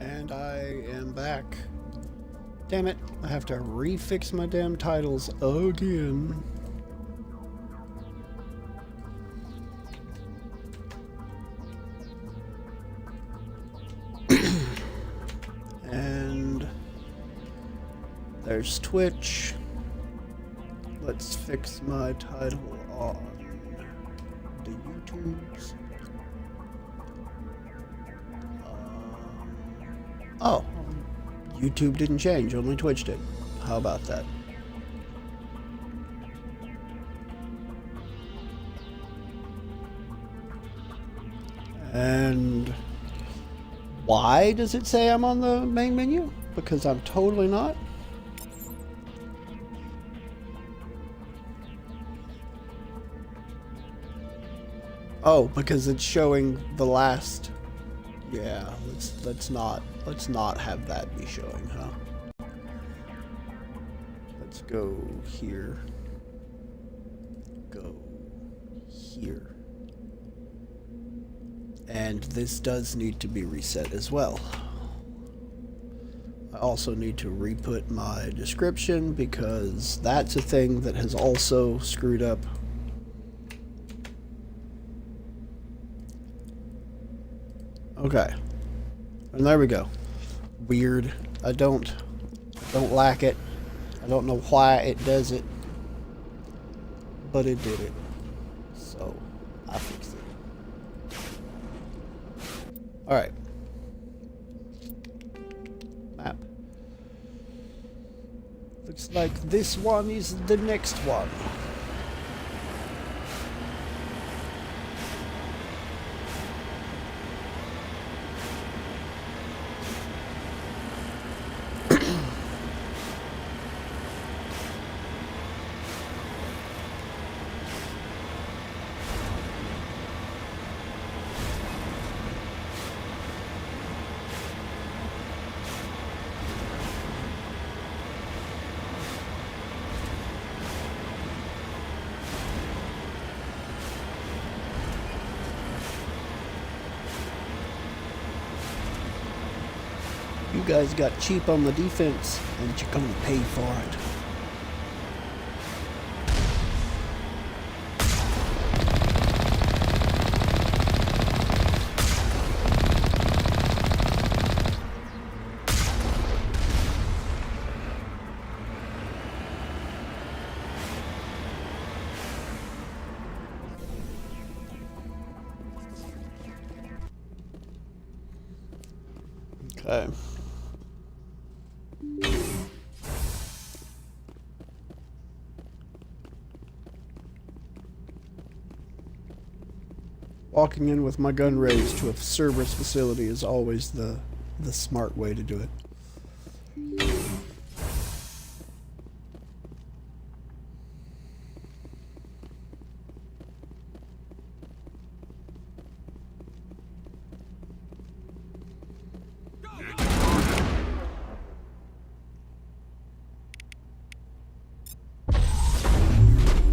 And I am back. Damn it, I have to refix my damn titles again. And there's Twitch. Let's fix my title on the YouTubes. Oh, YouTube didn't change, only Twitch did. How about that? And why does it say I'm on the main menu? Because I'm totally not. Oh, because it's showing the last. Yeah, let's not have that be showing, huh? Let's go here. Go here. And this does need to be reset as well. I also need to re-put my description because that's a thing that has also screwed up. Okay. And there we go. Weird. I don't like it. I don't know why it does it. But it did it. So, I fixed it. Alright. Map. Looks like this one is the next one. You guys got cheap on the defense, and you're gonna pay for it. Okay. Walking in with my gun raised to a Cerberus facility is always the smart way to do it.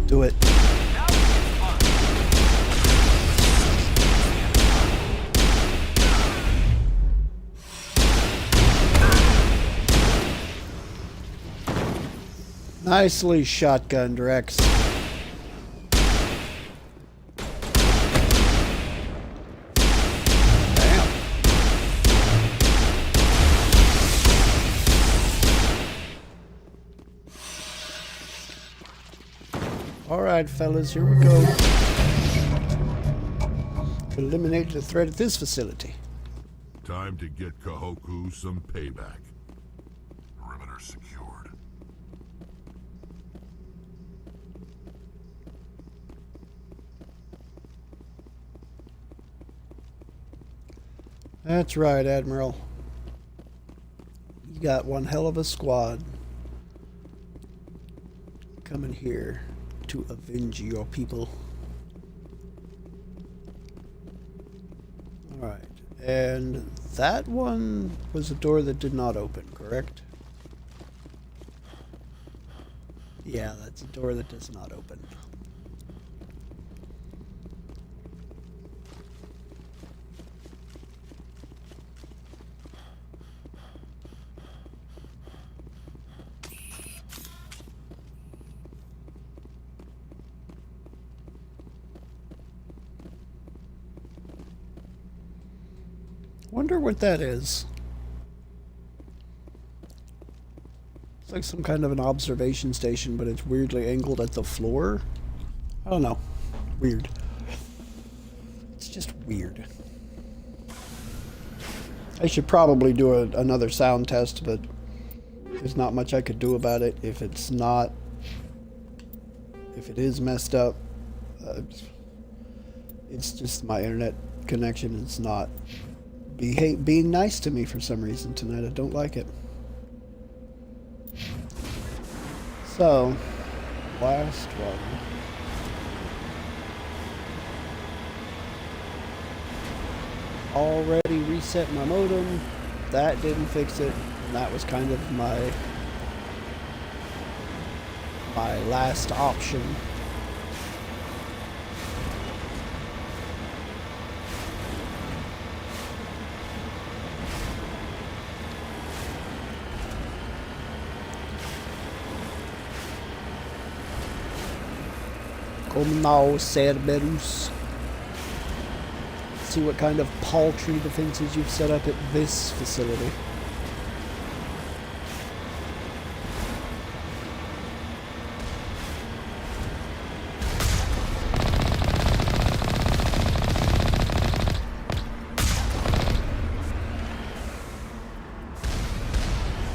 Do it. Nicely shotgun, Drex. Damn. Alright, fellas, here we go. Eliminate the threat at this facility. Time to get Kahoku some payback. Perimeter secured. That's right, Admiral. You got one hell of a squad coming here to avenge your people. Alright, and that one was a door that did not open, correct? Yeah, that's a door that does not open. Wonder what that is. It's like some kind of an observation station, but it's weirdly angled at the floor. I don't know. Weird. It's just weird. I should probably do another sound test, but there's not much I could do about it if it's not... If it is messed up. It's just my internet connection is not being nice to me for some reason tonight. I don't like it. So, last one. Already reset my modem. That didn't fix it. And that was kind of my last option. Come now, Cerberus. See what kind of paltry defenses you've set up at this facility.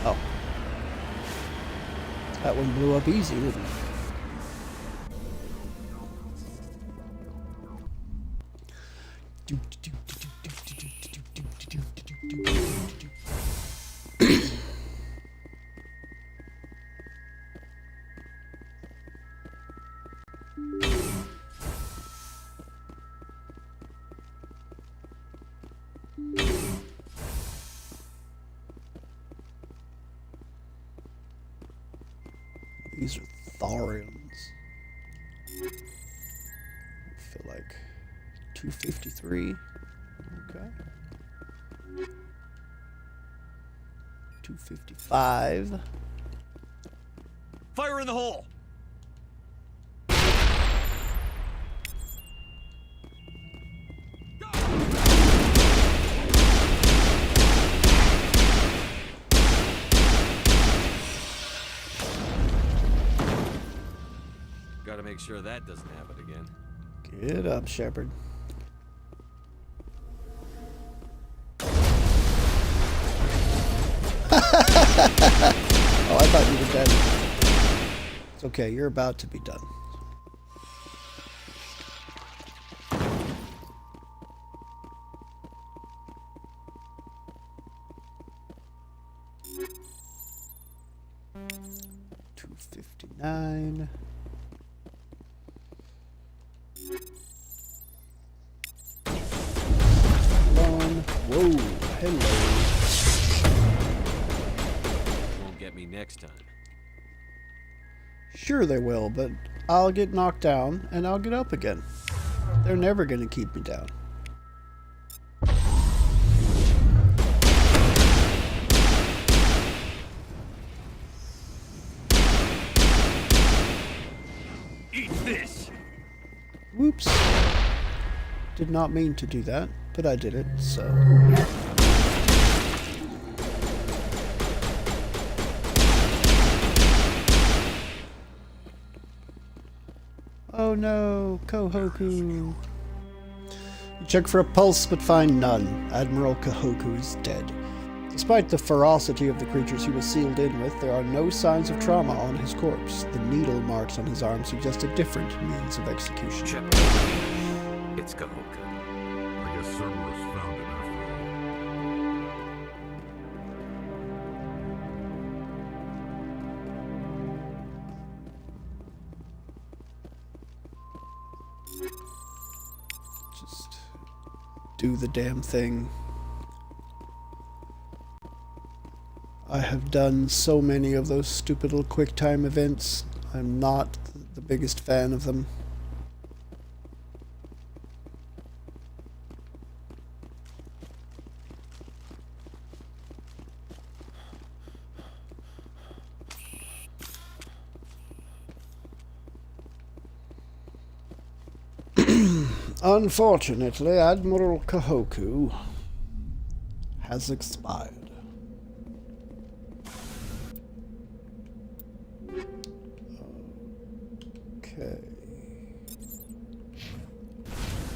Oh. That one blew up easy, didn't it? These are thoriums. I feel like 253. Okay. 255. Fire in the hole! Gotta make sure that doesn't happen again. Get up, Shepard. Oh, I thought you were dead. It's okay, you're about to be done. $259. Whoa, hello. Won't get me next time. Sure they will, but I'll get knocked down and I'll get up again. They're never gonna keep me down. Eat this! Whoops. Did not mean to do that, but I did it, so. Oh no, Kohoku. You check for a pulse but find none. Admiral Kohoku is dead. Despite the ferocity of the creatures he was sealed in with, there are no signs of trauma on his corpse. The needle marks on his arm suggest a different means of execution. Shepard. It's Kahoka. I guess Cerberus found it after all. Just do the damn thing. I have done so many of those stupid little quick time events. I'm not the biggest fan of them. Unfortunately, Admiral Kohoku has expired. Okay.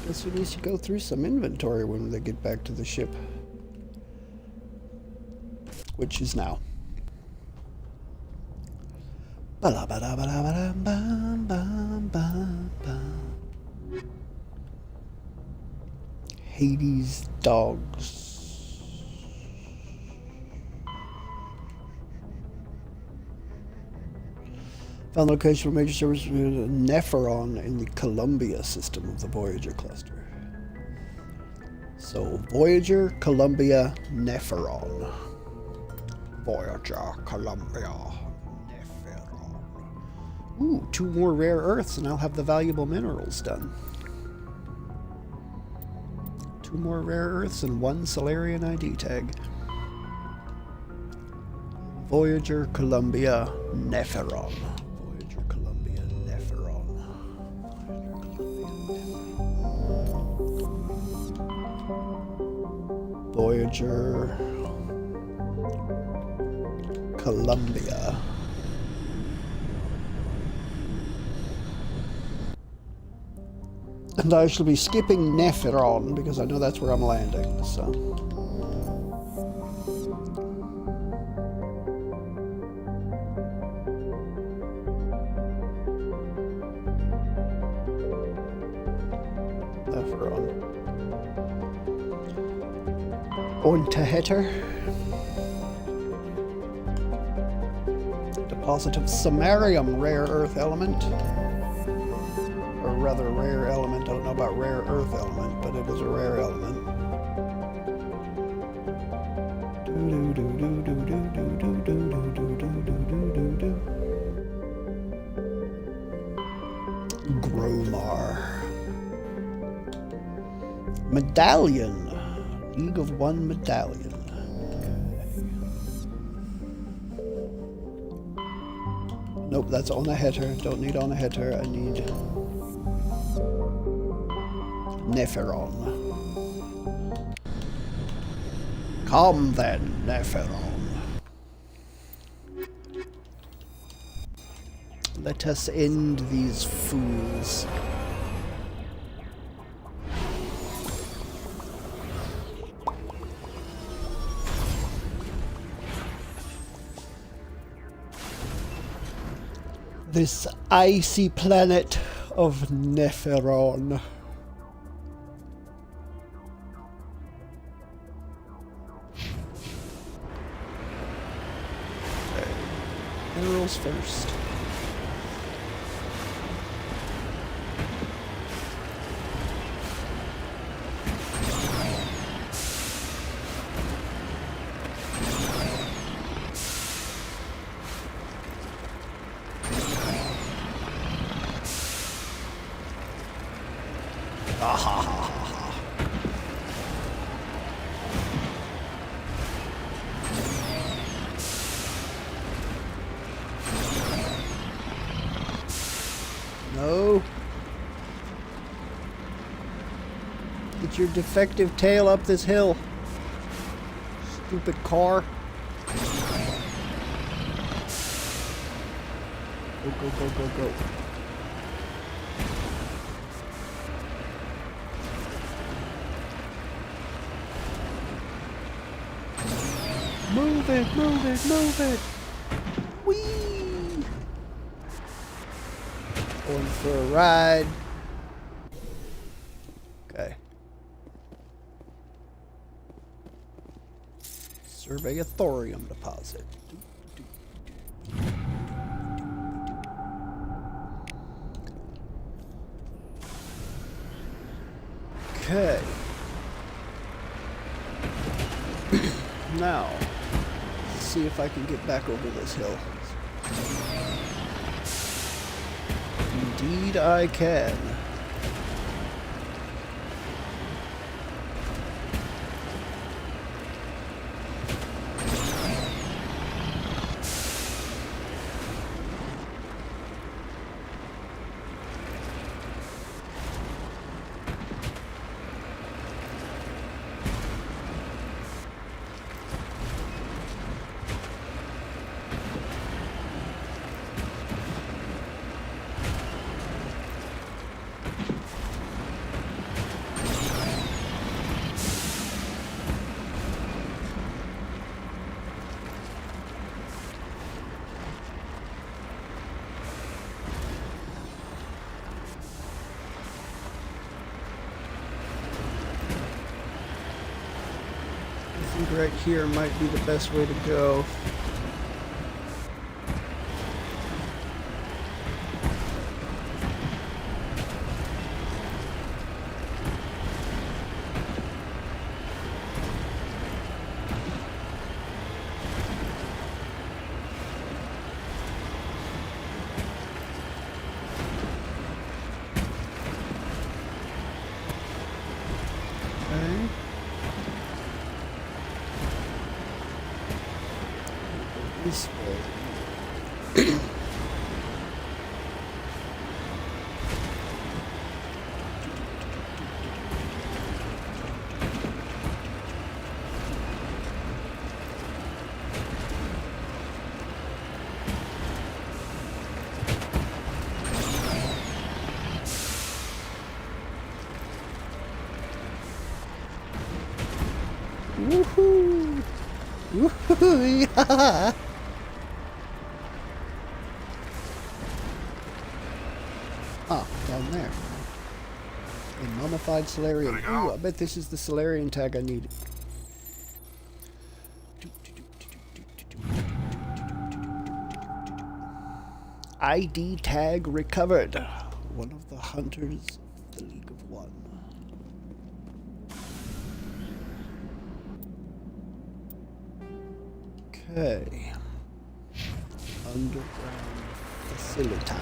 Guess we need to go through some inventory when they get back to the ship. Which is now. Hades dogs. Found location for major service Nepheron in the Columbia system of the Voyager cluster. So Voyager, Columbia, Nepheron. Voyager, Columbia, Nepheron. Ooh, 2 more rare earths and I'll have the valuable minerals done. 2 more rare earths and 1 Solarian ID tag. Voyager, Columbia, Nepheron. Voyager, Columbia, Nepheron. Voyager, Columbia. And I shall be skipping Nepheron because I know that's where I'm landing, so. Nepheron. Unterheter. Deposit of samarium, rare earth element. Or rather, rare element. I don't know about rare earth element, but it is a rare element. Gromar. Medallion. League of One medallion. Nope, that's on a header. Don't need on a header. I need Nepheron. Come then, Nepheron. Let us end these fools. This icy planet of Nepheron. Okay. Minerals first. No. Get your defective tail up this hill. Stupid car. Go, go, go, go, go. Move it, move it, move it. Whee! Going for a ride. Okay. Survey a thorium deposit. Okay. Now, let's see if I can get back over this hill. Indeed I can. I think right here might be the best way to go. Okay. This way. Woohoo! Woohoo! Yeah! Ah, down there. A mummified Salarian. Ooh, I bet this is the Salarian tag I needed. ID tag recovered. One of the hunters of the League of One. Okay. Underground facility.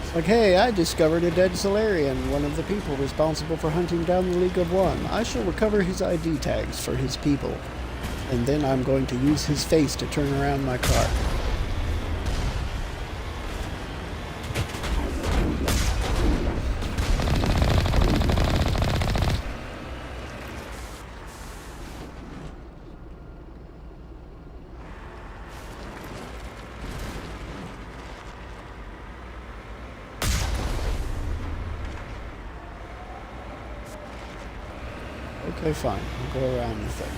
It's like, hey, I discovered a dead Salarian, one of the people responsible for hunting down the League of One. I shall recover his ID tags for his people, and then I'm going to use his face to turn around my car. Okay, fine. I'll go around the thing.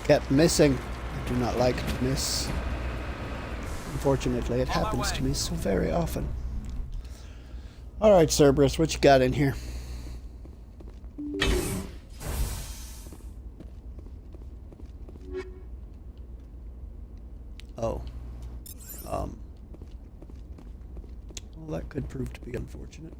Kept missing. I do not like to miss. Unfortunately, it happens to me so very often. Alright, Cerberus, what you got in here? Oh. Well, that could prove to be unfortunate.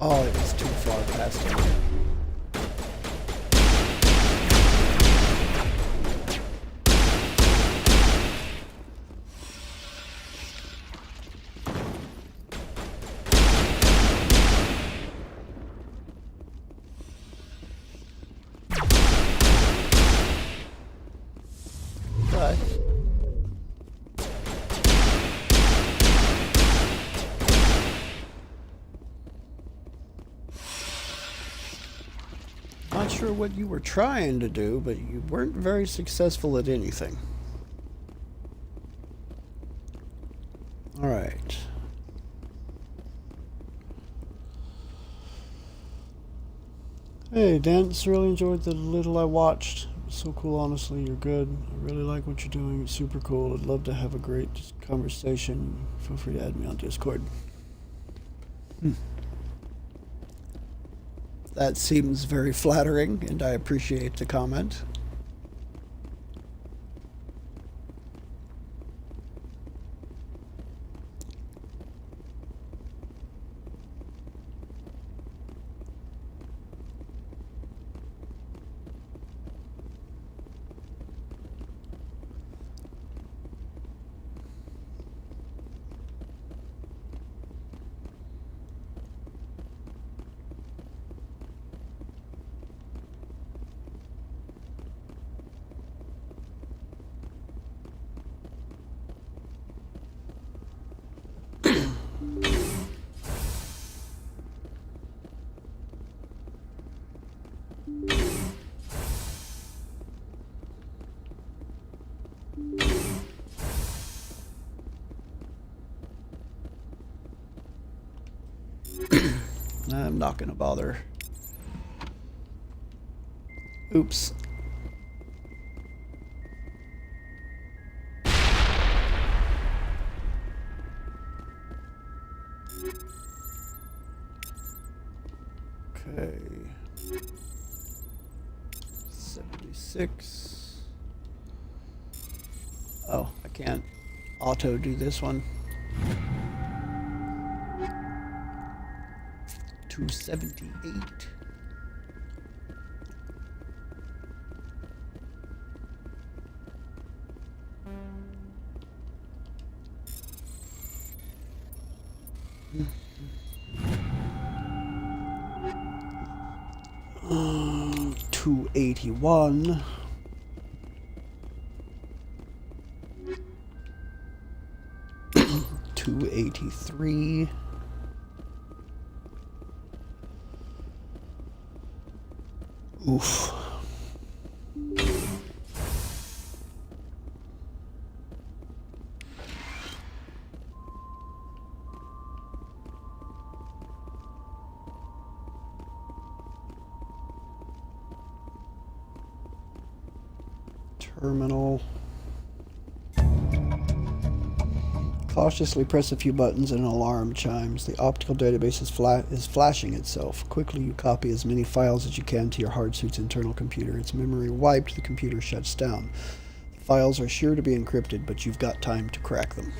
Oh, it was too far past him. But not sure what you were trying to do, but you weren't very successful at anything. All right. Hey, Dance, really enjoyed the little I watched. So cool, honestly. You're good. I really like what you're doing. It's super cool. I'd love to have a great conversation. Feel free to add me on Discord. That seems very flattering, and I appreciate the comment. I'm not gonna bother. Oops. Okay. 76. Oh, I can't auto do this one. 278. Uh, 281. 283. Oof. Terminal. Cautiously press a few buttons and an alarm chimes. The optical database is flashing itself. Quickly you copy as many files as you can to your hardsuit's internal computer. Its memory wiped, the computer shuts down. The files are sure to be encrypted, but you've got time to crack them.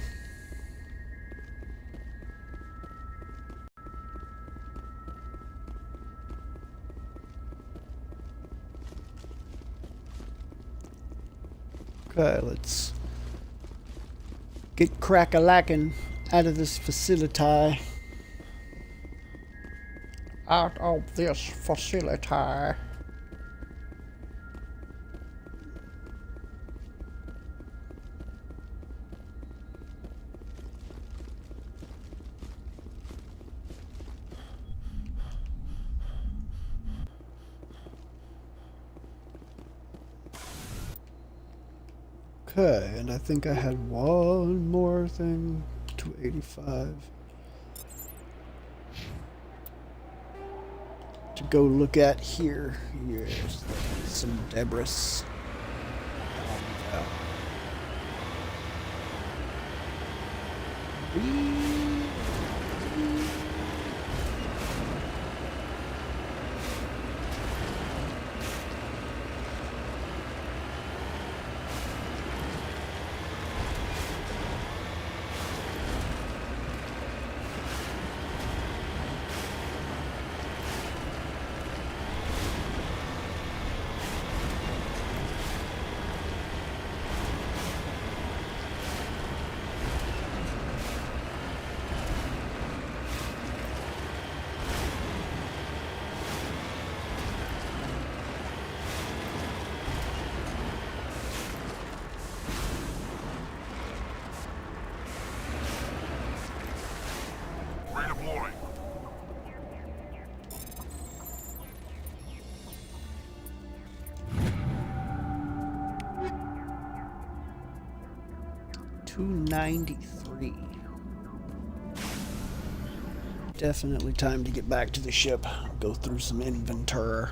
Okay, let's get crack-a-lackin' out of this facility. Out of this facility. Okay, and I think I had one more thing. 285. To go look at here. Here's some debris. Redeploying. $293. Definitely time to get back to the ship. Go through some inventory.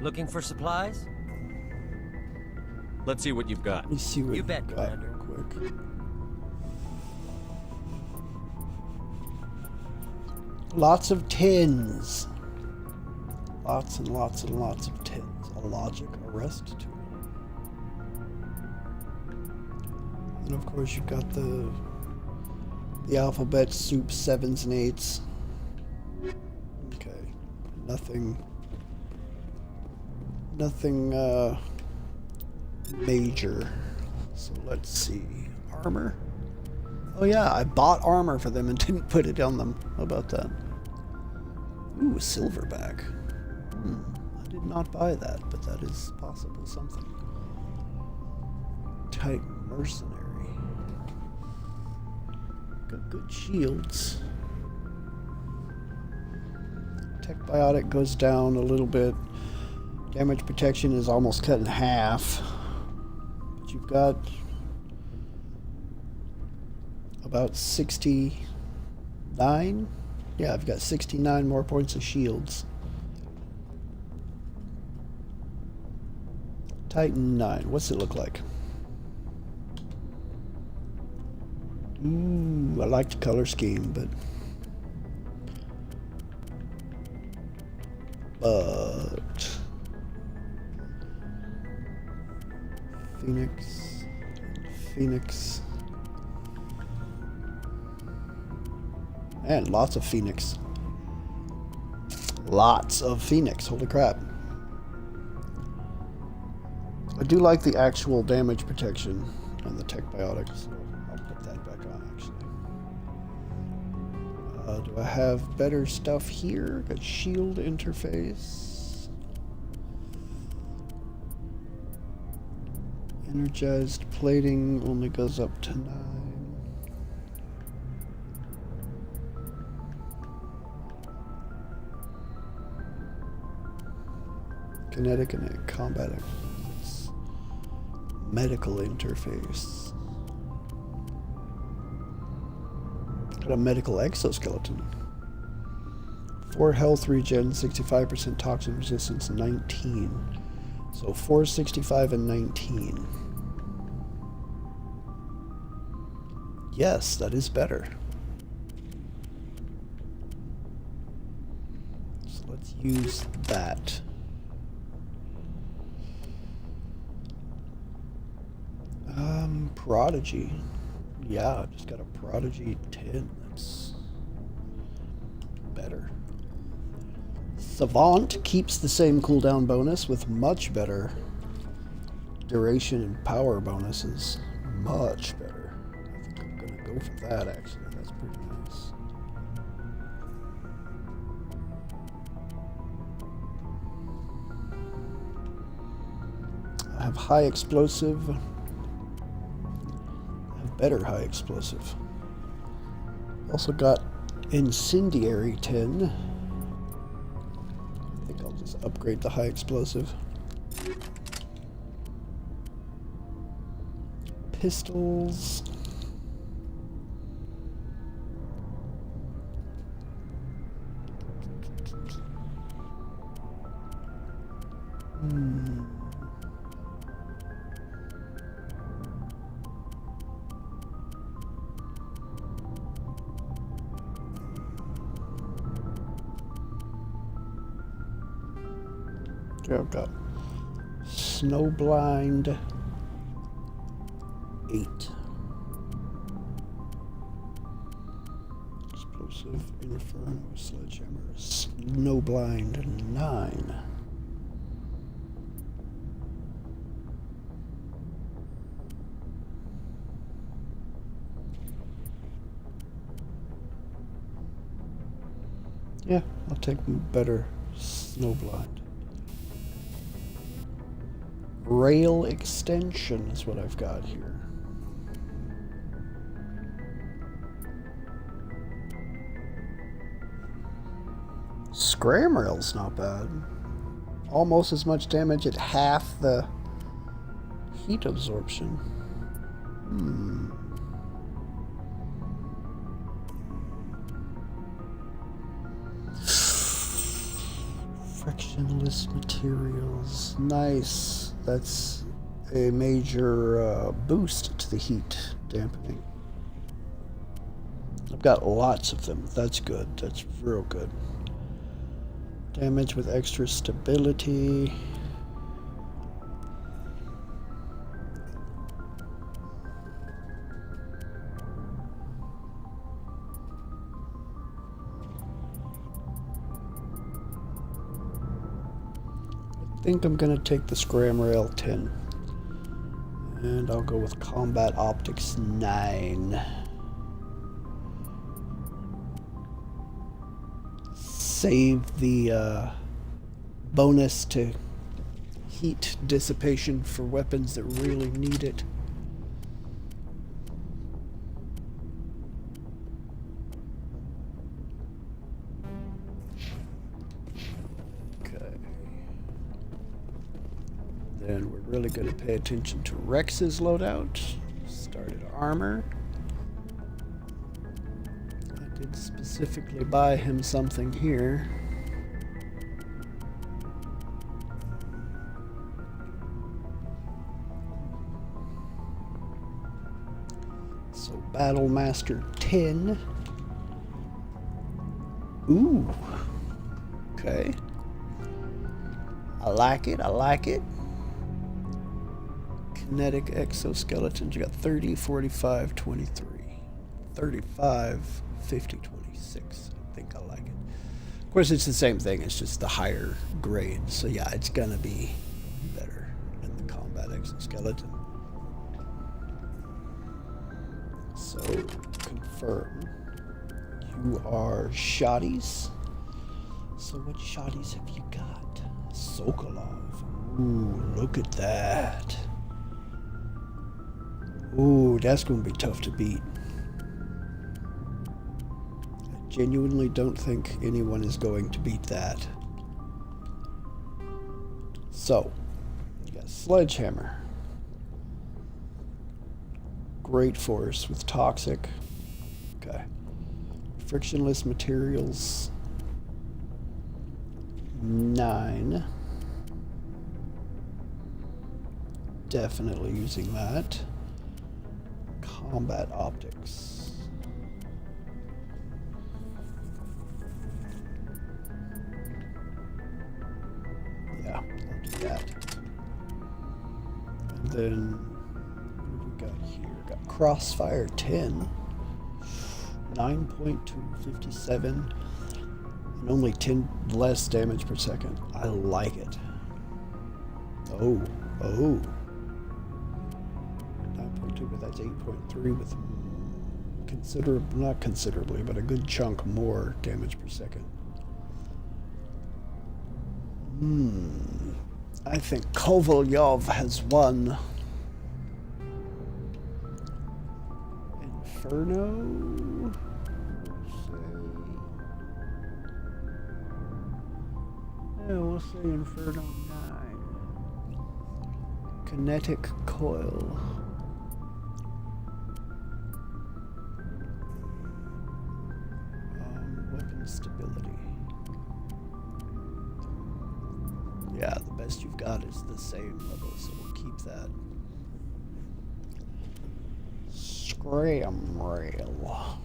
Looking for supplies? Let's see what you've got. Let me see what You bet, we've got Commander. real quick. Lots of tins. Lots and lots and lots of tins. A logic arrest tool. And of course you've got the alphabet soup 7s and 8s. Okay. Nothing major. So let's see. Armor? Oh yeah, I bought armor for them and didn't put it on them. How about that? Ooh, a silverback. I did not buy that, but that is possible something. Type mercenary. Got good shields. Tech biotic goes down a little bit. Damage protection is almost cut in half. But you've got about 69. Yeah, I've got 69 more points of shields. Titan 9. What's it look like? Ooh, I like the color scheme, but Phoenix. And lots of Phoenix. Lots of Phoenix. Holy crap. I do like the actual damage protection and the tech biotic, so I'll put that back on actually. Do I have better stuff here? Got shield interface. Energized plating only goes up to 9. Kinetic and combat medical interface. Got a medical exoskeleton. 4 health regen, 65% toxin resistance, 19. So 4, 65, and 19. Yes, that is better. So let's use that. Prodigy. Yeah, I just got a Prodigy 10. That's better. Savant keeps the same cooldown bonus with much better duration and power bonuses. Much better. I think I'm gonna go for that actually. That's pretty nice. I have high explosive. Better high explosive. Also got incendiary 10. I think I'll just upgrade the high explosive. Pistols. I've got Snowblind 8. Explosive Inferno Sledgehammer. Snowblind 9. Yeah, I'll take better Snowblind. Rail extension is what I've got here. Scram rail's not bad. Almost as much damage at half the heat absorption. Frictionless materials. Nice. That's a major boost to the heat dampening. I've got lots of them. That's good. That's real good. Damage with extra stability. I think I'm going to take the Scram Rail 10. And I'll go with Combat Optics 9. Save the bonus to heat dissipation for weapons that really need it. And we're really going to pay attention to Rex's loadout. Started armor. I did specifically buy him something here. So Battle Master 10. Ooh. Okay. I like it. I like it. Kinetic exoskeletons. You got 30, 45, 23. 35, 50, 26. I think I like it. Of course, it's the same thing. It's just the higher grade. So yeah, it's going to be better than the combat exoskeleton. So, confirm. You are shotties. So what shotties have you got? Sokolov. Ooh, look at that. Ooh, that's going to be tough to beat. I genuinely don't think anyone is going to beat that. So, you got Sledgehammer. Great force with Toxic. Okay. Frictionless materials. 9. Definitely using that. Combat optics. Yeah, I'll do that. And then what have we got here? Got Crossfire 10. 9.2, 57. And only 10 less damage per second. I like it. Oh. 9.2, but that's 8.3 with not considerably, but a good chunk more damage per second. I think Kovalyov has won. Inferno? We'll say Inferno 9. Kinetic Coil. Weapon stability. Yeah, the best you've got is the same level, so we'll keep that. Scram Rail.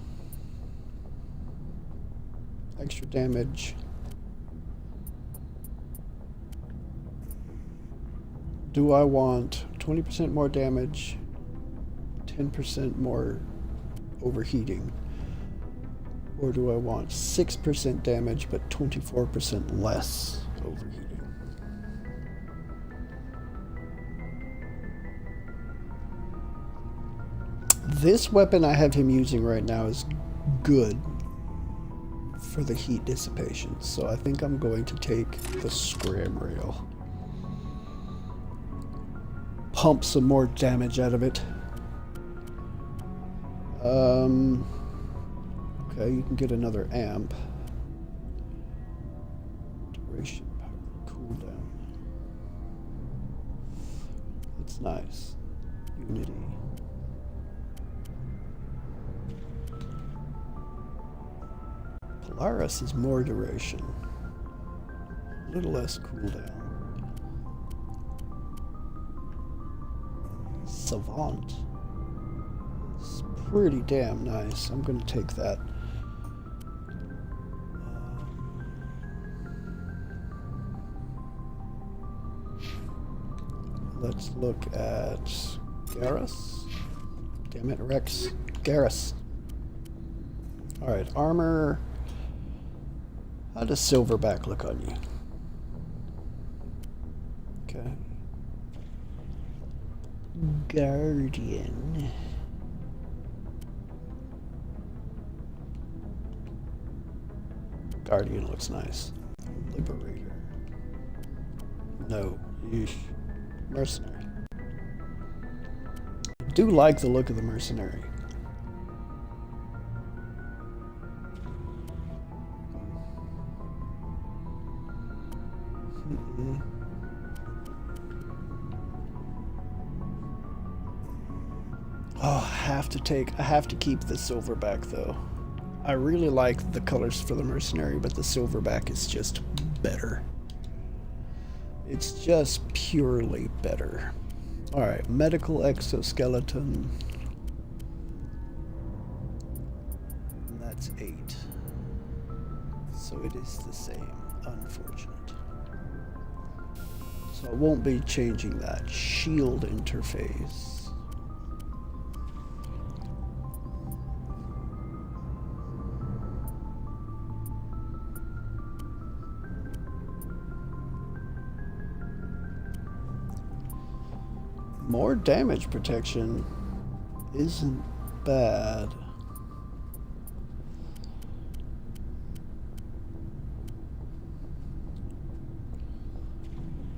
Extra damage. Do I want 20% more damage, 10% more overheating, or do I want 6% damage but 24% less overheating? This weapon I have him using right now is good for the heat dissipation, so I think I'm going to take the Scram Rail. Pump some more damage out of it. Okay, you can get another amp. Duration power, cooldown. That's nice. Unity. Polaris is more duration. little less cooldown. Savant. It's pretty damn nice. I'm gonna take that. Let's look at Garrus. Damn it, Rex. Garrus. Alright, armor. How does Silverback look on you? Okay. Guardian. Guardian looks nice. Liberator. No. Yeesh. Mercenary. I do like the look of the mercenary. Oh, I have to keep the Silverback though. I really like the colors for the mercenary, but the Silverback is just better. It's just purely better. Alright, medical exoskeleton. And that's 8. So it is the same. Unfortunate. So I won't be changing that. Shield interface. More damage protection isn't bad.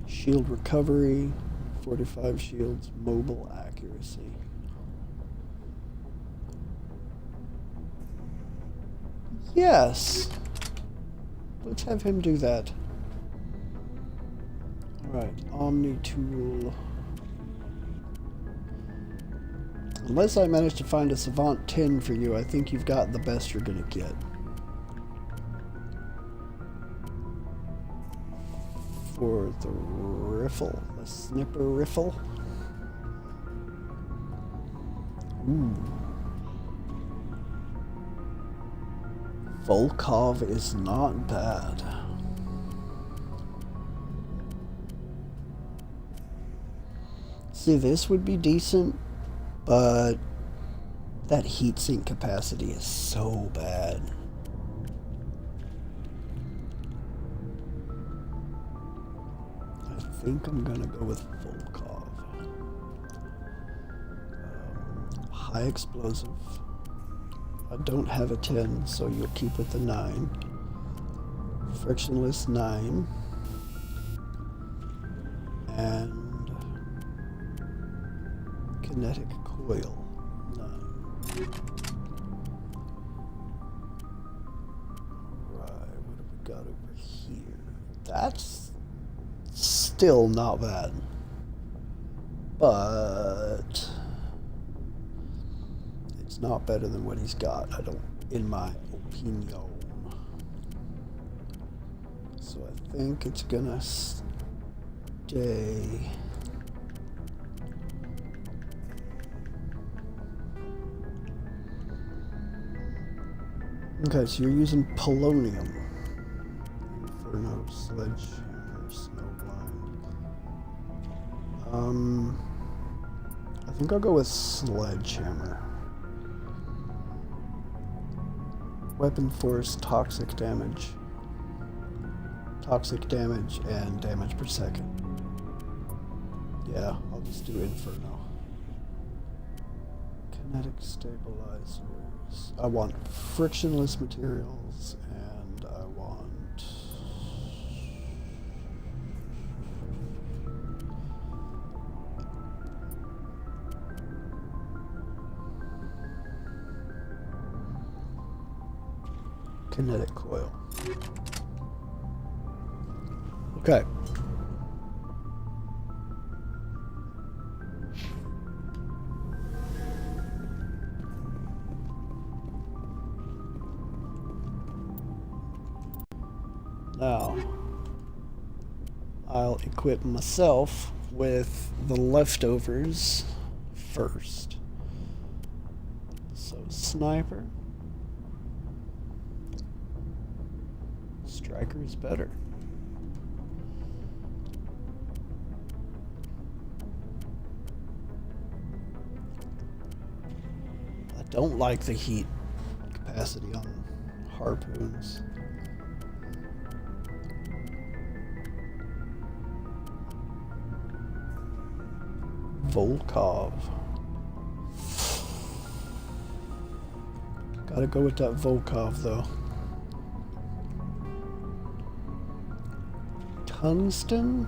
Shield recovery, 45 shields, mobile accuracy. Yes! Let's have him do that. Alright, Omni Tool. Unless I manage to find a Savant 10 for you, I think you've got the best you're gonna get. For the riffle, the snipper riffle. Ooh. Volkov is not bad. See, this would be decent. But that heatsink capacity is so bad. I think I'm gonna go with Volkov. High explosive. I don't have a 10, so you'll keep with the 9. Frictionless 9. And kinetic coil 9. Right, what have we got over here? That's still not bad. But it's not better than what he's got, in my opinion. So I think it's gonna stay. Okay, so you're using polonium. Inferno, sledgehammer, snowblind. I think I'll go with sledgehammer. Weapon force, toxic damage. Toxic damage and damage per second. Yeah, I'll just do Inferno. Kinetic stabilizers. I want frictionless materials, and I want... kinetic coil. Okay. Now, I'll equip myself with the leftovers first. So sniper. Striker is better. I don't like the heat capacity on harpoons. Volkov. Gotta go with that Volkov though. Tungsten?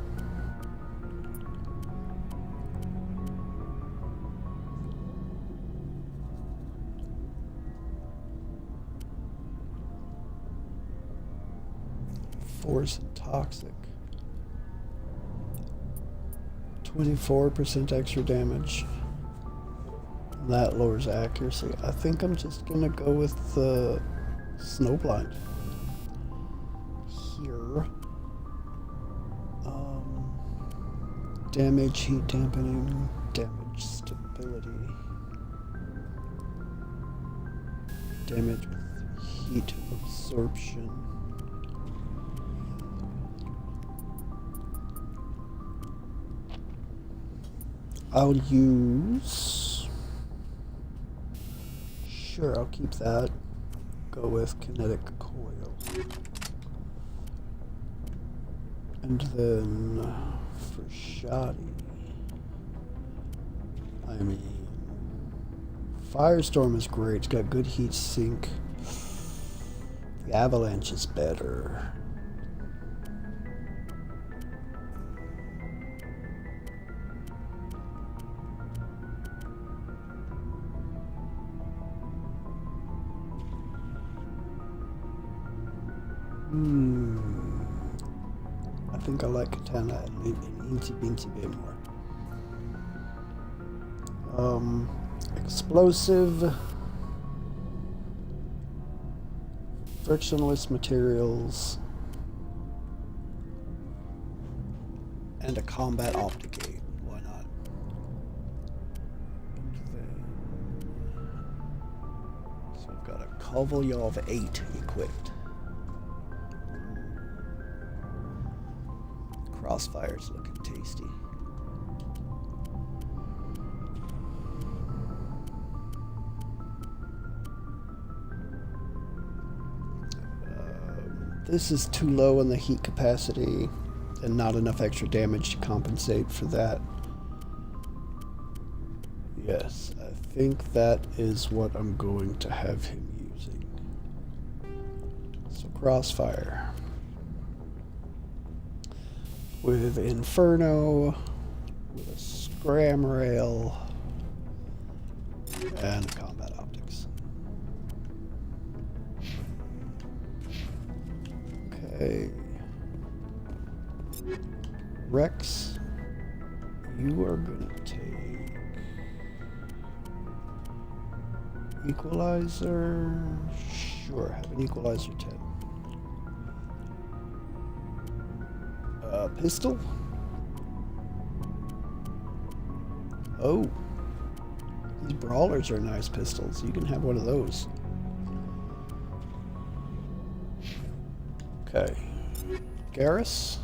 Force and toxic. 24% extra damage. That lowers accuracy. I think I'm just gonna go with the snowblind here. Damage, heat dampening, damage stability, damage with heat absorption. I'll use... Sure, I'll keep that. Go with kinetic coil. And then for shoddy, I mean, Firestorm is great. It's got good heat sink. The Avalanche is better. I think I like Katana an incy beansy bit more. Explosive, frictionless materials, and a combat optic aid. Why not? So I've got a Kovalyov 8 equipped. Crossfire's looking tasty. This is too low in the heat capacity and not enough extra damage to compensate for that. Yes, I think that is what I'm going to have him using. So Crossfire. With Inferno, with a Scram Rail, and Combat Optics. Okay. Rex, you are gonna take Equalizer. Sure, have an Equalizer 10. Pistol? Oh. These brawlers are nice pistols. You can have one of those. Okay. Garrus?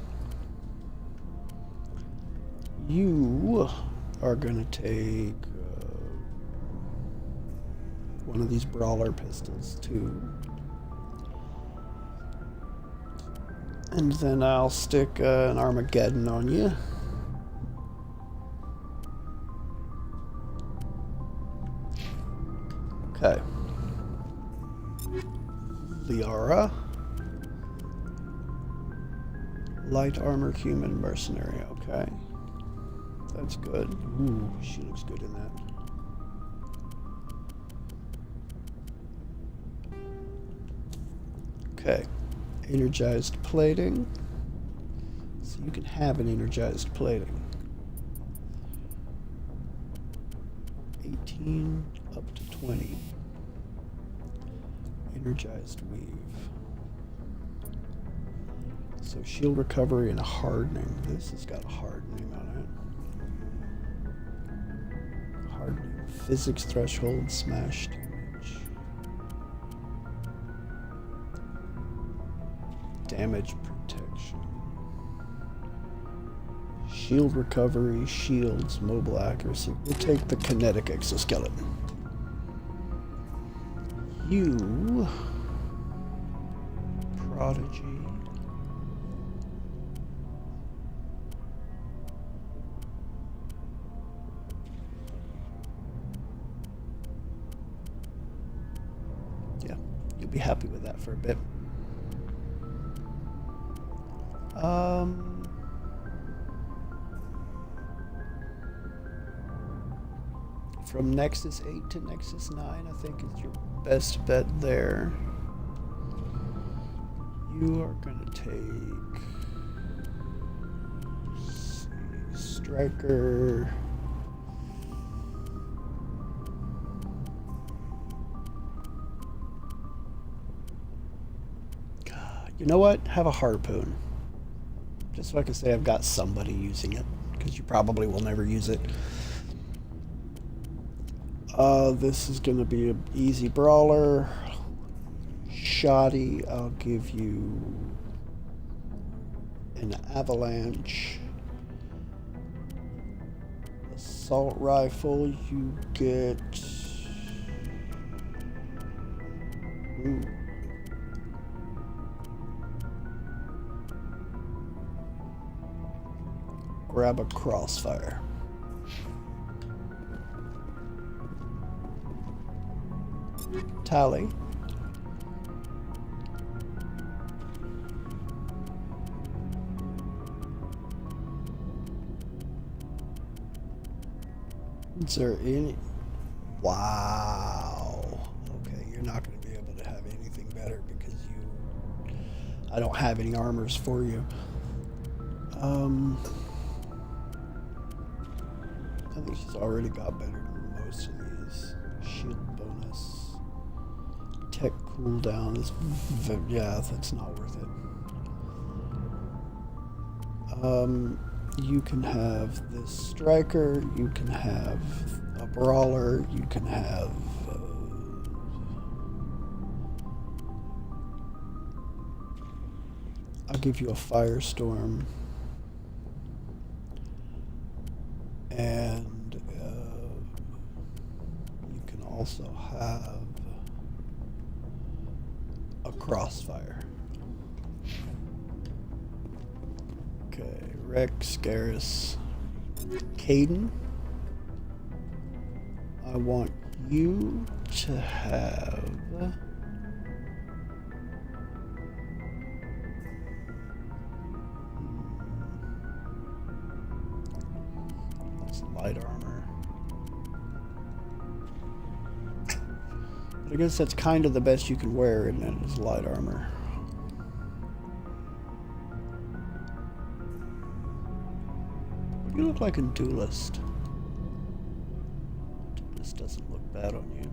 You are gonna take one of these brawler pistols too. And then I'll stick an Armageddon on you. Okay. Liara. Light armor human mercenary, okay. That's good. Ooh, she looks good in that. Okay. Energized plating. So you can have an energized plating. 18 up to 20. Energized weave. So shield recovery and a hardening. This has got a hardening on it. Hardening. Physics threshold, smash damage. Damage protection. Shield recovery, shields, mobile accuracy. We'll take the kinetic exoskeleton. You... Prodigy. Yeah, you'll be happy with that for a bit. From Nexus 8 to Nexus 9, I think is your best bet there. You are going to take... let's see, Striker... God, you know what? Have a harpoon. Just so I can say I've got somebody using it, because you probably will never use it. This is going to be an easy brawler. Shoddy, I'll give you an avalanche. Assault rifle, you get... Ooh. Grab a crossfire. Tally. Is there any... Wow. Okay, you're not going to be able to have anything better because you... I don't have any armors for you. I think she's already got better than most of these. Shield bonus. Tech cooldown is... yeah, that's not worth it. You can have this striker, you can have a brawler, you can have... I'll give you a firestorm. And you can also have a crossfire. Okay, Rex, Garrus, Caden. I want you to have... that's light armor. But I guess that's kind of the best you can wear, isn't it? Is light armor. You look like a duelist. This doesn't look bad on you.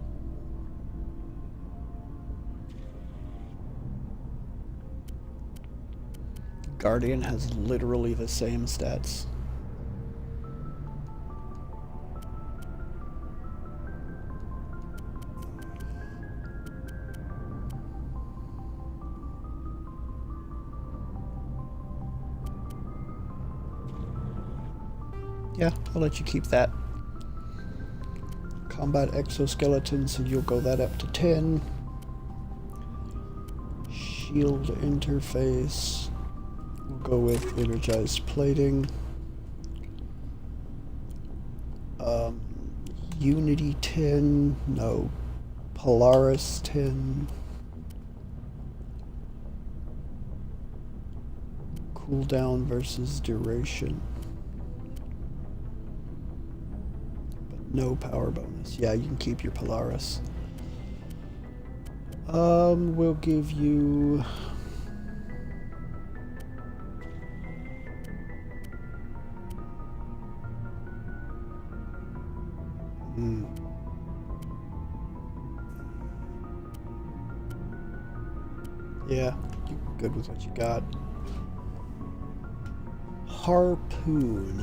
Guardian has literally the same stats. Yeah, I'll let you keep that. Combat exoskeleton, so you'll go that up to 10. Shield interface. We'll go with energized plating. Unity 10. No. Polaris 10. Cooldown versus duration. No power bonus. Yeah, you can keep your Polaris. We'll give you... Yeah, you're good with what you got. harpoon.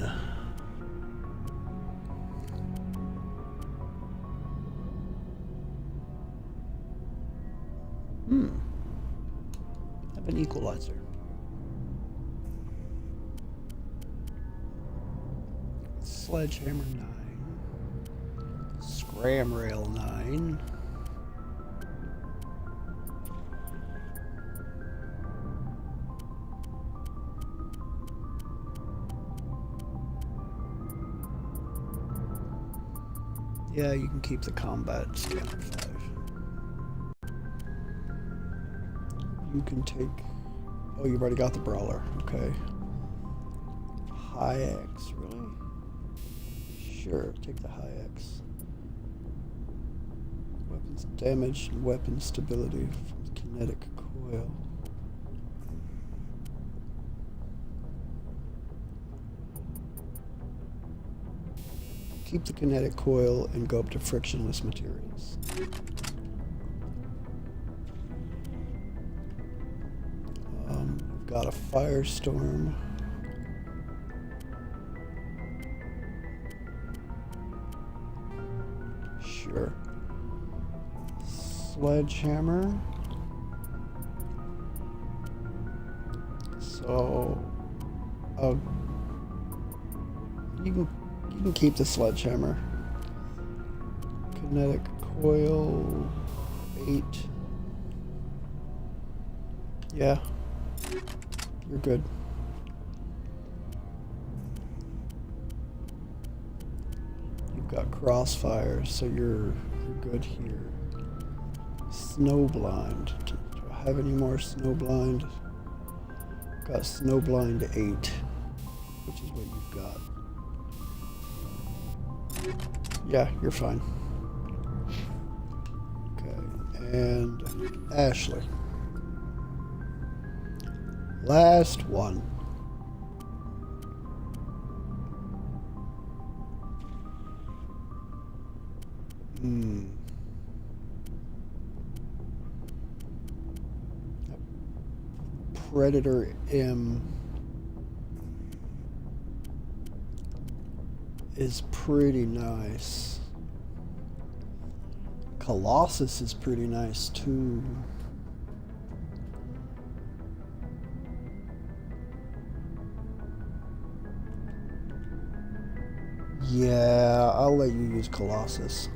Have an equalizer. Sledgehammer 9. Scram rail 9. Yeah, you can keep the combat scanner 5. You can take... Oh, you've already got the brawler. Okay. High X, really? Sure, take the high X. Weapons damage and weapon stability from the kinetic coil. Keep the kinetic coil and go up to frictionless materials. We've got a firestorm. Sure. Sledgehammer. So, you can keep the sledgehammer. Kinetic coil 8. Yeah. You're good. You've got crossfire, so you're good here. Snowblind. Do I have any more snowblind? Got snowblind 8, which is what you've got. Yeah, you're fine. Okay, and Ashley. Last one. Predator M is pretty nice. Colossus is pretty nice too. Yeah, I'll let you use Colossus.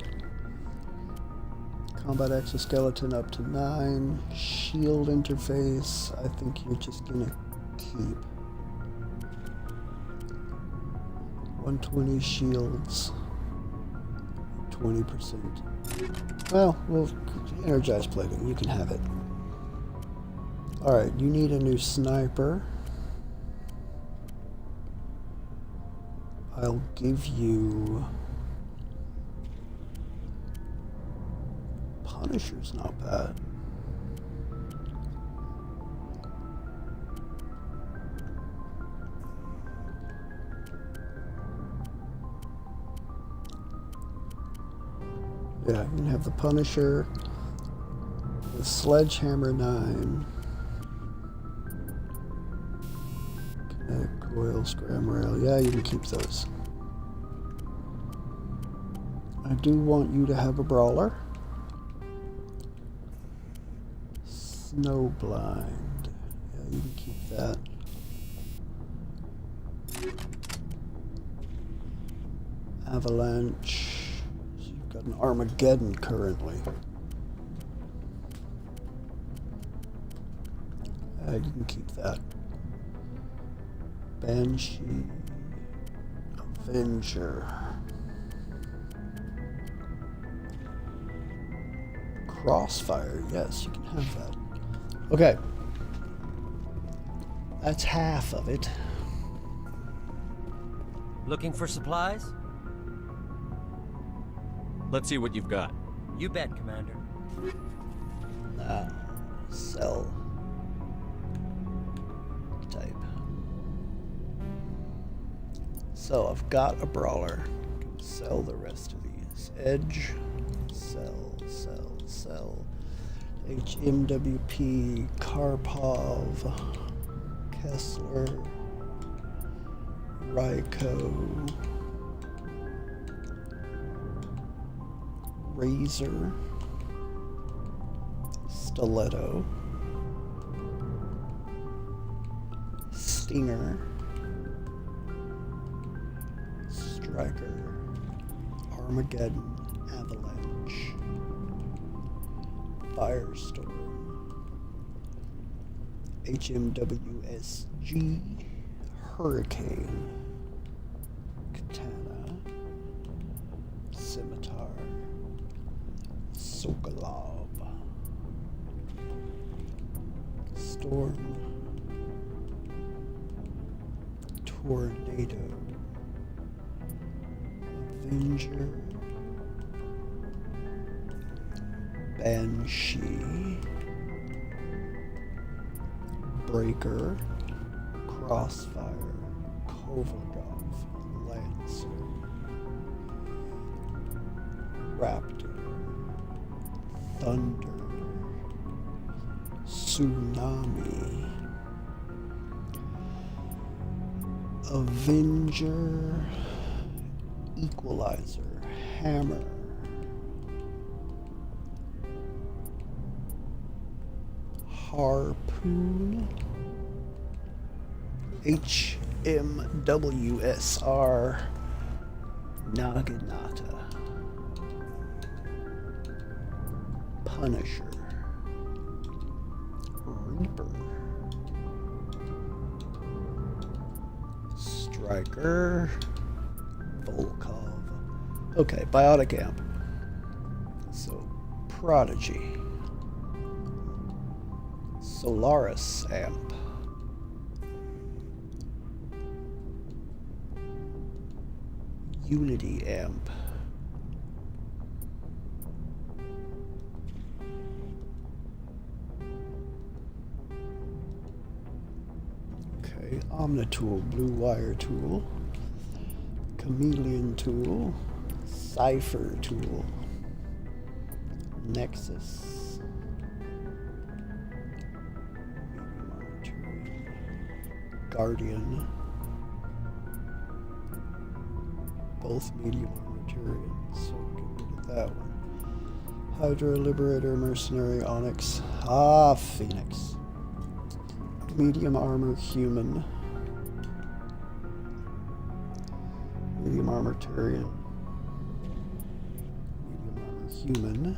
Combat exoskeleton up to 9. Shield interface, I think you're just gonna keep. 120 shields. 20%. Well, we'll energize plating. You can have it. Alright, you need a new sniper. I'll give you... Punisher's not bad. Yeah, you can have the Punisher, the Sledgehammer 9, Kinetic Coil, Scram Rail. Yeah, you can keep those. I do want you to have a Brawler. Snowblind. Yeah, you can keep that. Avalanche. So you've got an Armageddon currently. You can keep that. Banshee. Avenger. Crossfire. Yes, you can have that. Okay. That's half of it. Looking for supplies? Let's see what you've got. You bet, Commander. Sell. Type. So I've got a Brawler. Sell the rest of these. Edge. Sell, sell, sell. HMWP, Karpov, Kessler, Ryko, Razor, Stiletto, Stinger, Striker, Armageddon, Avalanche, Firestorm, HMWSG, Hurricane, Katana, Scimitar, Sokolov, Storm, Tornado, Avenger, Banshee, Breaker, Crossfire, Kovalgov, Lancer, Raptor, Thunder, Tsunami, Avenger, Equalizer, Hammer, Harpoon, HMWSR, Naginata, Punisher, Reaper, Striker, Volkov. Okay, Biotic Amp. So, Prodigy, Solaris Amp, Unity Amp, okay, Omnitool, Blue Wire Tool, Chameleon Tool, Cipher Tool, Nexus, Guardian, both medium armaturians, so get rid of that one. Hydra, Liberator, Mercenary, Onyx, Phoenix. Medium armor, human. Medium armor, Turian. Medium armor, human.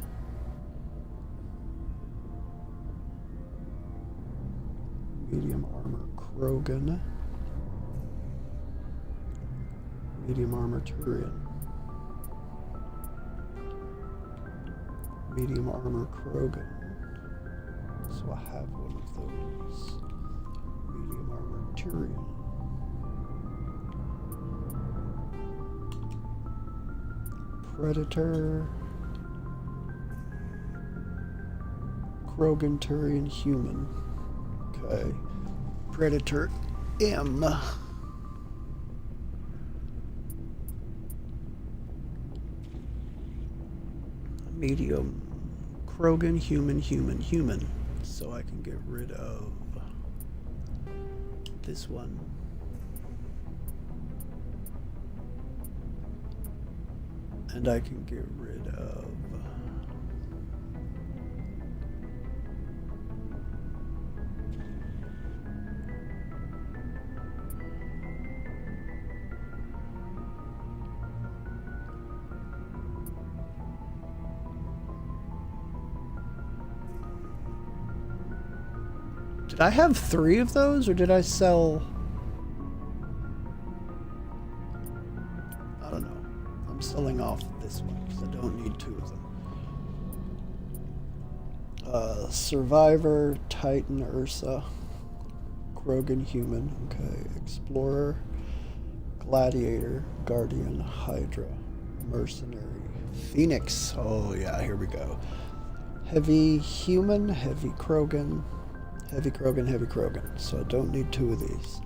Medium armor, Krogan. Medium armor, Turian. Medium armor, Krogan. So I have one of those. Medium armor, Turian. Predator. Krogan, Turian, human. Okay. Predator M. Medium Krogan, human, human, human. So I can get rid of this one. And I can get rid of Did I have 3 of those, or did I sell? I don't know. I'm selling off this one because I don't need 2 of them. Survivor, Titan, Ursa, Krogan, human. Okay, Explorer, Gladiator, Guardian, Hydra, Mercenary, Phoenix. Oh yeah, here we go. Heavy human, heavy Krogan. Heavy Krogan, heavy Krogan. So I don't need 2 of these.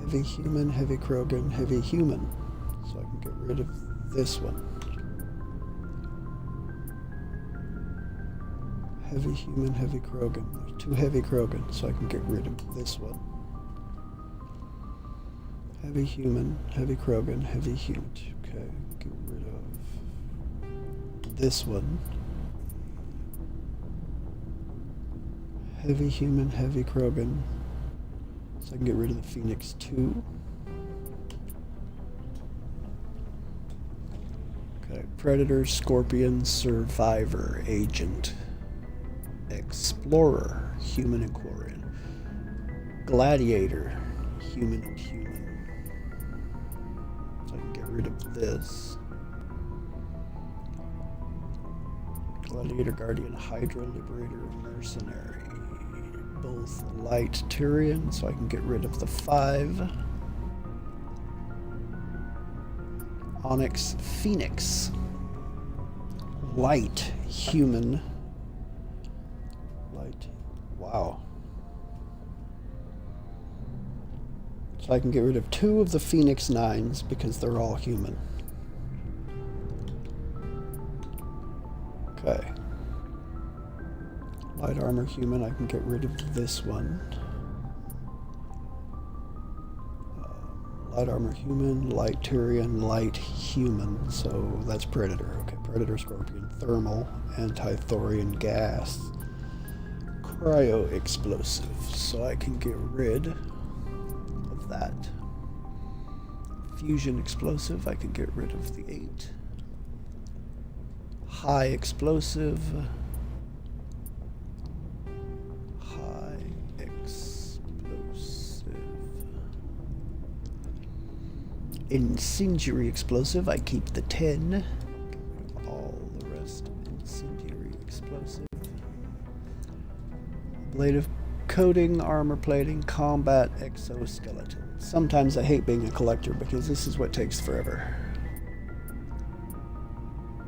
Heavy human, heavy Krogan, heavy human. So I can get rid of this one. Heavy human, heavy Krogan. There's 2 heavy Krogan, so I can get rid of this one. Heavy human, heavy Krogan, heavy human. Okay, get rid of this one. Heavy human, heavy Krogan. So I can get rid of the Phoenix 2. Okay, Predator, Scorpion, Survivor, Agent, Explorer, Human and Quarian, Gladiator, Human and Human. So I can get rid of this. Gladiator, Guardian, Hydra, Liberator, Mercenary. Both light Tyrian, so I can get rid of the 5. Onyx, Phoenix. Light, human. Light, wow. So I can get rid of 2 of the Phoenix 9s because they're all human. Okay. Light armor human, I can get rid of this one. Light armor human, light Tyrian, light human, so that's Predator. Okay, Predator, Scorpion, thermal, anti-thorian gas, cryo explosive, so I can get rid of that. Fusion explosive, I can get rid of the 8. High explosive. Incendiary explosive, I keep the 10. Get rid of all the rest. Incendiary explosive. Ablative coating, armor plating, combat exoskeleton. Sometimes I hate being a collector because this is what takes forever.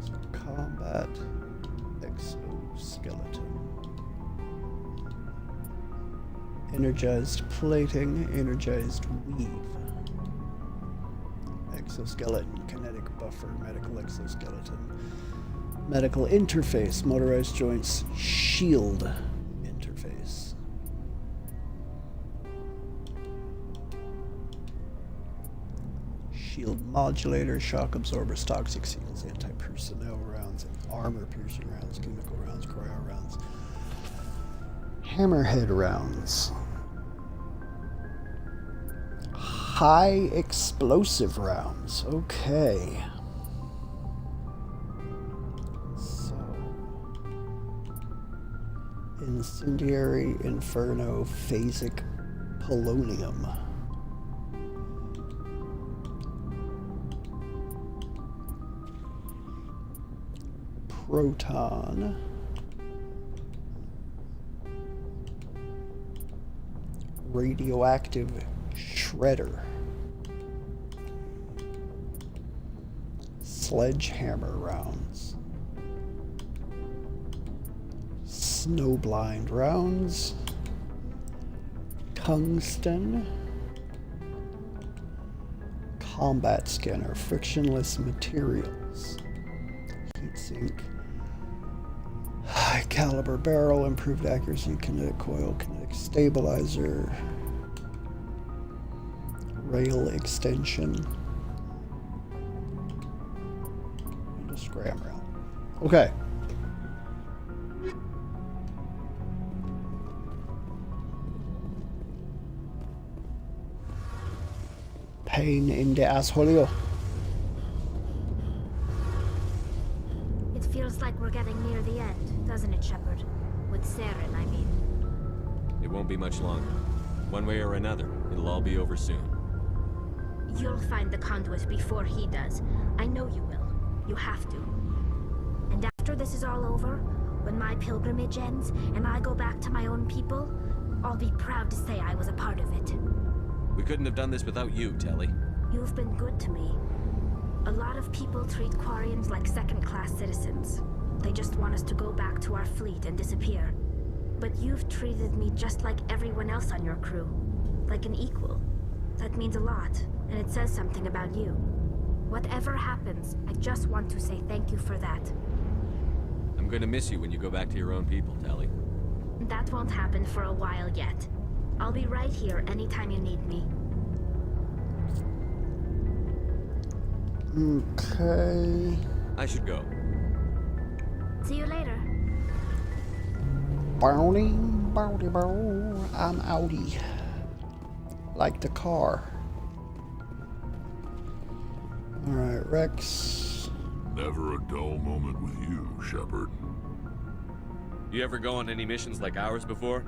So combat exoskeleton. Energized plating, energized weave. Exoskeleton, kinetic buffer, medical exoskeleton, medical interface, motorized joints, shield interface. Shield modulator, shock absorbers, toxic seals, anti-personnel rounds, armor-piercing rounds, chemical rounds, cryo rounds, hammerhead rounds. High explosive rounds. Okay. So, incendiary, inferno, phasic, polonium. Proton. Radioactive shredder. Sledgehammer rounds. Snowblind rounds. Tungsten. Combat scanner. Frictionless materials. Heatsink. High caliber barrel. Improved accuracy. Kinetic coil. Kinetic stabilizer. Rail extension. And a scram rail. Okay. Pain in the asshole. It feels like we're getting near the end, doesn't it, Shepard? With Saren, I mean. It won't be much longer. One way or another, it'll all be over soon. You'll find the conduit before he does. I know you will. You have to. And after this is all over, when my pilgrimage ends and I go back to my own people, I'll be proud to say I was a part of it. We couldn't have done this without you, Telly. You've been good to me. A lot of people treat Quarians like second-class citizens. They just want us to go back to our fleet and disappear. But you've treated me just like everyone else on your crew. Like an equal. That means a lot, and it says something about you. Whatever happens, I just want to say thank you for that. I'm gonna miss you when you go back to your own people, Tally. That won't happen for a while yet. I'll be right here anytime you need me. Okay. I should go. See you later. Bounty, bounty, bow. I'm outie. Like the car. Alright, Rex. Never a dull moment with you, Shepard. You ever go on any missions like ours before?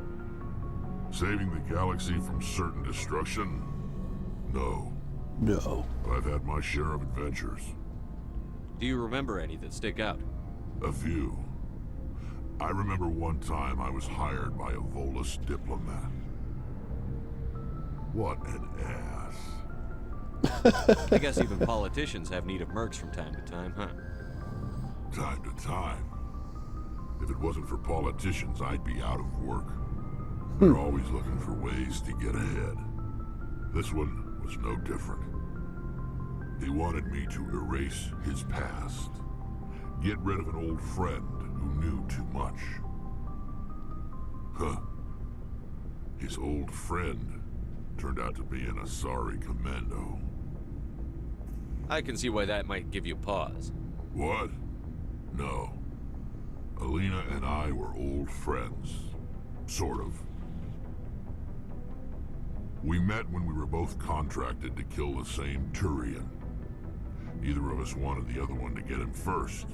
Saving the galaxy from certain destruction? No. No. I've had my share of adventures. Do you remember any that stick out? A few. I remember one time I was hired by a Volus diplomat. What an ass. I guess even politicians have need of mercs from time to time, huh? Time to time. If it wasn't for politicians, I'd be out of work. They're always looking for ways to get ahead. This one was no different. He wanted me to erase his past. Get rid of an old friend who knew too much. Huh. His old friend turned out to be an Asari commando. I can see why that might give you pause. What? No. Alina and I were old friends. Sort of. We met when we were both contracted to kill the same Turian. Neither of us wanted the other one to get him first.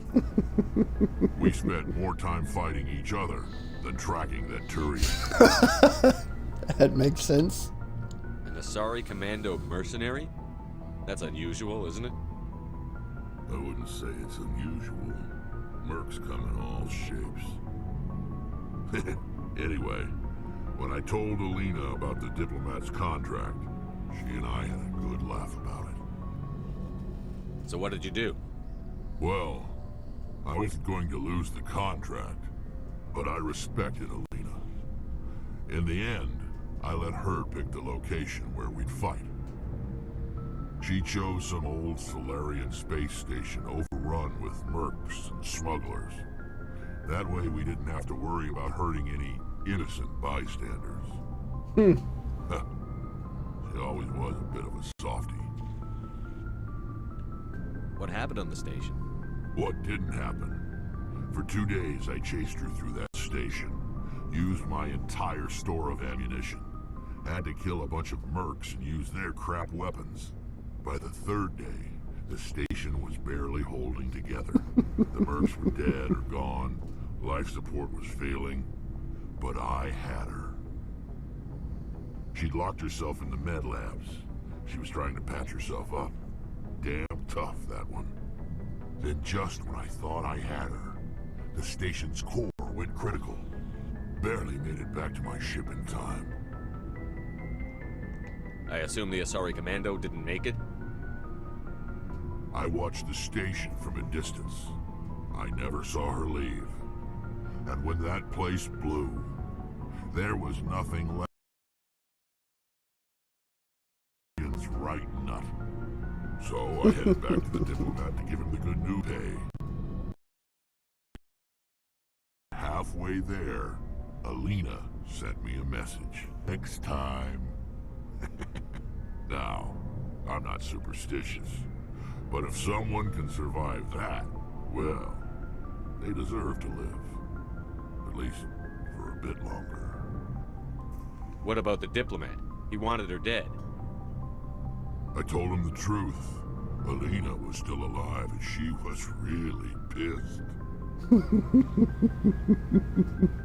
We spent more time fighting each other than tracking that Turian. That makes sense. An Asari commando mercenary? That's unusual, isn't it? I wouldn't say it's unusual. Mercs come in all shapes. Anyway, when I told Alina about the diplomat's contract, she and I had a good laugh about it. So what did you do? Well, I wasn't going to lose the contract, but I respected Alina. In the end, I let her pick the location where we'd fight. She chose some old Solarian space station overrun with mercs and smugglers. That way we didn't have to worry about hurting any innocent bystanders. She always was a bit of a softie. What happened on the station? What didn't happen? For 2 days I chased her through that station, used my entire store of ammunition, had to kill a bunch of mercs and use their crap weapons. By the 3rd day, the station was barely holding together. The mercs were dead or gone, life support was failing, but I had her. She'd locked herself in the med labs. She was trying to patch herself up. Damn tough, that one. Then just when I thought I had her, the station's core went critical. Barely made it back to my ship in time. I assume the Asari commando didn't make it? I watched the station from a distance. I never saw her leave. And when that place blew, there was nothing left. Right nut. So I headed back to the diplomat to give him the good news. Pay. Halfway there, Alina sent me a message. Next time. Now, I'm not superstitious, but if someone can survive that, well, they deserve to live. At least for a bit longer. What about the diplomat? He wanted her dead. I told him the truth. Alina was still alive and she was really pissed.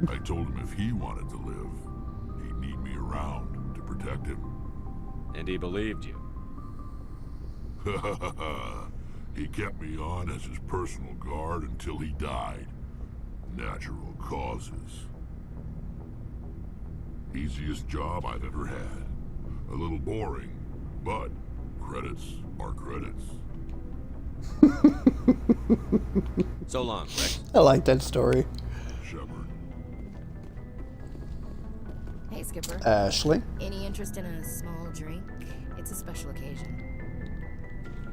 I told him if he wanted to live, he'd need me around to protect him. And he believed you. He kept me on as his personal guard until he died. Natural causes. Easiest job I've ever had. A little boring, but credits are credits. So long, Rex. I like that story. Shepard. Hey, Skipper. Ashley. Any interest in a small drink? It's a special occasion.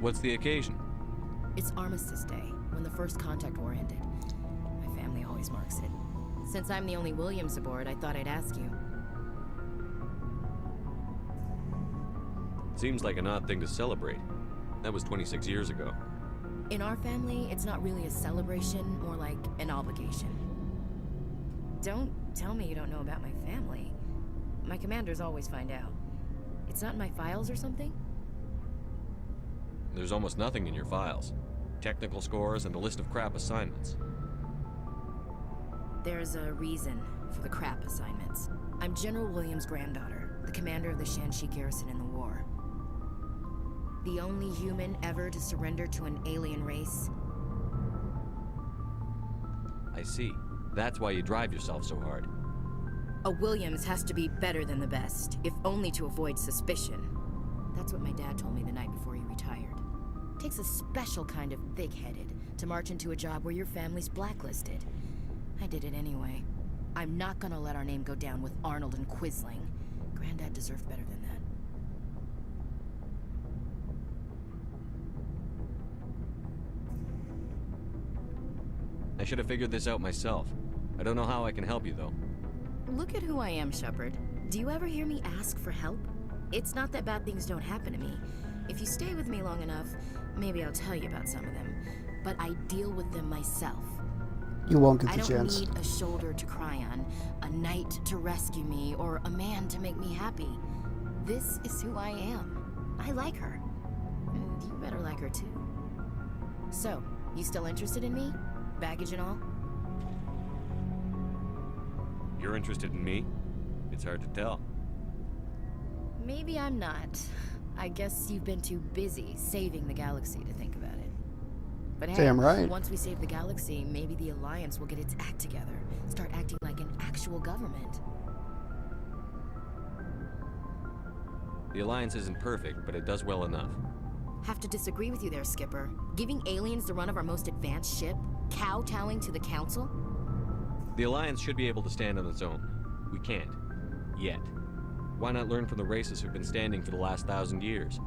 What's the occasion? It's Armistice Day, when the First Contact War ended. My family always marks it. Since I'm the only Williams aboard, I thought I'd ask you. Seems like an odd thing to celebrate. That was 26 years ago. In our family, it's not really a celebration, more like an obligation. Don't tell me you don't know about my family. My commanders always find out. It's not in my files or something? There's almost nothing in your files. Technical scores and a list of crap assignments. There's a reason for the crap assignments. I'm General Williams' granddaughter, the commander of the Shanxi garrison in the war. The only human ever to surrender to an alien race. I see. That's why you drive yourself so hard. A Williams has to be better than the best, if only to avoid suspicion. That's what my dad told me the night before he retired. Takes a special kind of thick-headed to march into a job where your family's blacklisted. I did it anyway. I'm not gonna let our name go down with Arnold and Quisling. Granddad deserved better than that. I should have figured this out myself. I don't know how I can help you, though. Look at who I am, Shepard. Do you ever hear me ask for help? It's not that bad things don't happen to me. If you stay with me long enough, maybe I'll tell you about some of them. But I deal with them myself. You won't get I the don't chance. need a shoulder to cry on, a knight to rescue me, or a man to make me happy. This is who I am. I like her. And you better like her too. So, you still interested in me? Baggage and all? You're interested in me? It's hard to tell. Maybe I'm not. I guess you've been too busy saving the galaxy to think about it. But hey, Damn right. once we save the galaxy, maybe the Alliance will get its act together. Start acting like an actual government. The Alliance isn't perfect, but it does well enough. Have to disagree with you there, Skipper. Giving aliens the run of our most advanced ship? Kowtowing to the Council? The Alliance should be able to stand on its own. We can't. Yet. Why not learn from the races who've been standing for the last 1,000 years?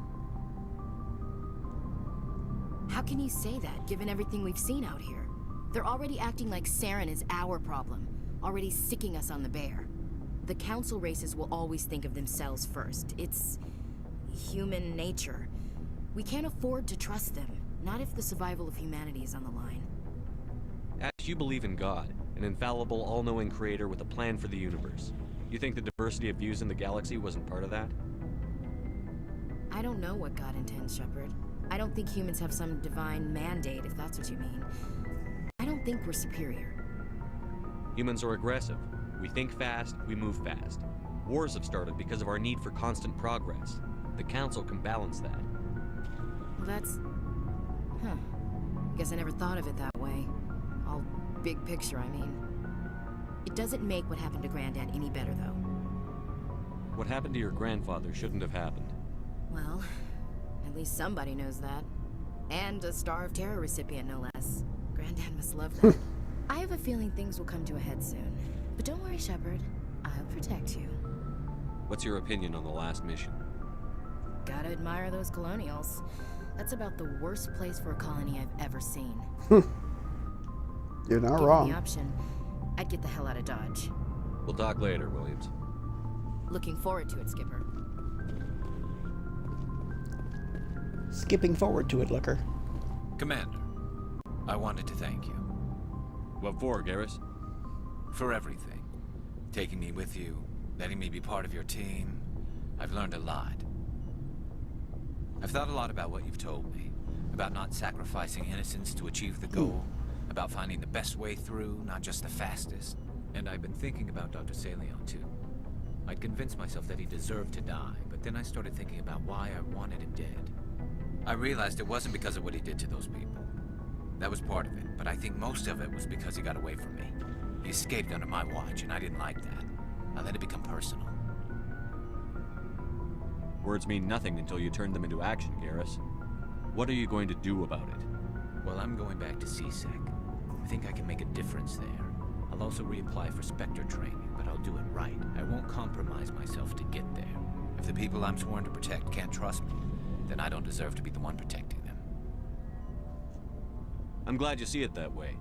How can you say that, given everything we've seen out here? They're already acting like Saren is our problem, already sicking us on the bear. The Council races will always think of themselves first. It's human nature. We can't afford to trust them, not if the survival of humanity is on the line. Ash, you believe in God, an infallible, all-knowing creator with a plan for the universe. You think the diversity of views in the galaxy wasn't part of that? I don't know what God intends, Shepard. I don't think humans have some divine mandate, if that's what you mean. I don't think we're superior. Humans are aggressive. We think fast, we move fast. Wars have started because of our need for constant progress. The Council can balance that. Well, that's... Huh. Guess I never thought of it that way. All big picture, I mean. It doesn't make what happened to Granddad any better, though. What happened to your grandfather shouldn't have happened. Well, at least somebody knows that. And a Star of Terror recipient, no less. Granddad must love that. I have a feeling things will come to a head soon. But don't worry, Shepard. I'll protect you. What's your opinion on the last mission? Gotta admire those colonials. That's about the worst place for a colony I've ever seen. You're not Given wrong. the option, I'd get the hell out of Dodge. We'll talk later, Williams. Looking forward to it, Skipper. Skipping forward to it, Looker. Commander, I wanted to thank you. What for, Garrus? For everything. Taking me with you, letting me be part of your team. I've learned a lot. I've thought a lot about what you've told me. About not sacrificing innocence to achieve the goal. About finding the best way through, not just the fastest. And I've been thinking about Dr. Saleon, too. I'd convinced myself that he deserved to die, but then I started thinking about why I wanted him dead. I realized it wasn't because of what he did to those people. That was part of it, but I think most of it was because he got away from me. He escaped under my watch, and I didn't like that. I let it become personal. Words mean nothing until you turn them into action, Garrus. What are you going to do about it? Well, I'm going back to CSEC. I think I can make a difference there. I'll also reapply for Spectre training, but I'll do it right. I won't compromise myself to get there. If the people I'm sworn to protect can't trust me, then I don't deserve to be the one protecting them. I'm glad you see it that way.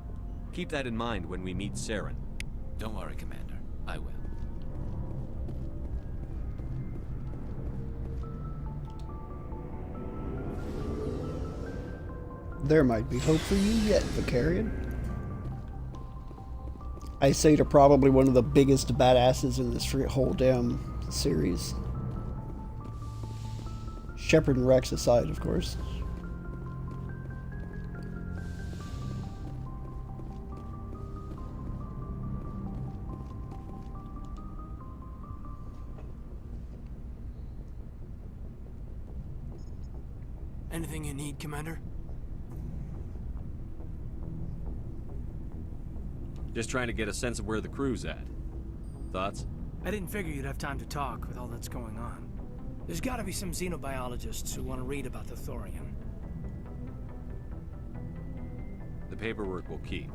Keep that in mind when we meet Saren. Don't worry, Commander. I will. There might be hope for you yet, Vicarian. I say to probably one of the biggest badasses in this whole damn series. Shepard and Rex aside, of course. Anything you need, Commander? Just trying to get a sense of where the crew's at. Thoughts? I didn't figure you'd have time to talk with all that's going on. There's gotta be some xenobiologists who want to read about the thorium. The paperwork will keep.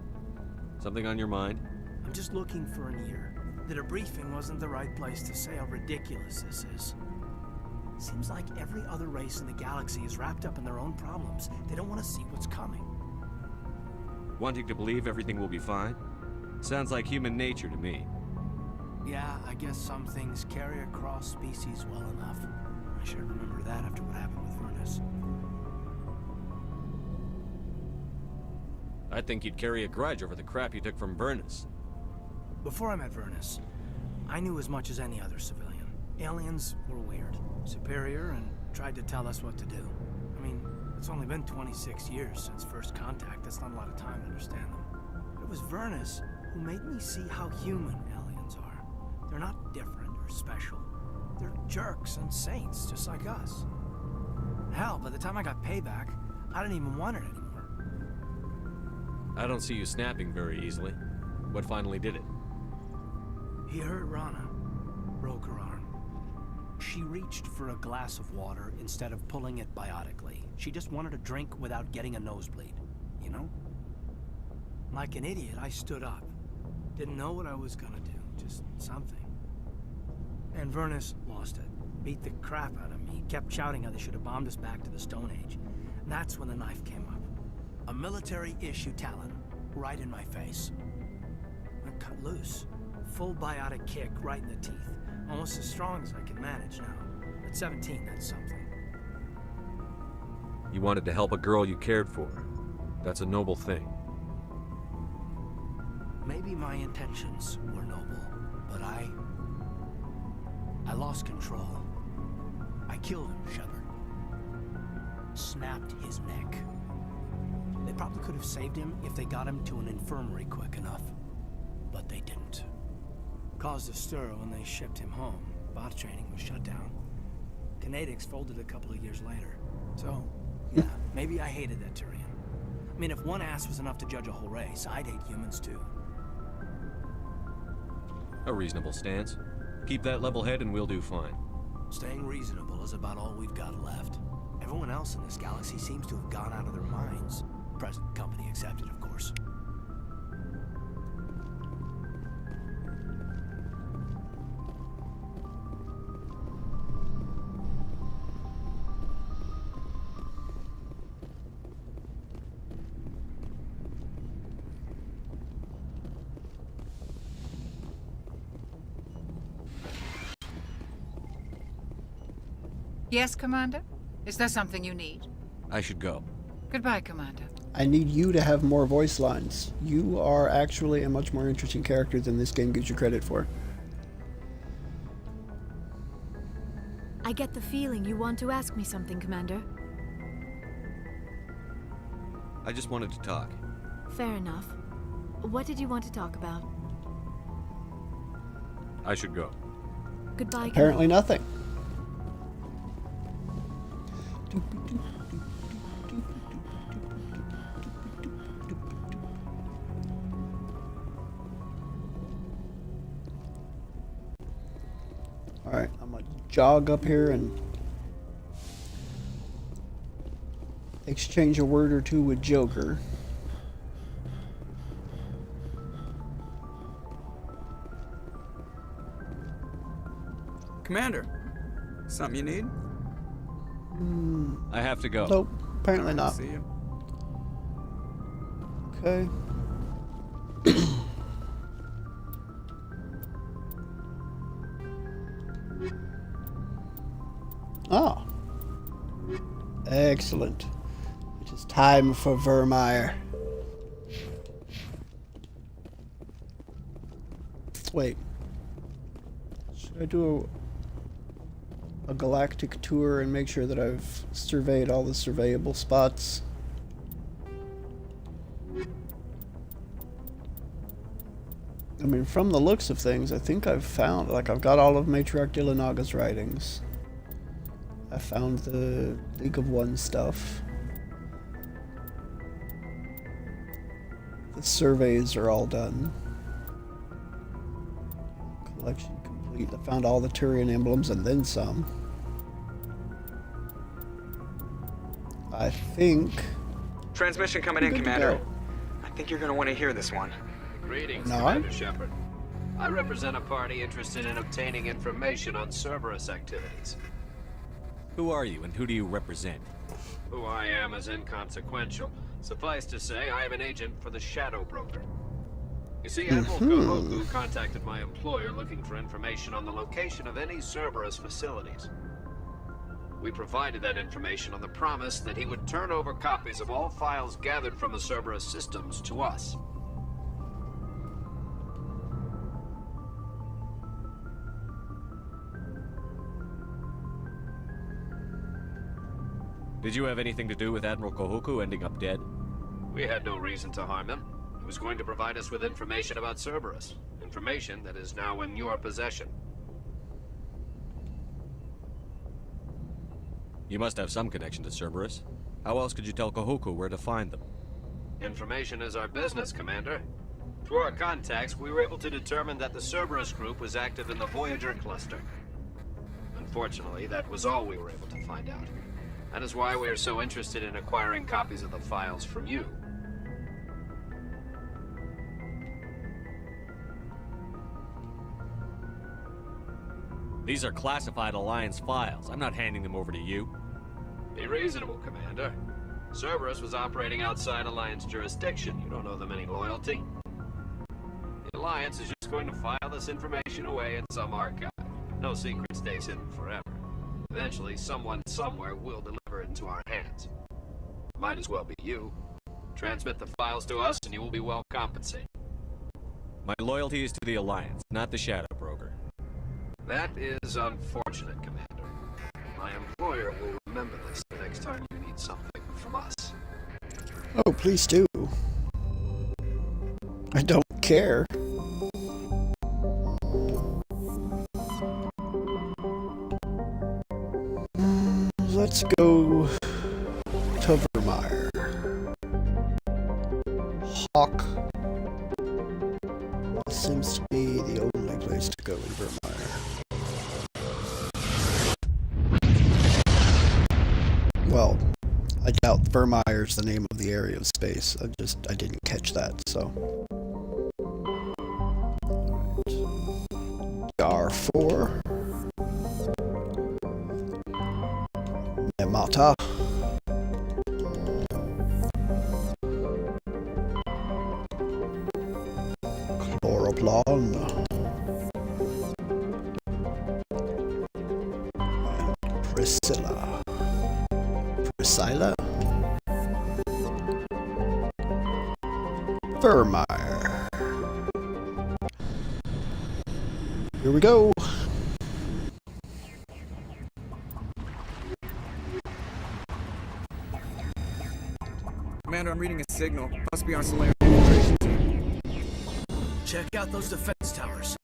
Something on your mind? I'm just looking for an ear. The debriefing wasn't the right place to say how ridiculous this is. Seems like every other race in the galaxy is wrapped up in their own problems. They don't want to see what's coming. Wanting to believe everything will be fine? Sounds like human nature to me. Yeah, I guess some things carry across species well enough. I should remember that after what happened with Vernus. I think you'd carry a grudge over the crap you took from Vernus. Before I met Vernus, I knew as much as any other civilian. Aliens were weird, superior, and tried to tell us what to do. I mean, it's only been 26 years since first contact. That's not a lot of time to understand them. But it was Vernus who made me see how human aliens are. They're not different or special. They're jerks and saints, just like us. Hell, by the time I got payback, I didn't even want it anymore. I don't see you snapping very easily. What finally did it? He hurt Rana, broke her arm. She reached for a glass of water instead of pulling it biotically. She just wanted a drink without getting a nosebleed, you know? Like an idiot, I stood up. Didn't know what I was gonna do, just something. And Vernus lost it. Beat the crap out of me. Kept shouting how they should have bombed us back to the Stone Age. And that's when the knife came up. A military-issue talon, right in my face. I cut loose. Full biotic kick right in the teeth. Almost as strong as I can manage now. At 17, that's something. You wanted to help a girl you cared for. That's a noble thing. Maybe my intentions were noble, but I lost control. I killed him, Shepard. Snapped his neck. They probably could have saved him if they got him to an infirmary quick enough. But they didn't. Caused a stir when they shipped him home. Bot training was shut down. Canadics folded a couple of years later. So, yeah, maybe I hated that Turian. I mean, if one ass was enough to judge a whole race, I'd hate humans too. A reasonable stance. Keep that level head and we'll do fine. Staying reasonable is about all we've got left. Everyone else in this galaxy seems to have gone out of their minds. Present company accepted, of course. Yes, Commander? Is there something you need? I should go. Goodbye, Commander. I need you to have more voice lines. You are actually a much more interesting character than this game gives you credit for. I get the feeling you want to ask me something, Commander. I just wanted to talk. Fair enough. What did you want to talk about? I should go. Goodbye, Apparently nothing. Alright, I'm gonna jog up here and exchange a word or two with Joker. Commander, something you need? I have to go. Nope, apparently not. See you. Okay. Oh. Excellent. It is time for Virmire. Wait. Should I do a galactic tour and make sure that I've surveyed all the surveyable spots? I mean, from the looks of things, I think I've found, like, I've got all of Matriarch Dillinaga's writings. I found the League of One stuff. The surveys are all done. Collection complete. I found all the Turian emblems and then some. I think... Transmission coming in, Commander. I think you're gonna want to hear this one. Greetings, No? Commander Shepard. I represent a party interested in obtaining information on Cerberus activities. Who are you, and who do you represent? Who I am is inconsequential. Suffice to say, I am an agent for the Shadow Broker. You see, Admiral Kohoku contacted my employer looking for information on the location of any Cerberus facilities. We provided that information on the promise that he would turn over copies of all files gathered from the Cerberus systems to us. Did you have anything to do with Admiral Kohoku ending up dead? We had no reason to harm him. He was going to provide us with information about Cerberus. Information that is now in your possession. You must have some connection to Cerberus. How else could you tell Kohoku where to find them? Information is our business, Commander. Through our contacts, we were able to determine that the Cerberus group was active in the Voyager cluster. Unfortunately, that was all we were able to find out. That is why we are so interested in acquiring copies of the files from you. These are classified Alliance files. I'm not handing them over to you. Be reasonable, Commander. Cerberus was operating outside Alliance jurisdiction. You don't owe them any loyalty. The Alliance is just going to file this information away in some archive. No secret stays hidden forever. Eventually, someone somewhere will deliver it into our hands. Might as well be you. Transmit the files to us and you will be well compensated. My loyalty is to the Alliance, not the Shadow Broker. That is unfortunate, Commander. My employer will remember this the next time you need something from us. Oh, please do. I don't care. Let's go to Virmire. Hawk seems to be the only place to go in Virmire. Well, I doubt Virmire's the name of the area of space. I didn't catch that, so. R4. Nemata. Chloroplan. And Priscilla. Priscilla? Virmire. Here we go. Commander, I'm reading a signal. Must be our Solarian integration team. Check out those defense towers.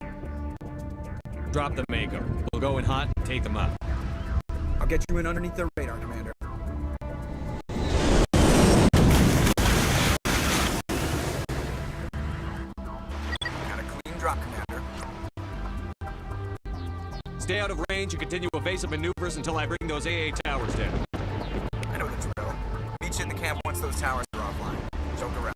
Drop the Mako. We'll go in hot and take them up. I'll get you in underneath the radar, Commander. Got a clean drop, Commander. Stay out of range and continue evasive maneuvers until I bring those AA towers down. I know the drill. Meet you in the camp once those towers are offline. Joke around.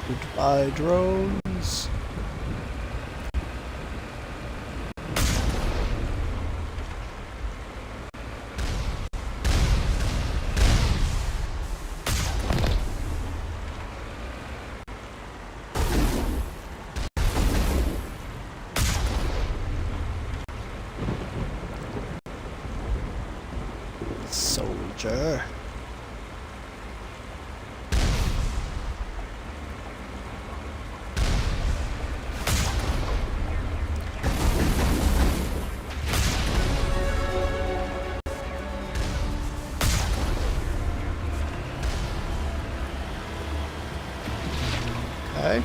Goodbye, drones. Soldier. Okay.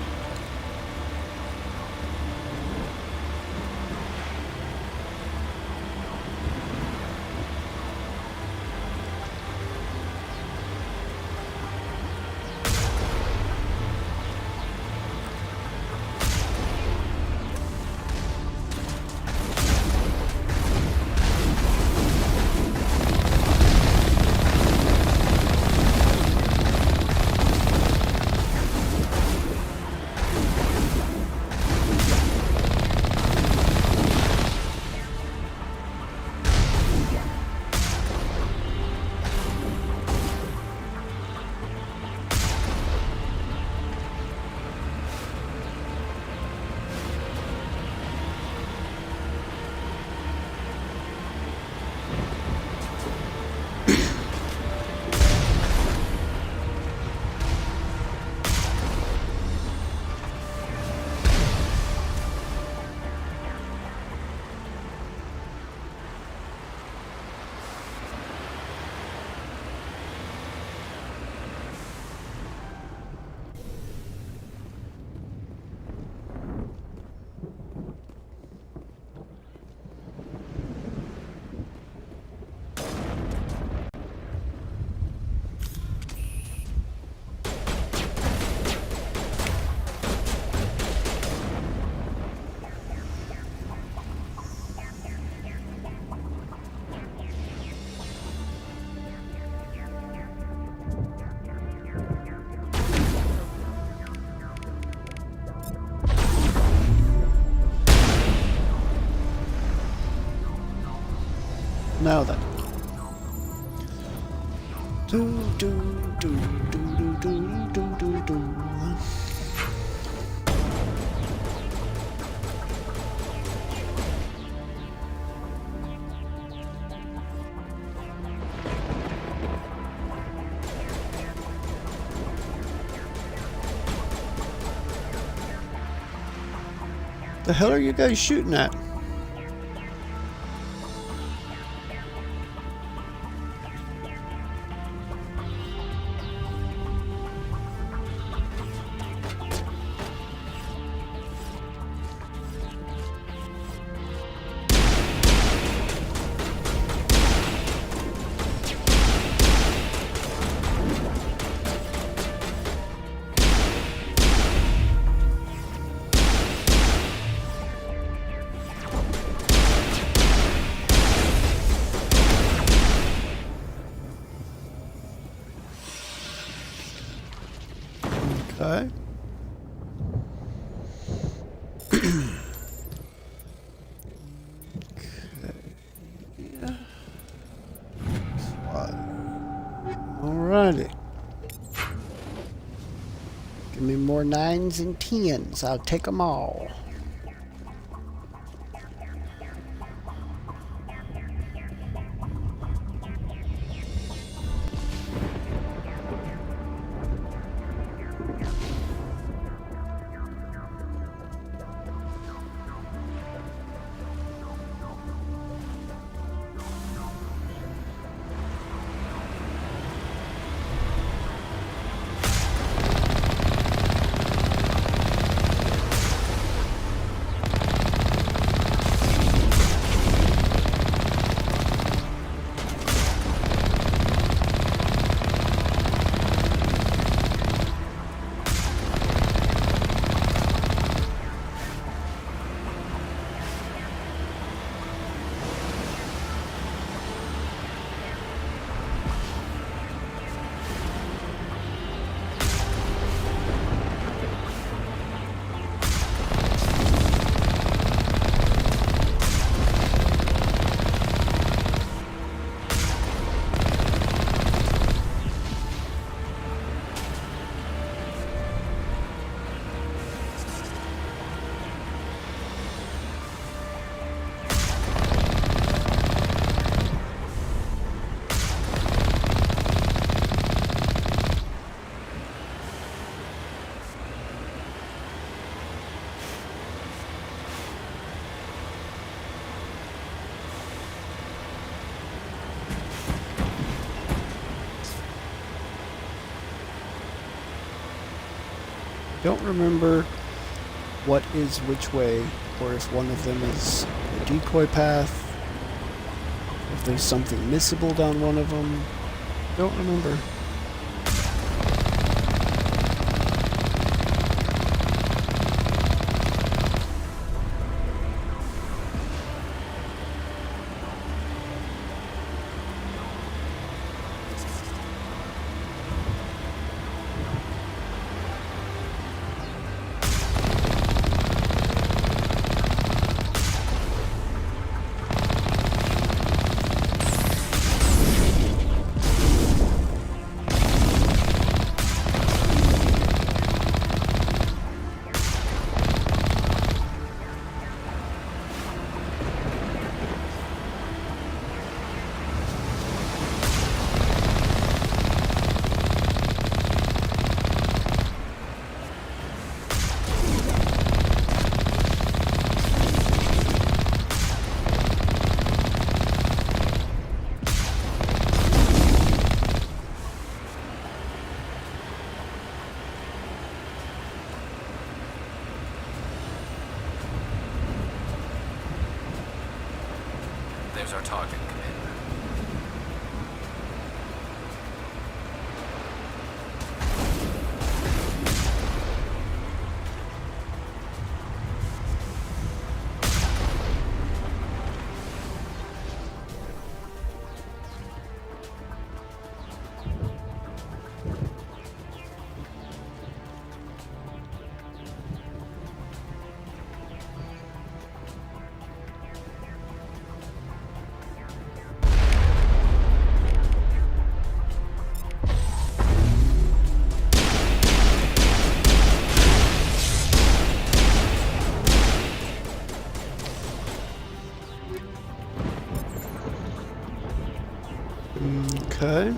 Now then. Do do do do do do do do do. The hell are you guys shooting at? Okay. Alrighty. Give me more 9s and 10s. I'll take them all. Don't remember what is which way, or if one of them is a decoy path, if there's something missable down one of them. Don't remember. There's our target, Commander. Okay.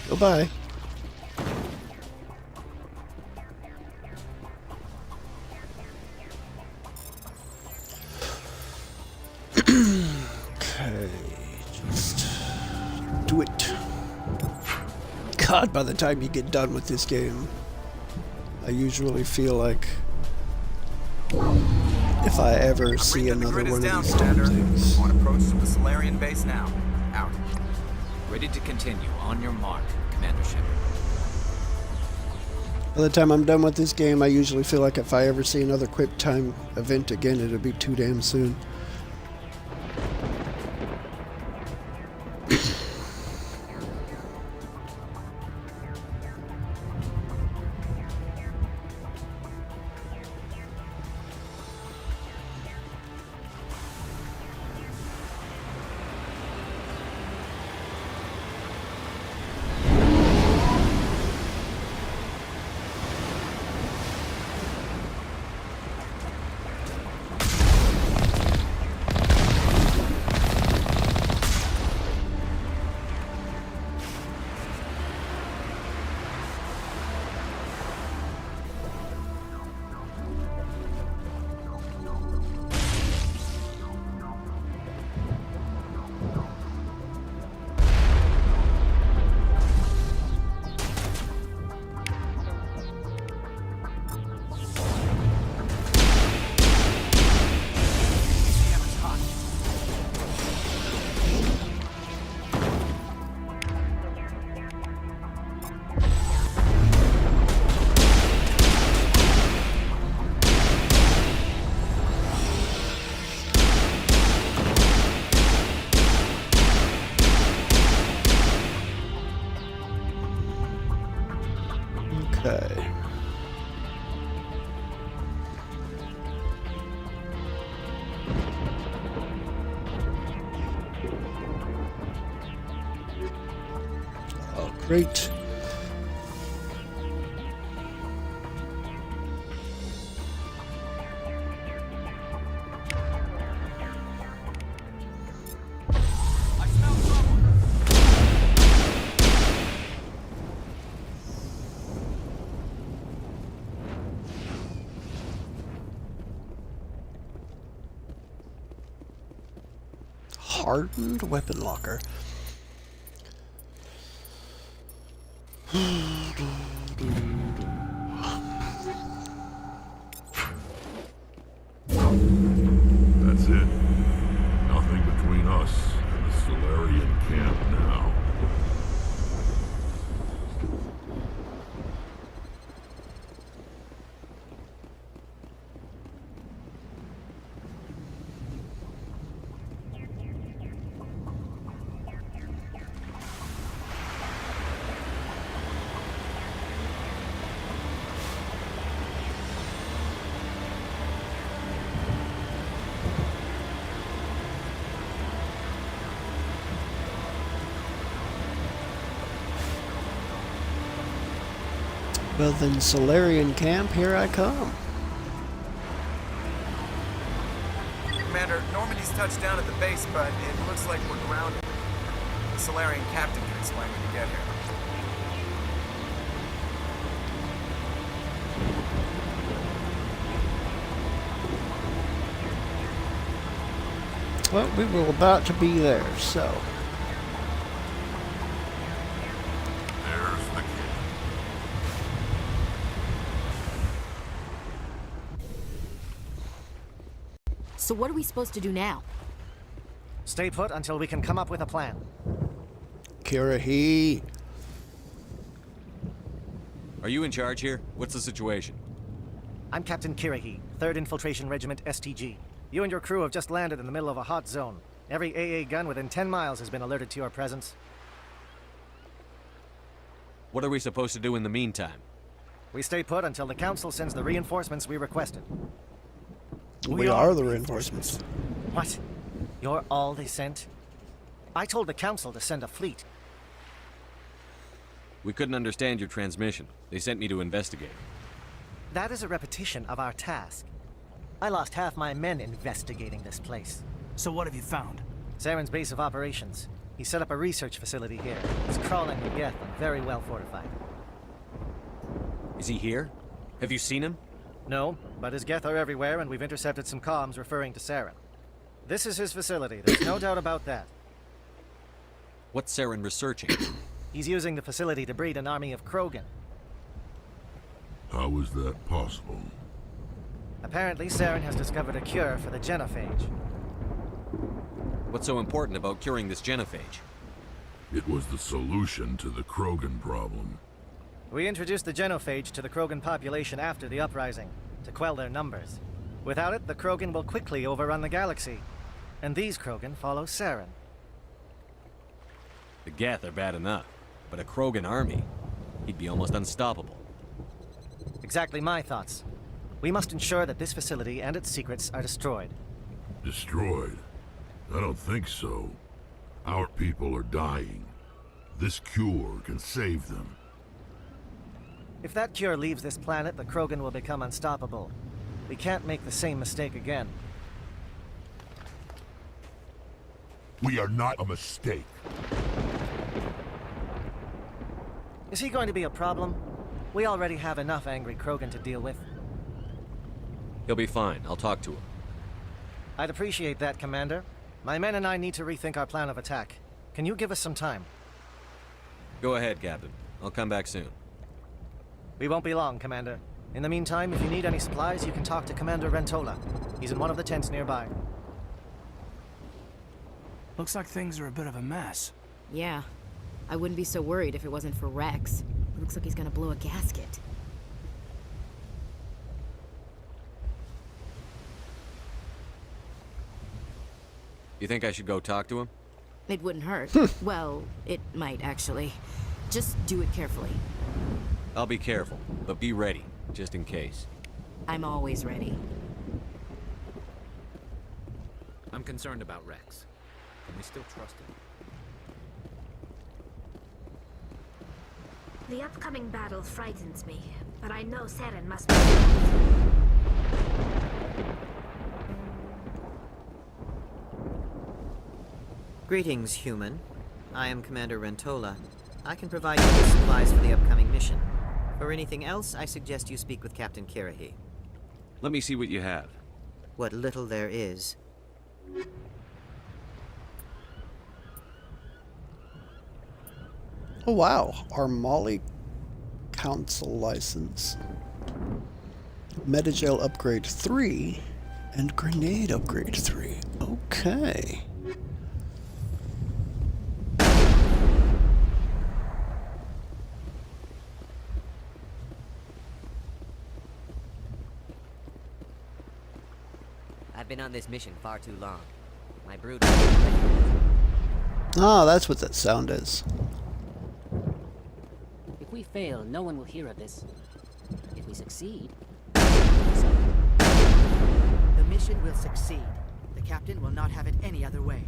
Goodbye. Okay, just do it. God, by the time you get done with this game, I usually feel like if I ever see another one of these damn things. On approach to the Solarian base now. Out. Ready to continue. On your mark, Commander Shepard. By the time I'm done with this game, I usually feel like if I ever see another quick time event again, it'll be too damn soon. Okay. Oh, great. hardened weapon locker. That's it. Nothing between us and the Solarian camp now. Well then, Solarian camp, here I come. Commander, Normandy's touched down at the base, but it looks like we're grounded. The Solarian captain can explain when you get here. Well, we were about to be there, so. There's the kid. So what are we supposed to do now? Stay put until we can come up with a plan. Kirahi. Are you in charge here? What's the situation? I'm Captain Kirahi, 3rd Infiltration Regiment STG. You and your crew have just landed in the middle of a hot zone. Every AA gun within 10 miles has been alerted to your presence. What are we supposed to do in the meantime? We stay put until the Council sends the reinforcements we requested. We are the reinforcements. What? You're all they sent? I told the Council to send a fleet. We couldn't understand your transmission. They sent me to investigate. That is a repetition of our task. I lost half my men investigating this place. So what have you found? Saren's base of operations. He set up a research facility here. It's crawling with gettin, very well fortified. Is he here? Have you seen him? No, but his geth are everywhere, and we've intercepted some comms referring to Saren. This is his facility, there's no doubt about that. What's Saren researching? He's using the facility to breed an army of Krogan. How is that possible? Apparently, Saren has discovered a cure for the genophage. What's so important about curing this genophage? It was the solution to the Krogan problem. We introduced the genophage to the Krogan population after the uprising, to quell their numbers. Without it, the Krogan will quickly overrun the galaxy. And these Krogan follow Saren. The Geth are bad enough, but a Krogan army, he'd be almost unstoppable. Exactly my thoughts. We must ensure that this facility and its secrets are destroyed. Destroyed? I don't think so. Our people are dying. This cure can save them. If that cure leaves this planet, the Krogan will become unstoppable. We can't make the same mistake again. We are not a mistake. Is he going to be a problem? We already have enough angry Krogan to deal with. He'll be fine. I'll talk to him. I'd appreciate that, Commander. My men and I need to rethink our plan of attack. Can you give us some time? Go ahead, Captain. I'll come back soon. We won't be long, Commander. In the meantime, if you need any supplies, you can talk to Commander Rentola. He's in one of the tents nearby. Looks like things are a bit of a mess. Yeah. I wouldn't be so worried if it wasn't for Rex. It looks like he's gonna blow a gasket. You think I should go talk to him? It wouldn't hurt. Well, it might, actually. Just do it carefully. I'll be careful, but be ready, just in case. I'm always ready. I'm concerned about Rex. Can we still trust him? The upcoming battle frightens me, but I know Saren must be. Greetings, human. I am Commander Rentola. I can provide you with supplies for the upcoming mission. For anything else, I suggest you speak with Captain Kirahi. Let me see what you have. What little there is. Oh wow, our Molly Council license. Metagel upgrade 3 and grenade upgrade 3. Okay. I've been on this mission far too long. My brood. Ah, that's what that sound is. If we fail, no one will hear of this. If we succeed... The mission will succeed. The captain will not have it any other way.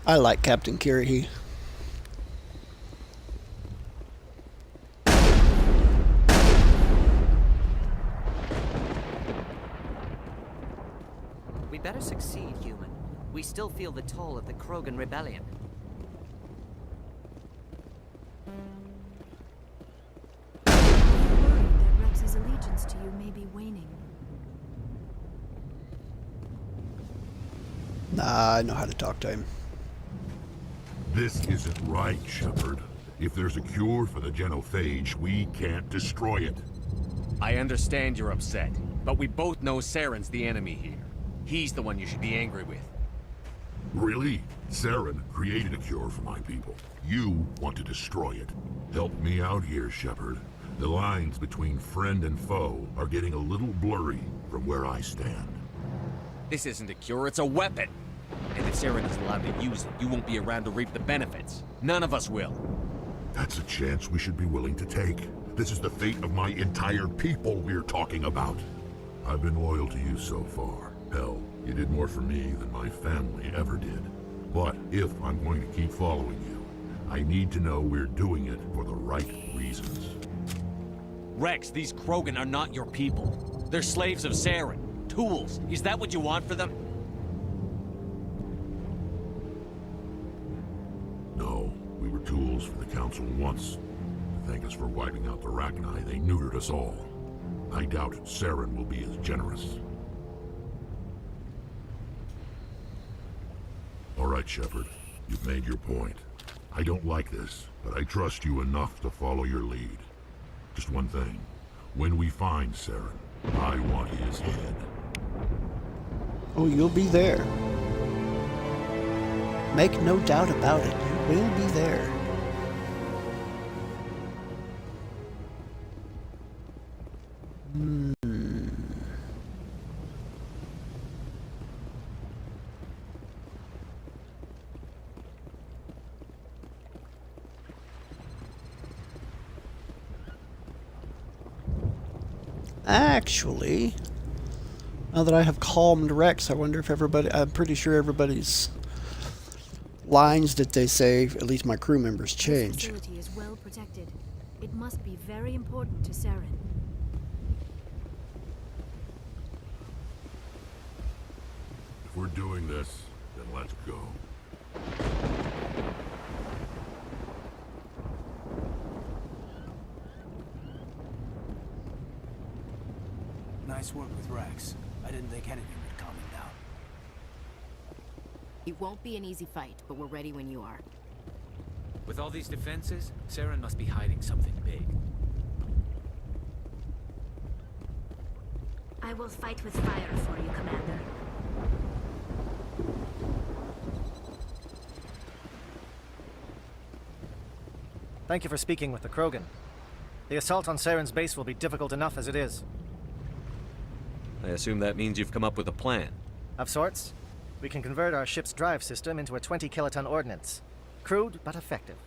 I like Captain Kirihee. We better succeed, human. We still feel the toll of the Krogan rebellion. I'm worried that Rex's allegiance to you may be waning. Nah, I know how to talk to him. This isn't right, Shepard. If there's a cure for the genophage, we can't destroy it. I understand you're upset, but we both know Saren's the enemy here. He's the one you should be angry with. Really? Saren created a cure for my people. You want to destroy it. Help me out here, Shepard. The lines between friend and foe are getting a little blurry from where I stand. This isn't a cure, it's a weapon! And if Saren is allowed to use it, you won't be around to reap the benefits. None of us will. That's a chance we should be willing to take. This is the fate of my entire people we're talking about. I've been loyal to you so far. Hell, you did more for me than my family ever did. But if I'm going to keep following you, I need to know we're doing it for the right reasons. Rex, these Krogan are not your people. They're slaves of Saren. Tools. Is that what you want for them? No, we were tools for the Council once. To thank us for wiping out the Rachni, they neutered us all. I doubt Saren will be as generous. All right, Shepard. You've made your point. I don't like this, but I trust you enough to follow your lead. Just one thing. When we find Saren, I want his head. Oh, you'll be there. Make no doubt about it. You will be there. Actually, now that I have calmed Rex, I wonder if everybody, I'm pretty sure everybody's lines that they say, at least my crew members, change. This facility is well protected. It must be very important to Saren. If we're doing this, then let's go. Nice work with Rex. I didn't think anything would calm him down. It won't be an easy fight, but we're ready when you are. With all these defenses, Saren must be hiding something big. I will fight with fire for you, Commander. Thank you for speaking with the Krogan. The assault on Saren's base will be difficult enough as it is. I assume that means you've come up with a plan. Of sorts. We can convert our ship's drive system into a 20-kiloton ordnance. Crude, but effective.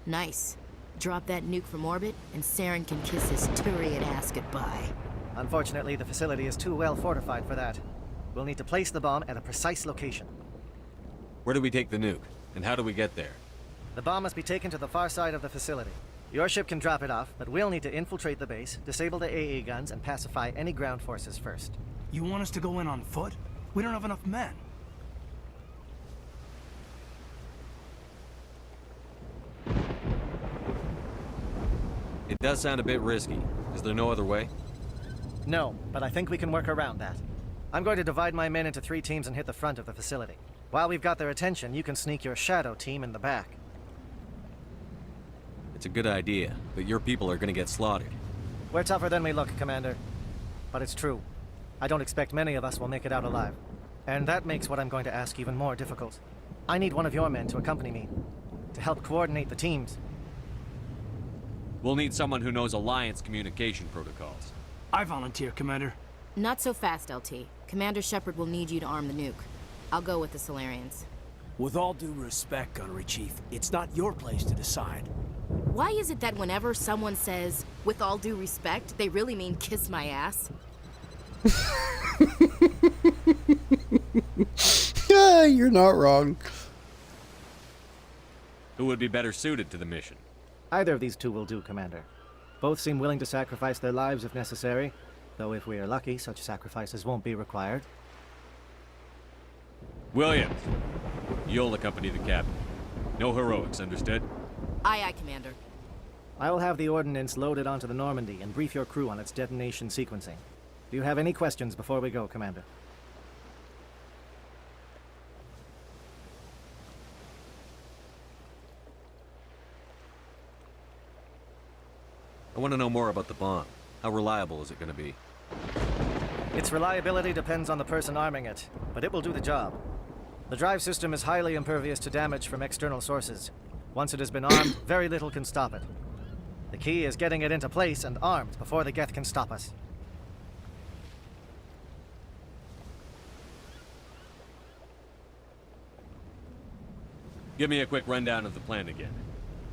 Nice. Drop that nuke from orbit, and Saren can kiss his Turian ass goodbye. Unfortunately, the facility is too well fortified for that. We'll need to place the bomb at a precise location. Where do we take the nuke? And how do we get there? The bomb must be taken to the far side of the facility. Your ship can drop it off, but we'll need to infiltrate the base, disable the AA guns, and pacify any ground forces first. You want us to go in on foot? We don't have enough men. It does sound a bit risky. Is there no other way? No, but I think we can work around that. I'm going to divide my men into 3 teams and hit the front of the facility. While we've got their attention, you can sneak your shadow team in the back. It's a good idea, but your people are gonna get slaughtered. We're tougher than we look, Commander. But it's true. I don't expect many of us will make it out alive. And that makes what I'm going to ask even more difficult. I need one of your men to accompany me, to help coordinate the teams. We'll need someone who knows Alliance communication protocols. I volunteer, Commander. Not so fast, LT. Commander Shepard will need you to arm the nuke. I'll go with the Solarians. With all due respect, Gunnery Chief, it's not your place to decide. Why is it that whenever someone says, with all due respect, they really mean kiss my ass? Yeah, you're not wrong. Who would be better suited to the mission? Either of these two will do, Commander. Both seem willing to sacrifice their lives if necessary, though if we are lucky, such sacrifices won't be required. Williams, you'll accompany the captain. No heroics, understood? Aye, aye, Commander. I will have the ordnance loaded onto the Normandy and brief your crew on its detonation sequencing. Do you have any questions before we go, Commander? I want to know more about the bomb. How reliable is it going to be? Its reliability depends on the person arming it, but it will do the job. The drive system is highly impervious to damage from external sources. Once it has been armed, very little can stop it. The key is getting it into place and armed before the Geth can stop us. Give me a quick rundown of the plan again.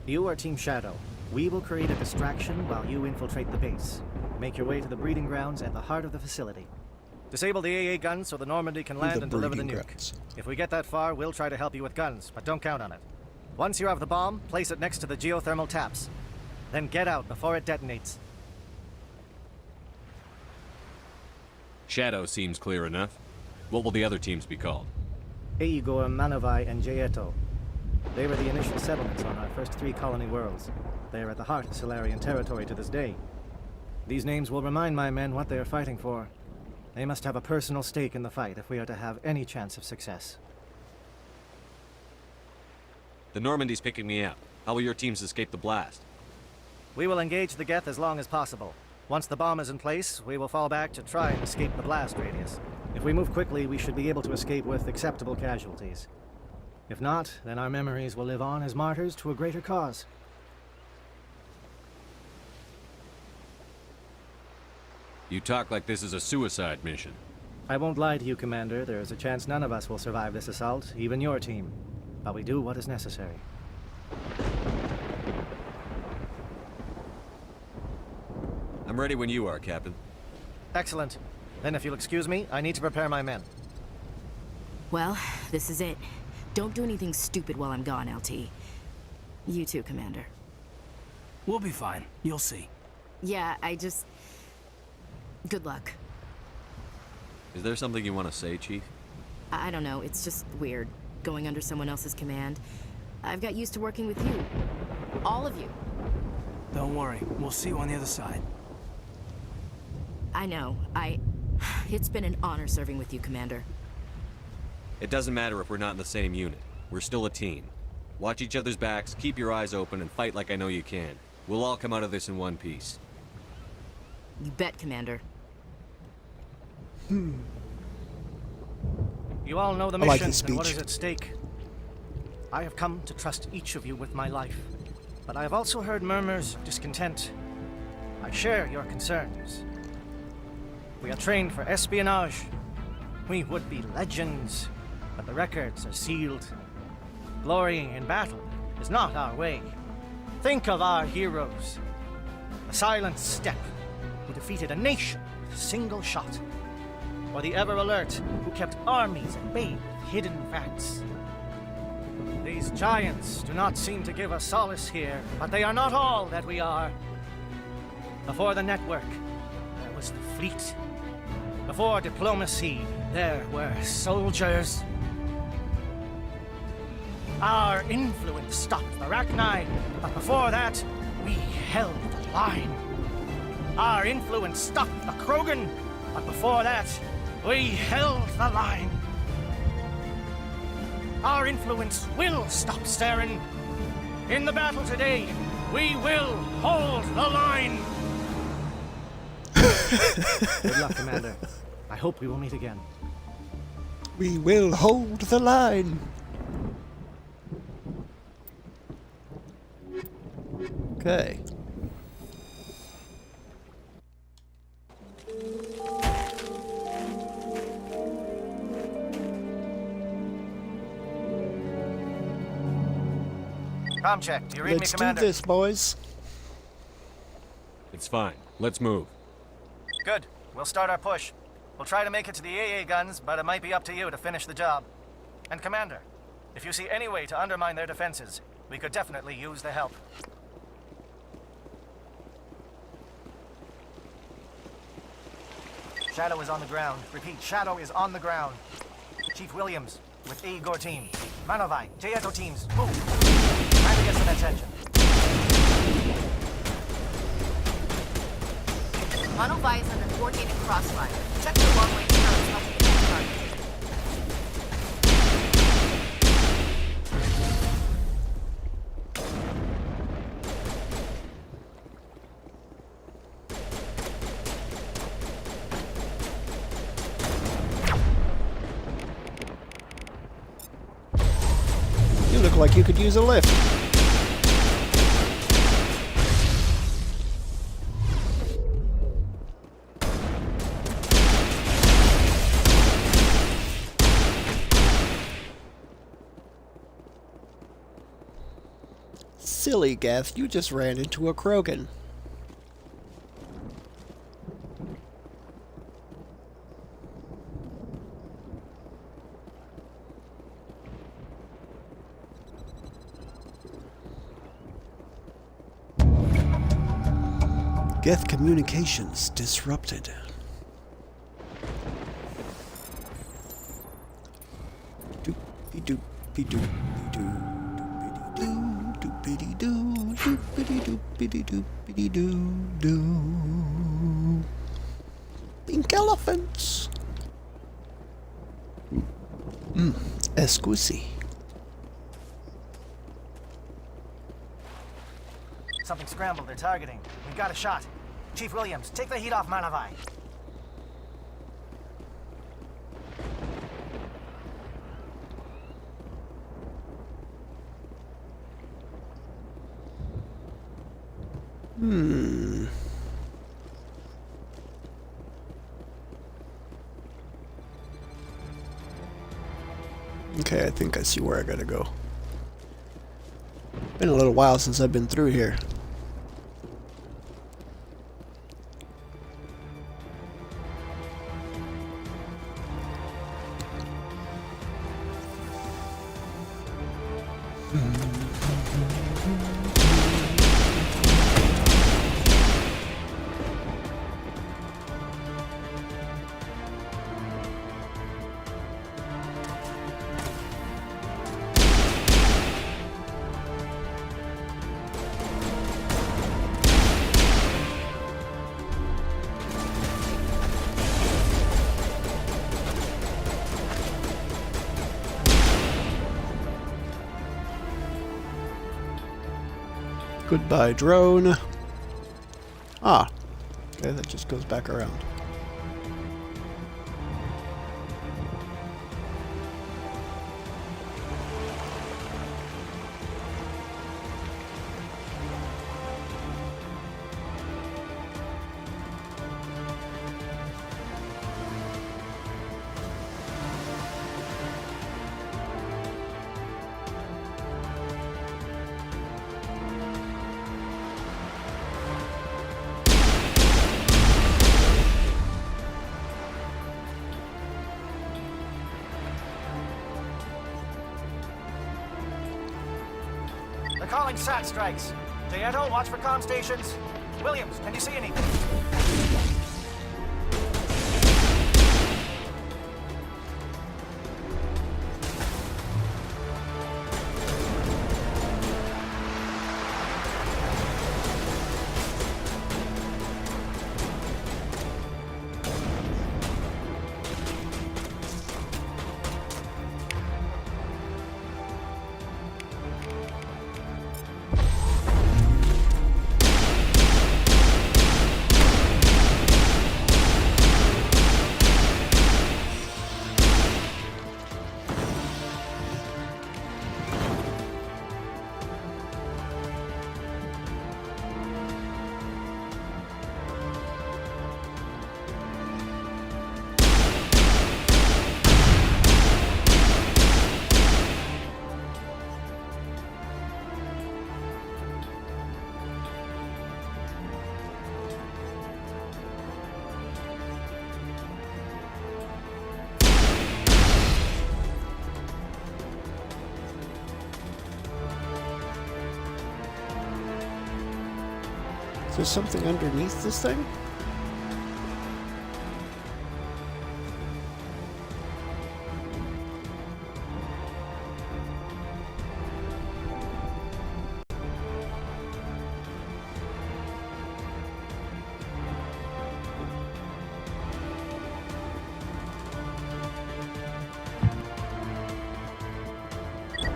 You are Team Shadow. We will create a distraction while you infiltrate the base. Make your way to the breeding grounds at the heart of the facility. Disable the AA guns so the Normandy can land and deliver the nuke. If we get that far, we'll try to help you with guns, but don't count on it. Once you have the bomb, place it next to the geothermal taps. Then get out before it detonates. Shadow seems clear enough. What will the other teams be called? Aegor, Manavai, and Jaeto. They were the initial settlements on our first 3 colony worlds. They are at the heart of Solarian territory to this day. These names will remind my men what they are fighting for. They must have a personal stake in the fight if we are to have any chance of success. The Normandy's picking me up. How will your teams escape the blast? We will engage the Geth as long as possible. Once the bomb is in place, we will fall back to try and escape the blast radius. If we move quickly, we should be able to escape with acceptable casualties. If not, then our memories will live on as martyrs to a greater cause. You talk like this is a suicide mission. I won't lie to you, Commander. There is a chance none of us will survive this assault, even your team. But we do what is necessary. I'm ready when you are, Captain. Excellent. Then if you'll excuse me, I need to prepare my men. Well, this is it. Don't do anything stupid while I'm gone, LT. You too, Commander. We'll be fine. You'll see. Yeah, good luck. Is there something you want to say, Chief? I don't know, it's just weird, going under someone else's command. I've got used to working with you. All of you. Don't worry, we'll see you on the other side. I know, It's been an honor serving with you, Commander. It doesn't matter if we're not in the same unit. We're still a team. Watch each other's backs, keep your eyes open, and fight like I know you can. We'll all come out of this in one piece. You bet, Commander. You all know the mission and what is at stake. I have come to trust each of you with my life, but I have also heard murmurs of discontent. I share your concerns. We are trained for espionage. We would be legends, but the records are sealed. Glorying in battle is not our way. Think of our heroes. The silent step who defeated a nation with a single shot. Or the ever-alert who kept armies at bay with hidden facts. These giants do not seem to give us solace here, but they are not all that we are. Before the network, there was the fleet. Before diplomacy, there were soldiers. Our influence stopped the Rachni, but before that, we held the line. Our influence stopped the Krogan, but before that, we held the line. Our influence will stop Saren. In the battle today, we will hold the line. Good luck, Commander. I hope we will meet again. We will hold the line. Okay. Com check. Do you read me, Commander? Let's do this, boys. It's fine. Let's move. Good. We'll start our push. We'll try to make it to the AA guns, but it might be up to you to finish the job. And Commander, if you see any way to undermine their defenses, we could definitely use the help. Shadow is on the ground. Repeat, Shadow is on the ground. Chief Williams, with Igor team. Manovai, Jeto teams, move. Time to get some attention. Manovai is under coordinated crossfire. Check the long-range turrets helping the next target. You look like you could use a lift. Silly Geth, you just ran into a Krogan. Geth communications disrupted. Doop-be-doop-be-doop-be-doo. Doop-be-dee-doo. Doop-be-dee-doop-be-dee-doop-be-dee-doo-doo. Pink elephants. Excuse. Something scrambled. They're targeting. We've got a shot. Chief Williams, take the heat off Manovai. Okay, I think I see where I gotta go. Been a little while since I've been through here. Goodbye, drone. Ah, okay, that just goes back around. They're calling SAT strikes. Jeto, watch for comm stations. Williams, can you see anything? Is there something underneath this thing?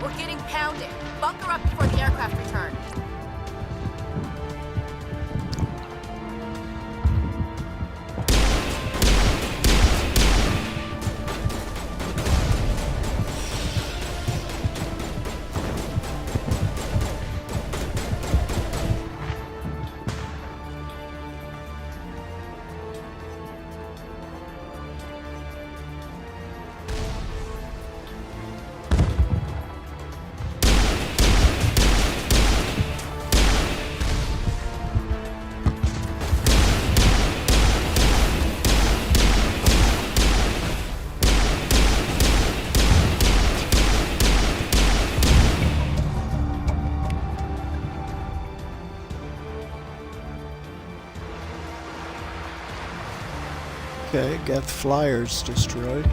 We're getting pounded. Bunker up before the aircraft return. Okay, got the flyers destroyed.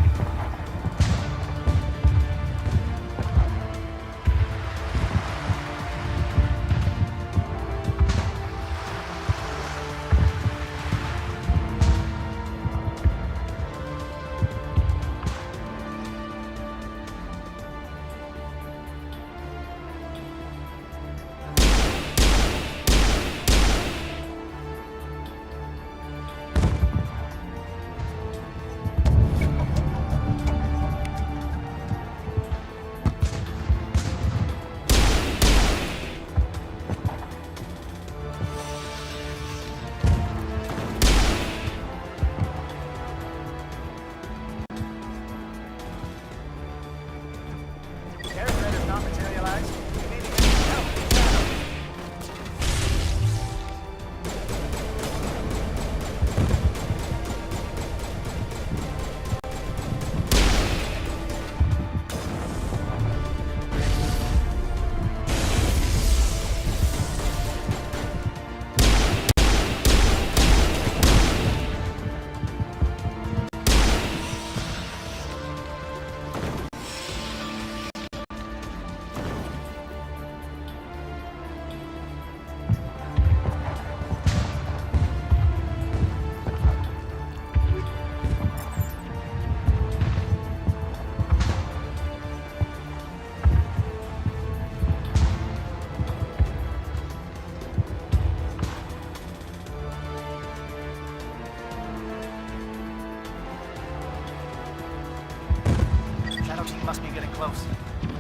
Must be getting close.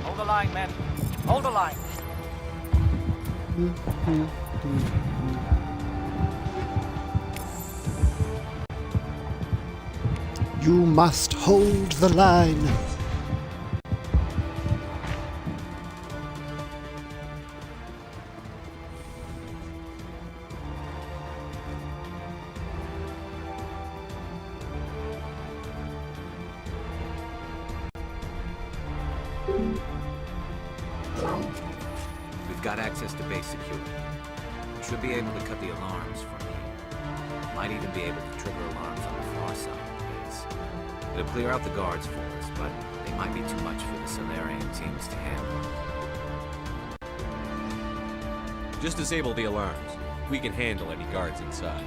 Hold the line, men. Hold the line. You must hold the line. We've got access to base security. We should be able to cut the alarms from here. Might even be able to trigger alarms on the far side of the base. It'll clear out the guards for us, but they might be too much for the Salarian teams to handle. Just disable the alarms. We can handle any guards inside.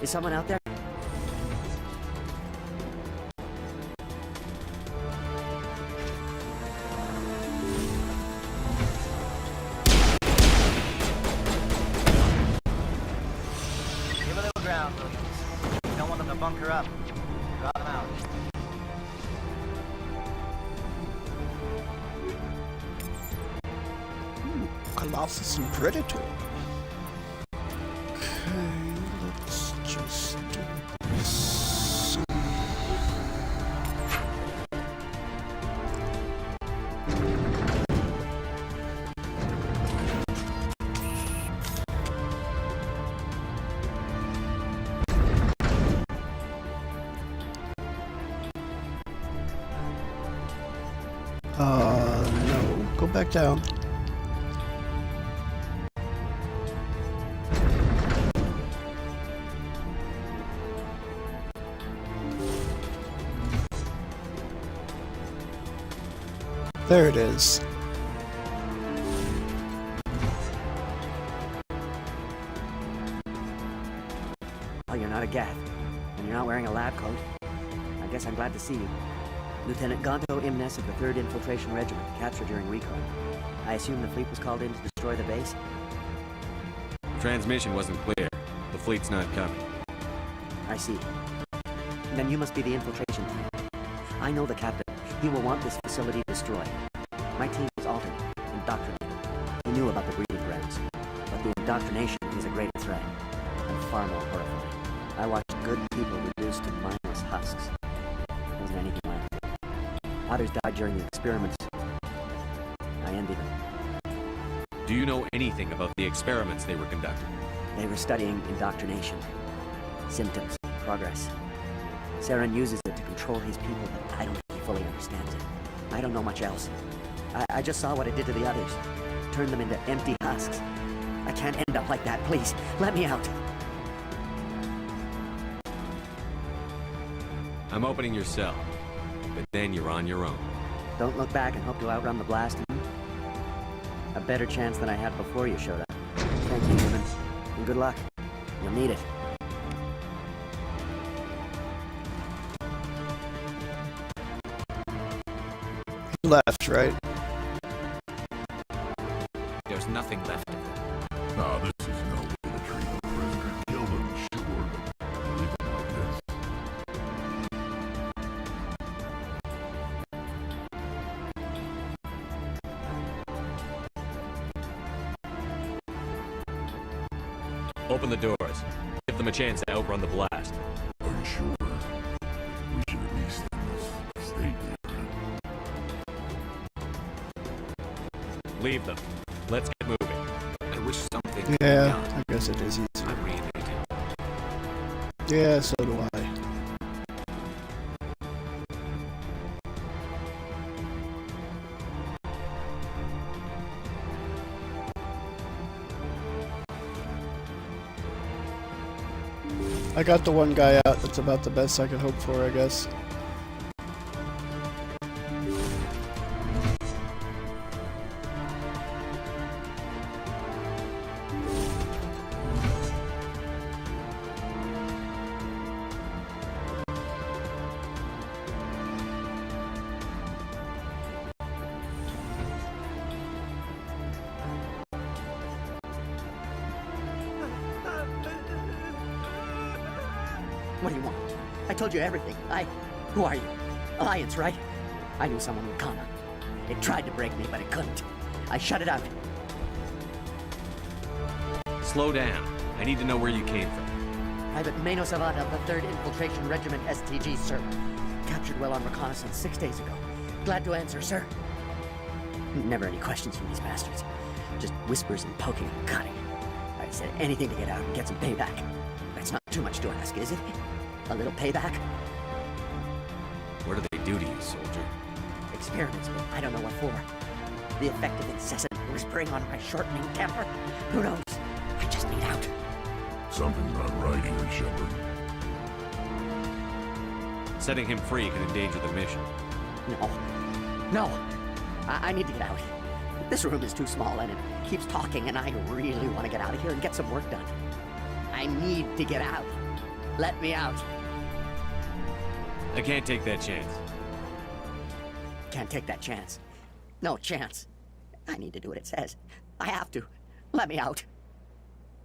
Is someone out there? Give a little ground, Williams. You don't want them to bunker up. Draw them out. Colossus and Predator. Okay, let's just do this. No, go back down. There it is. Oh, you're not a Gath, and you're not wearing a lab coat. I guess I'm glad to see you. Lieutenant Gonto Imnes of the 3rd Infiltration Regiment, captured during recon. I assume the fleet was called in to destroy the base? Transmission wasn't clear. The fleet's not coming. I see. Then you must be the infiltration team. I know the captain. He will want this facility destroyed. My team was altered, indoctrinated. He knew about the breeding grounds. But the indoctrination is a greater threat, and far more horrifying. I watched good people reduced to mindless husks. There wasn't anything left. Others died during the experiments. I envy them. Do you know anything about the experiments they were conducting? They were studying indoctrination. Symptoms, progress. Saren uses it to control his people, but I don't think he fully understands it. I don't know much else. I just saw what it did to the others. Turned them into empty husks. I can't end up like that, please. Let me out. I'm opening your cell, but then you're on your own. Don't look back and hope to outrun the blast. A better chance than I had before you showed up. Thank you, human. And good luck. You'll need it. Left, right? There's nothing left of them. No, this is no way to treat a prisoner. Kill them, sure, but leave them like this. Open the doors. Give them a chance to outrun the blast. Are you sure? We should at least stay there. Leave them. Let's get moving. I wish something could be Yeah, done. I guess it is easy. I really do. Yeah, so do I. I got the one guy out. That's about the best I could hope for, I guess. What do you want? I told you everything. Who are you? Alliance, right? I knew someone would come. It tried to break me, but it couldn't. I shut it out. Slow down. I need to know where you came from. Private Mano Savada of the 3rd Infiltration Regiment STG, sir. Captured well on reconnaissance 6 days ago. Glad to answer, sir. Never any questions from these bastards. Just whispers and poking and cutting. I said anything to get out and get some payback. That's not too much to ask, is it? A little payback? What do they do to you, soldier? Experiments, but I don't know what for. The effect of incessant whispering on my shortening temper? Who knows? I just need out. Something's not right here, Shepard. Setting him free could endanger the mission. No. I need to get out. This room is too small and it keeps talking and I really want to get out of here and get some work done. I need to get out. Let me out. I can't take that chance. Can't take that chance. No chance. I need to do what it says. I have to. Let me out.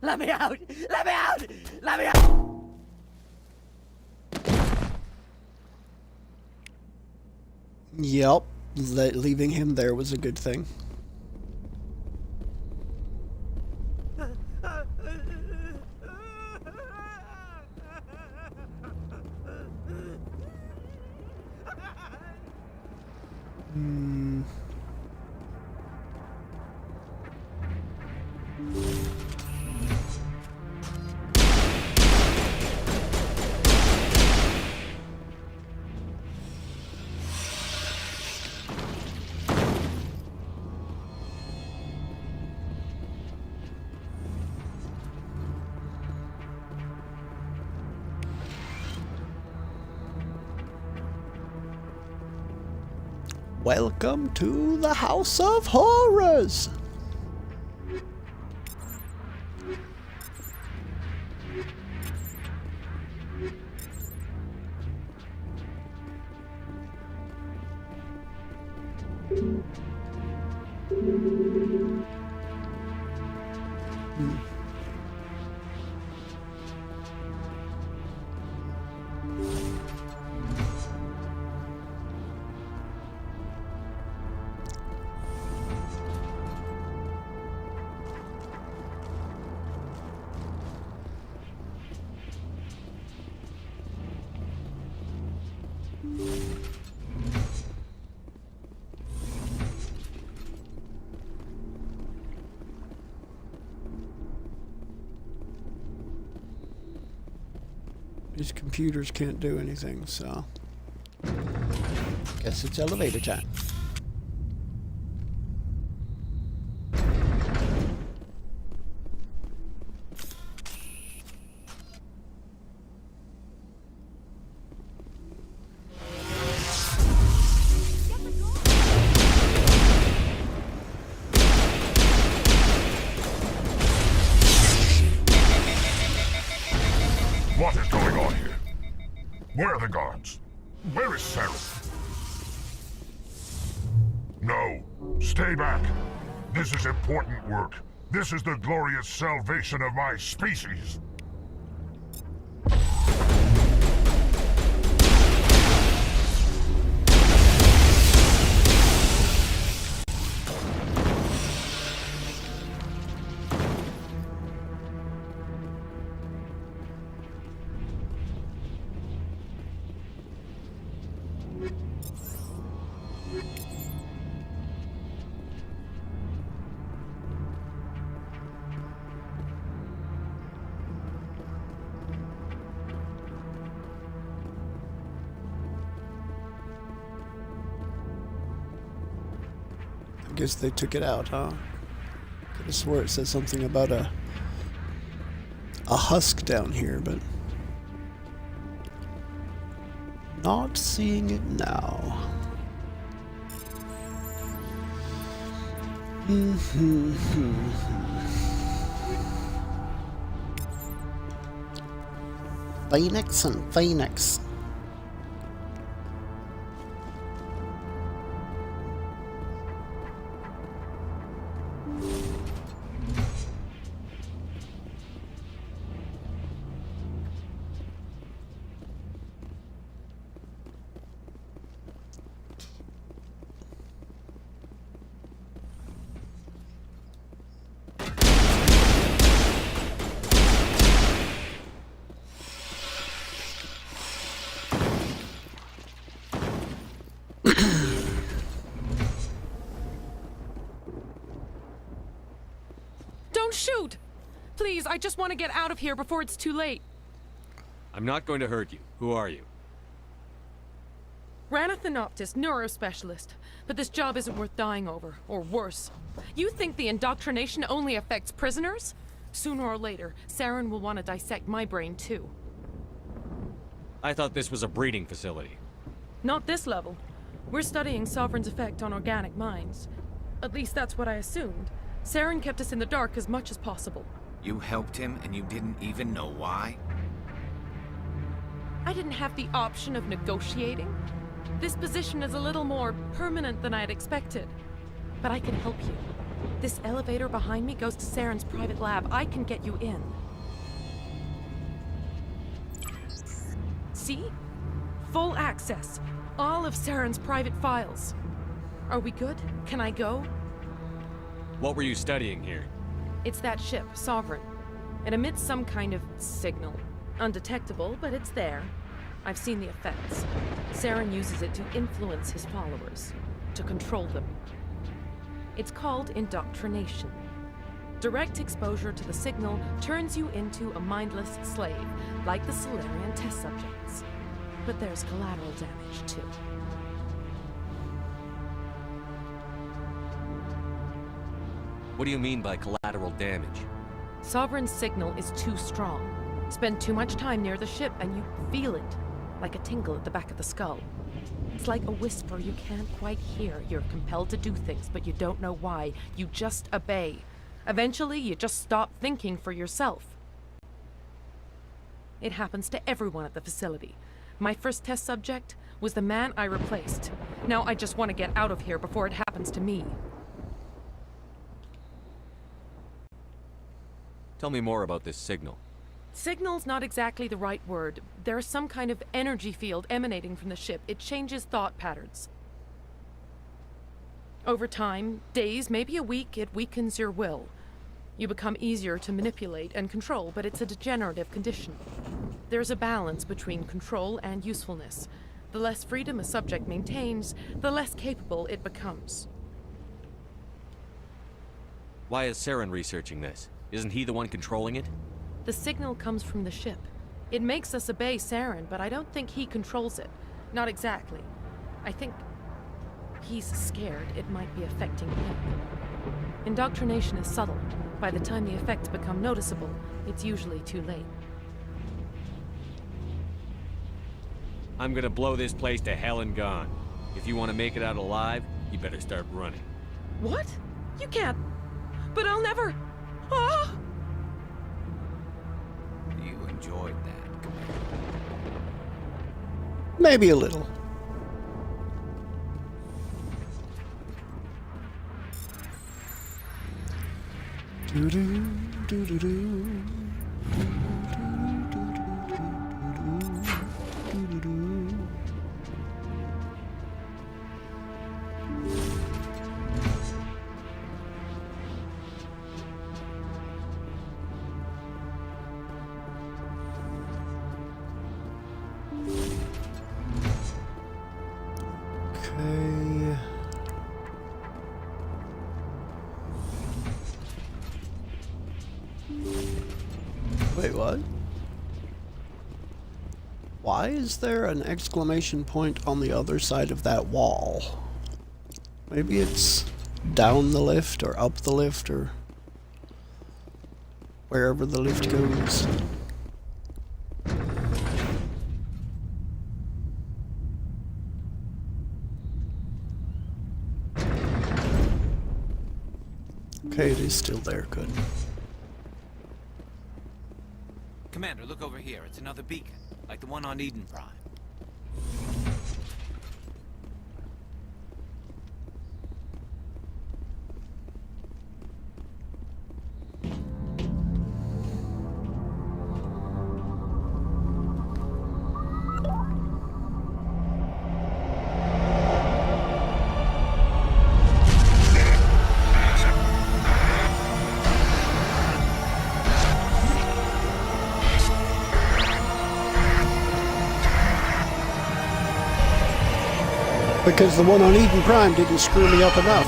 Let me out! Let me out! Let me out! Yep. Leaving him there was a good thing. Welcome to the House of Horrors! These computers can't do anything, so guess it's elevator time. What is going on here? Where are the guards? Where is Saren? No, stay back. This is important work. This is the glorious salvation of my species. I guess they took it out, huh? Could have swore it said something about a husk down here, but not seeing it now. Phoenix and Phoenix. Don't shoot! Please, I just want to get out of here before it's too late. I'm not going to hurt you. Who are you? Ranathanoptis, neurospecialist. But this job isn't worth dying over, or worse. You think the indoctrination only affects prisoners? Sooner or later, Saren will want to dissect my brain too. I thought this was a breeding facility. Not this level. We're studying Sovereign's effect on organic minds. At least that's what I assumed. Saren kept us in the dark as much as possible. You helped him and you didn't even know why? I didn't have the option of negotiating. This position is a little more permanent than I had expected. But I can help you. This elevator behind me goes to Saren's private lab. I can get you in. See? Full access. All of Saren's private files. Are we good? Can I go? What were you studying here? It's that ship, Sovereign. It emits some kind of signal. Undetectable, but it's there. I've seen the effects. Saren uses it to influence his followers, to control them. It's called indoctrination. Direct exposure to the signal turns you into a mindless slave, like the Salarian test subjects. But there's collateral damage, too. What do you mean by collateral damage? Sovereign's signal is too strong. Spend too much time near the ship and you feel it, like a tingle at the back of the skull. It's like a whisper you can't quite hear. You're compelled to do things, but you don't know why. You just obey. Eventually, you just stop thinking for yourself. It happens to everyone at the facility. My first test subject was the man I replaced. Now I just want to get out of here before it happens to me. Tell me more about this signal. Signal's not exactly the right word. There's some kind of energy field emanating from the ship. It changes thought patterns. Over time, days, maybe a week, it weakens your will. You become easier to manipulate and control, but it's a degenerative condition. There's a balance between control and usefulness. The less freedom a subject maintains, the less capable it becomes. Why is Saren researching this? Isn't he the one controlling it? The signal comes from the ship. It makes us obey Saren, but I don't think he controls it. Not exactly. I think he's scared it might be affecting him. Indoctrination is subtle. By the time the effects become noticeable, it's usually too late. I'm gonna blow this place to hell and gone. If you want to make it out alive, you better start running. What? You can't. But I'll never. Ah! You enjoyed that, Commander. Maybe a little. Do-do, do-do-do. Okay. Wait, what? Why is there an exclamation point on the other side of that wall? Maybe it's down the lift or up the lift or wherever the lift goes. Okay, it is still there, good. Commander, look over here. It's another beacon, like the one on Eden Prime. Because the one on Eden Prime didn't screw me up enough.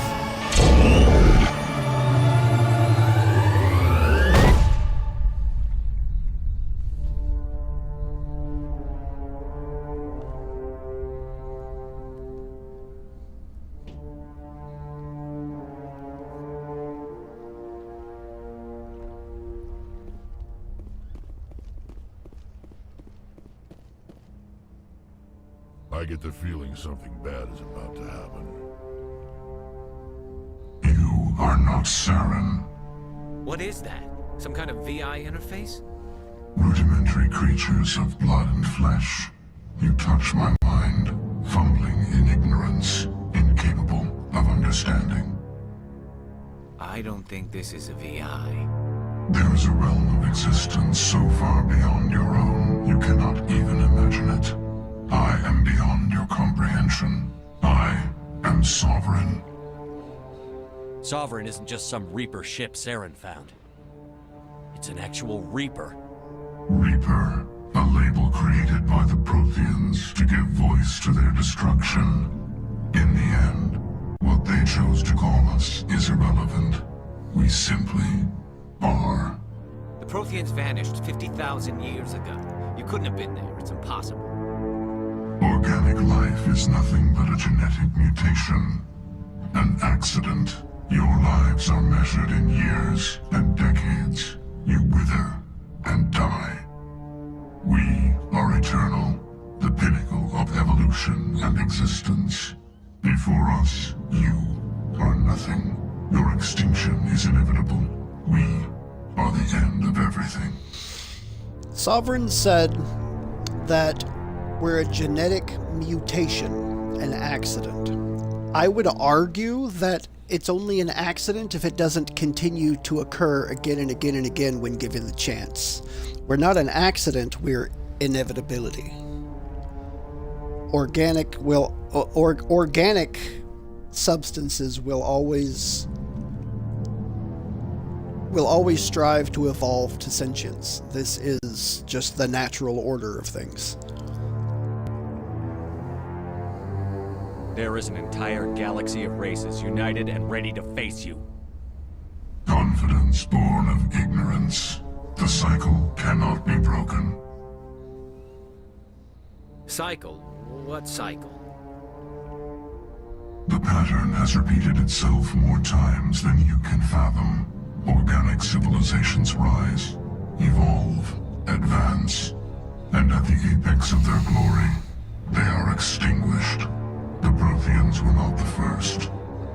I get the feeling something bad is about to happen. You are not Saren. What is that? Some kind of VI interface? Rudimentary rudimentary creatures of blood and flesh. You touch my mind, fumbling in ignorance, incapable of understanding. I don't think this is a VI. There is a realm of existence so far beyond your own, you cannot even imagine it. I am beyond your comprehension. I am Sovereign. Sovereign isn't just some Reaper ship Saren found. It's an actual Reaper. Reaper, a label created by the Protheans to give voice to their destruction. In the end, what they chose to call us is irrelevant. We simply are. The Protheans vanished 50,000 years ago. You couldn't have been there. It's impossible. Organic life is nothing but a genetic mutation. An accident. Your lives are measured in years and decades. You wither and die. We are eternal, the pinnacle of evolution and existence. Before us, you are nothing. Your extinction is inevitable. We are the end of everything. Sovereign said that we're a genetic mutation, an accident. I would argue that it's only an accident if it doesn't continue to occur again and again and again when given the chance. We're not an accident, we're inevitability. Organic substances will always strive to evolve to sentience. This is just the natural order of things. There is an entire galaxy of races united and ready to face you. Confidence born of ignorance. The cycle cannot be broken. Cycle? What cycle? The pattern has repeated itself more times than you can fathom. Organic civilizations rise, evolve, advance, and at the apex of their glory, they are extinguished. The Protheans were not the first.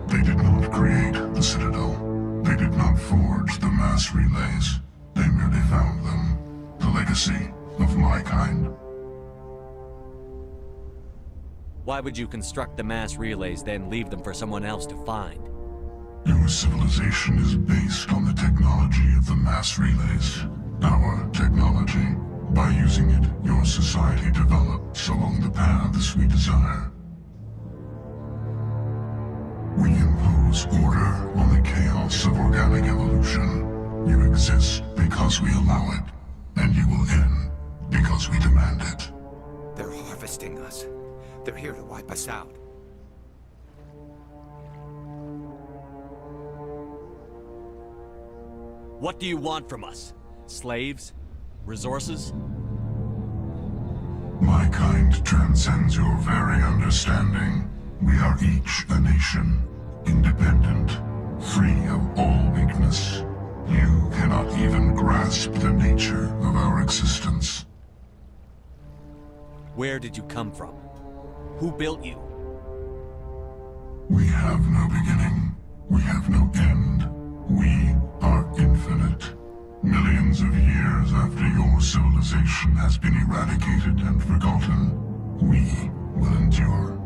They did not create the Citadel. They did not forge the mass relays. They merely found them. The legacy of my kind. Why would you construct the mass relays, then leave them for someone else to find? Your civilization is based on the technology of the mass relays. Our technology. By using it, your society develops along the paths we desire. We impose order on the chaos of organic evolution. You exist because we allow it, and you will end because we demand it. They're harvesting us. They're here to wipe us out. What do you want from us? Slaves? Resources? My kind transcends your very understanding. We are each a nation, independent, free of all weakness. You cannot even grasp the nature of our existence. Where did you come from? Who built you? We have no beginning. We have no end. We are infinite. Millions of years after your civilization has been eradicated and forgotten, we will endure.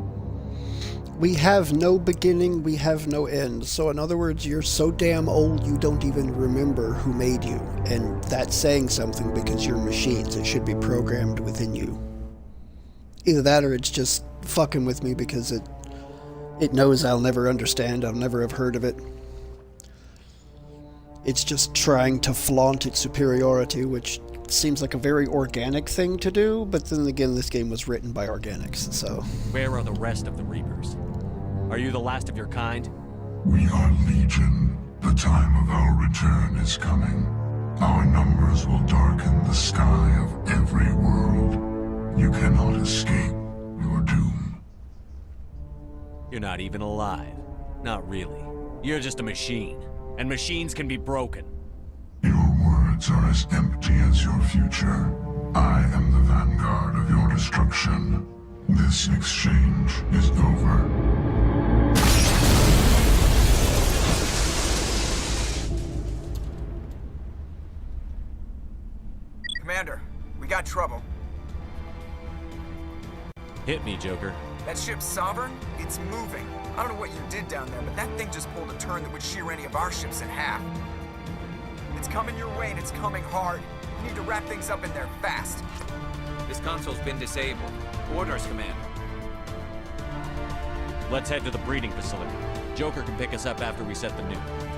We have no beginning, we have no end. So in other words, you're so damn old you don't even remember who made you. And that's saying something because you're machines. It should be programmed within you. Either that or it's just fucking with me because it knows I'll never understand, I'll never have heard of it. It's just trying to flaunt its superiority, which seems like a very organic thing to do, but then again, this game was written by organics, so... Where are the rest of the Reapers? Are you the last of your kind? We are Legion. The time of our return is coming. Our numbers will darken the sky of every world. You cannot escape your doom. You're not even alive. Not really. You're just a machine. And machines can be broken. Your words are as empty as your future. I am the vanguard of your destruction. This exchange is over. Commander, we trouble. Hit me, Joker. That ship Sovereign? It's moving. I don't know what you did down there, but that thing just pulled a turn that would shear any of our ships in half. It's coming your way, and it's coming hard. You need to wrap things up in there fast. This console's been disabled. Orders, Commander. Let's head to the breeding facility. Joker can pick us up after we set the nuke.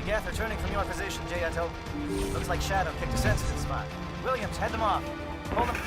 Geth returning from your position, Jayato. Looks like Shadow picked a sensitive spot. Williams, head them off. Hold them.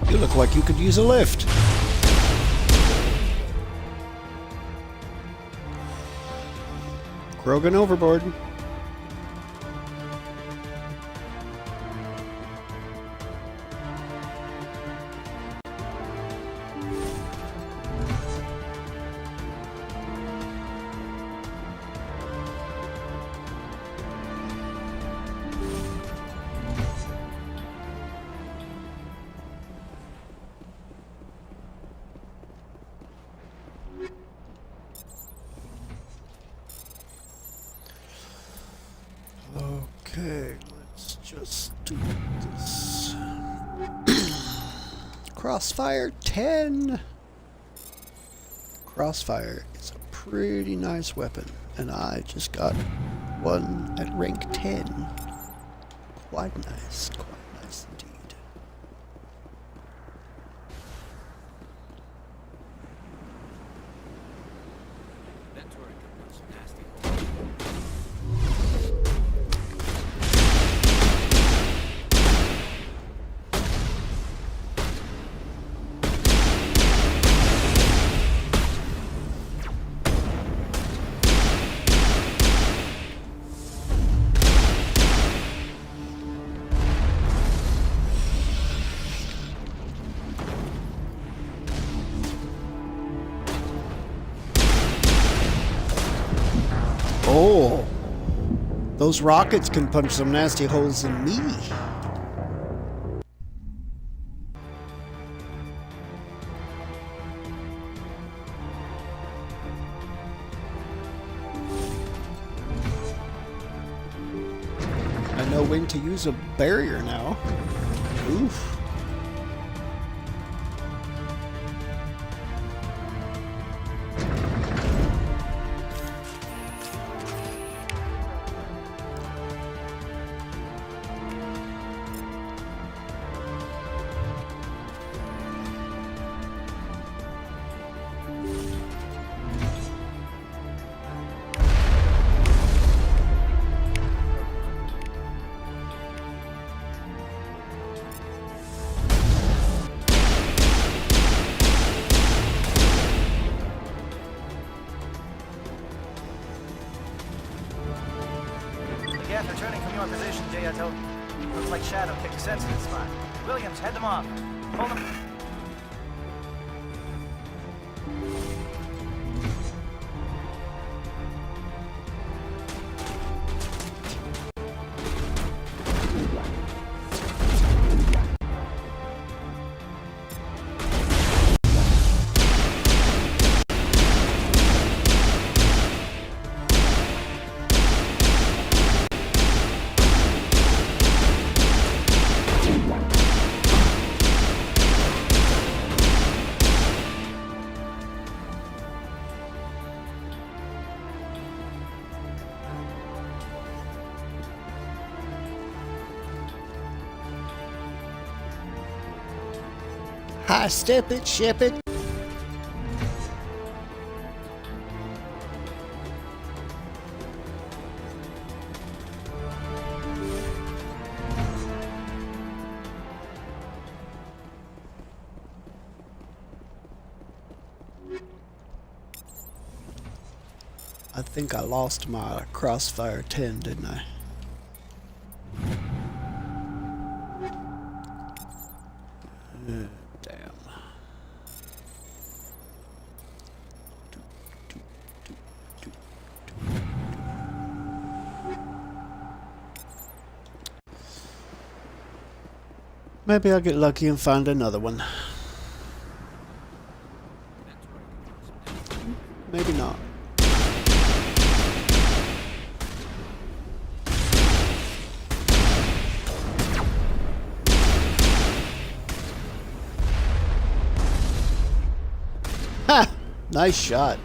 You look like you could use a lift. Krogan overboard. Okay, let's just do this. Crossfire 10. Crossfire is a pretty nice weapon, and I just got one at rank 10. Quite nice indeed. Oh, those rockets can punch some nasty holes in me. I know when to use a barrier now. Oof. Geth returning from your position, Jayato. Looks like Shadow picked a sensitive spot. Williams, head them off. Hold them. Hi, step it, ship it. I think I lost my crossfire 10, didn't I? Damn. Maybe I'll get lucky and find another one. Maybe not. Ha! Nice shot.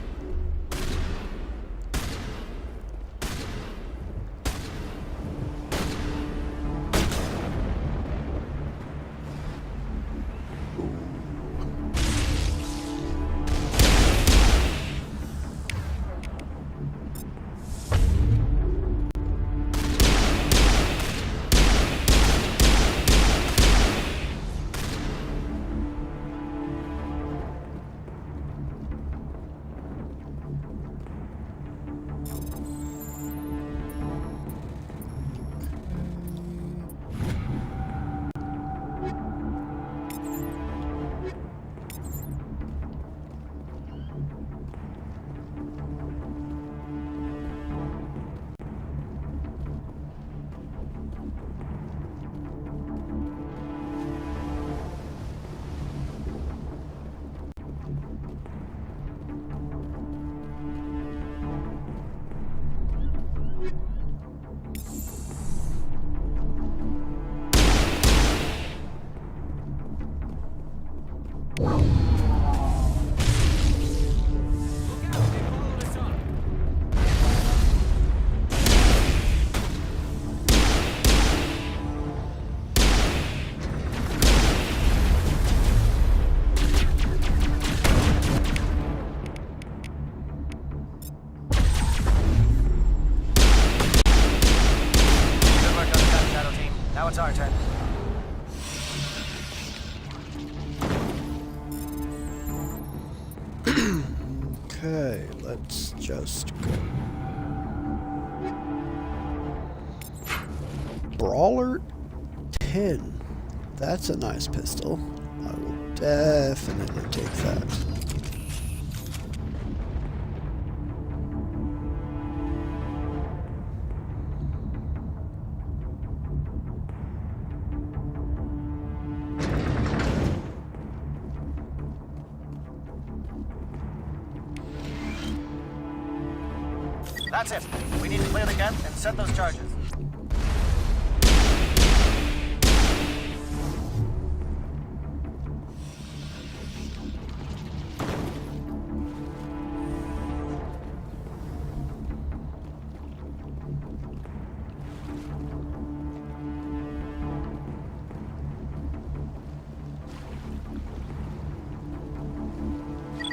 Now it's our turn. Okay, let's just go. Brawler 10. That's a nice pistol. I will definitely take that. That's it. We need to clear the gap and set those charges.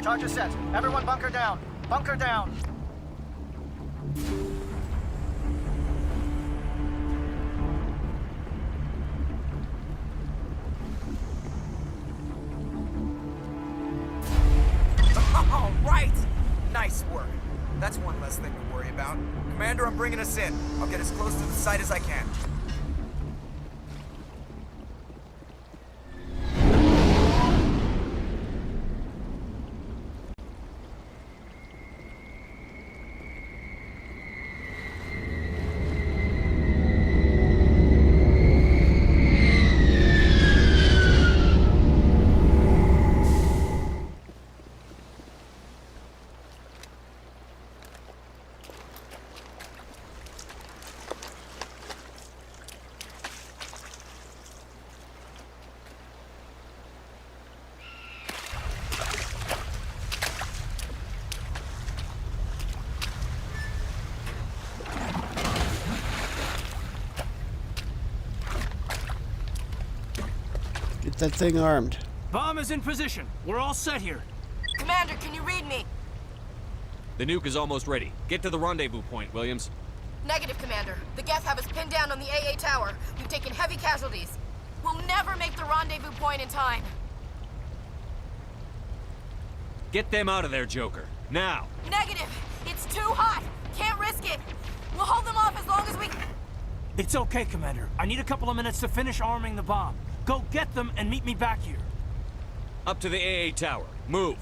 Charges set. Everyone bunker down. Bunker down. All right! Nice work. That's one less thing to worry about. Commander, I'm bringing us in. I'll get as close to the site as I can. Get that thing armed. Bomb is in position. We're all set here. Commander, can you read me? The nuke is almost ready. Get to the rendezvous point, Williams. Negative, Commander. The Geth have us pinned down on the AA tower. We've taken heavy casualties. We'll never make the rendezvous point in time. Get them out of there, Joker. Now! Negative! It's too hot! Can't risk it! We'll hold them off as long as we... It's okay, Commander. I need a couple of minutes to finish arming the bomb. Go get them and meet me back here. Up to the AA tower. Move!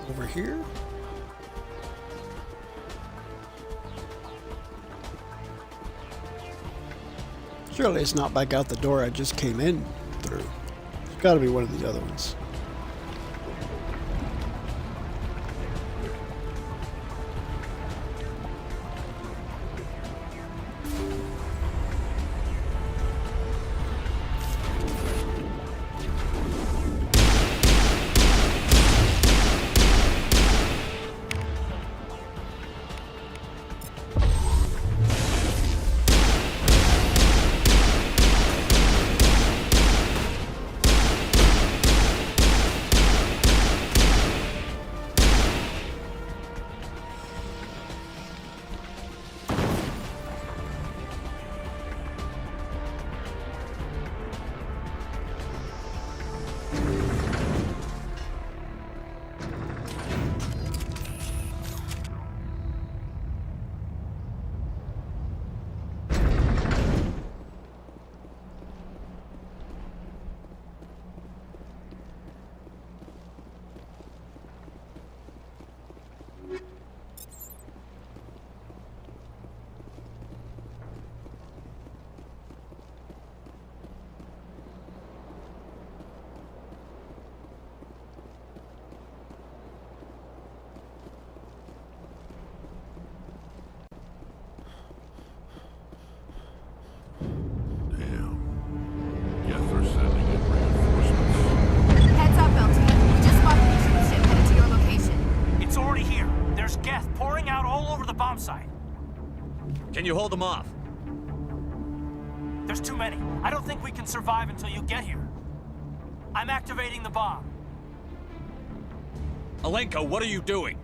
Over here? Surely it's not back out the door I just came in through. It's gotta be one of these other ones. Can you hold them off? There's too many. I don't think we can survive until you get here. I'm activating the bomb. Alenko, what are you doing?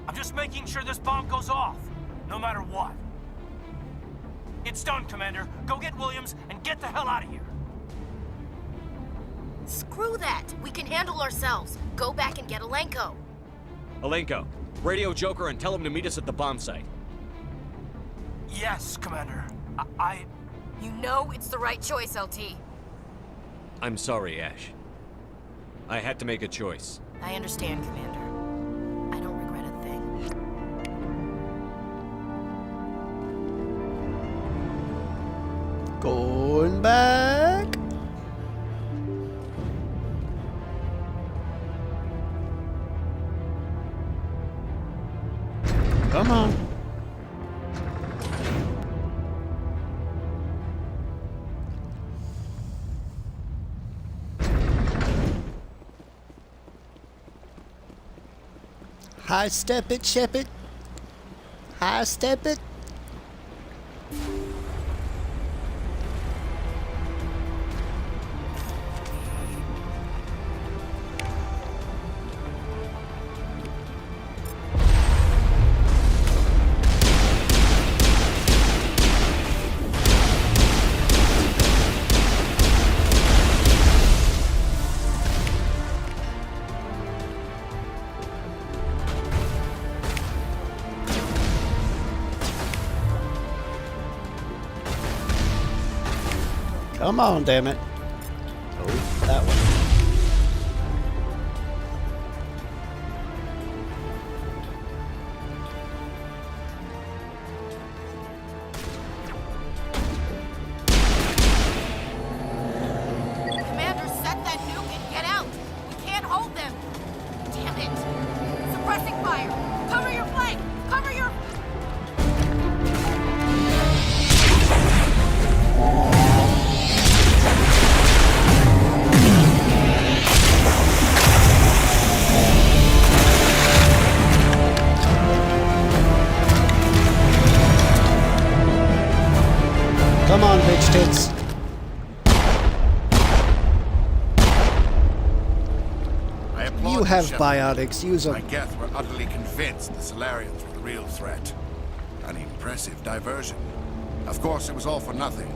I'm just making sure this bomb goes off, no matter what. It's done, Commander. Go get Williams and get the hell out of here. Screw that! We can handle ourselves. Go back and get Alenko. Alenko, radio Joker and tell him to meet us at the bomb site. Yes, Commander. You know it's the right choice, LT. I'm sorry, Ash. I had to make a choice. I understand, Commander. I don't regret a thing. Going back. Come on. High step it, ship it. High step it. Come on, damn it. Oh, that one. fire! Cover your flank! Cover your... Come on, bitch tits. You have biotics. Use them. My Geth were utterly convinced the Solarians were the real threat. An impressive diversion. Of course, it was all for nothing.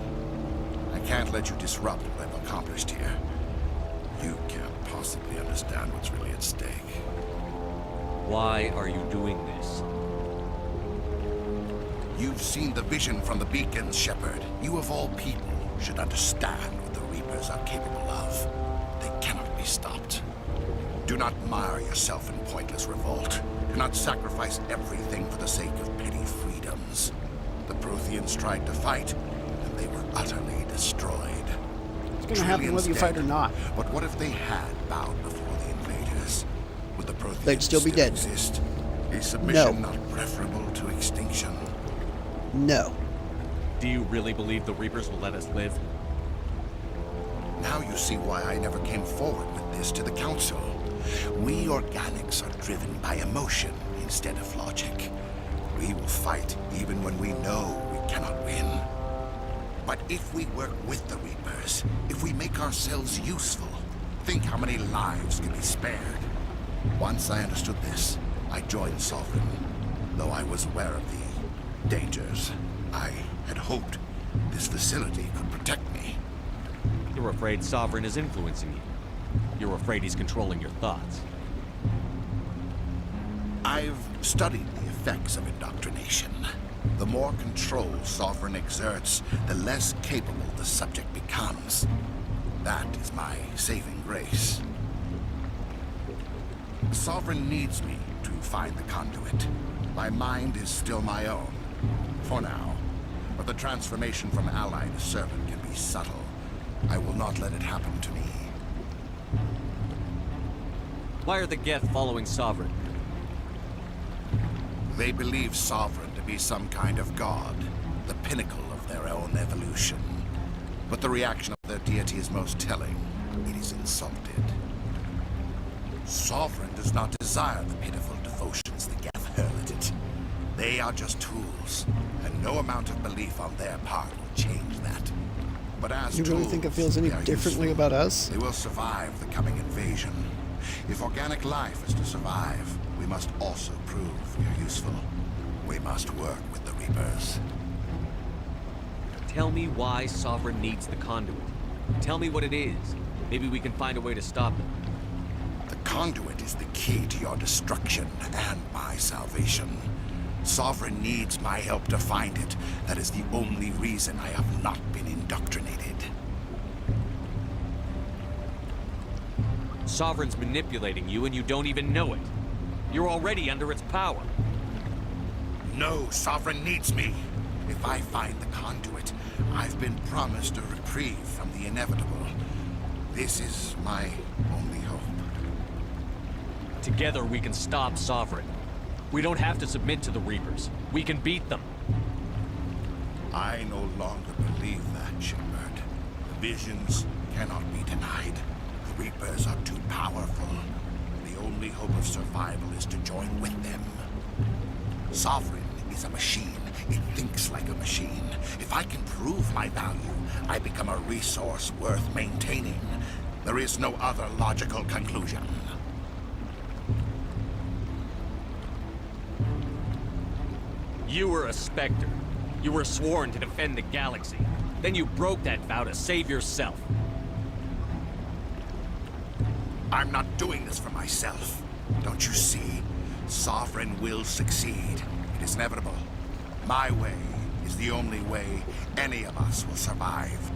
I can't let you disrupt what I've accomplished here. You can't possibly understand what's really at stake. Why are you doing this? You've seen the vision from the beacons, Shepard. You of all people should understand what the Reapers are capable of. They cannot be stopped. Do not mire yourself in pointless revolt. Do not sacrifice everything for the sake of petty freedoms. The Protheans tried to fight, and they were utterly destroyed. It's gonna happen whether you fight or not. But what if they had bowed before the invaders? Would the Protheans They'd still be dead. Exist? Is submission not preferable to extinction? No. Do you really believe the Reapers will let us live? Now you see why I never came forward with this to the Council. We organics are driven by emotion instead of logic. We will fight even when we know we cannot win. But if we work with the Reapers, if we make ourselves useful, think how many lives can be spared. Once I understood this, I joined Sovereign. Though I was aware of the dangers, I had hoped this facility could protect me. You're afraid Sovereign is influencing you. You're afraid he's controlling your thoughts. I've studied the effects of indoctrination. The more control Sovereign exerts, the less capable the subject becomes. That is my saving grace. Sovereign needs me to find the conduit. My mind is still my own, for now. But the transformation from ally to servant can be subtle. I will not let it happen to me. Why are the Geth following Sovereign? They believe Sovereign to be some kind of god, the pinnacle of their own evolution. But the reaction of their deity is most telling. It is insulted. Sovereign does not desire the pitiful devotions the Geth hurl at it. They are just tools, and no amount of belief on their part will change that. But as you really think it feels any differently about us? They will survive the coming invasion. If organic life is to survive, we must also prove we are useful. We must work with the Reapers. Tell me why Sovereign needs the conduit. Tell me what it is. Maybe we can find a way to stop them. The conduit is the key to your destruction and my salvation. Sovereign needs my help to find it. That is the only reason I have not been indoctrinated. Sovereign's manipulating you and you don't even know it. You're already under its power. No, Sovereign needs me. If I find the conduit, I've been promised a reprieve from the inevitable. This is my only hope. Together we can stop Sovereign. We don't have to submit to the Reapers. We can beat them. I no longer believe that, Shepard. The visions cannot be denied. The Reapers are too powerful. The only hope of survival is to join with them. Sovereign is a machine. It thinks like a machine. If I can prove my value, I become a resource worth maintaining. There is no other logical conclusion. You were a Spectre. You were sworn to defend the galaxy. Then you broke that vow to save yourself. I'm not doing this for myself. Don't you see? Sovereign will succeed. It is inevitable. My way is the only way any of us will survive.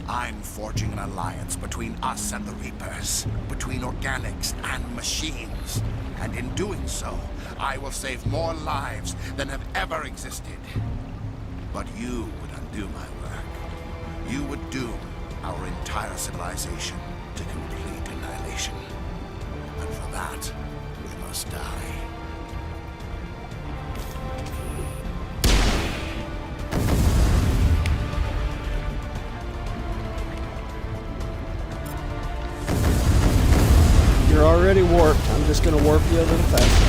I'm forging an alliance between us and the Reapers, between organics and machines. And in doing so, I will save more lives than have ever existed. But you would undo my work. You would doom our entire civilization to complete annihilation. And for that, we must die. already warped. I'm just gonna warp you a little faster.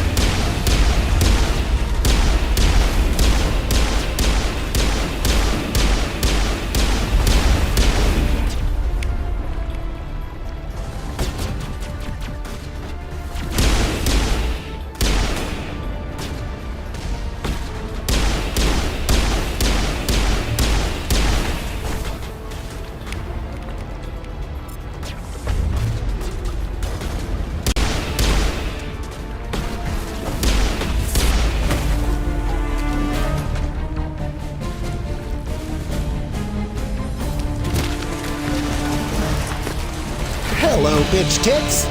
Hello, bitch tits!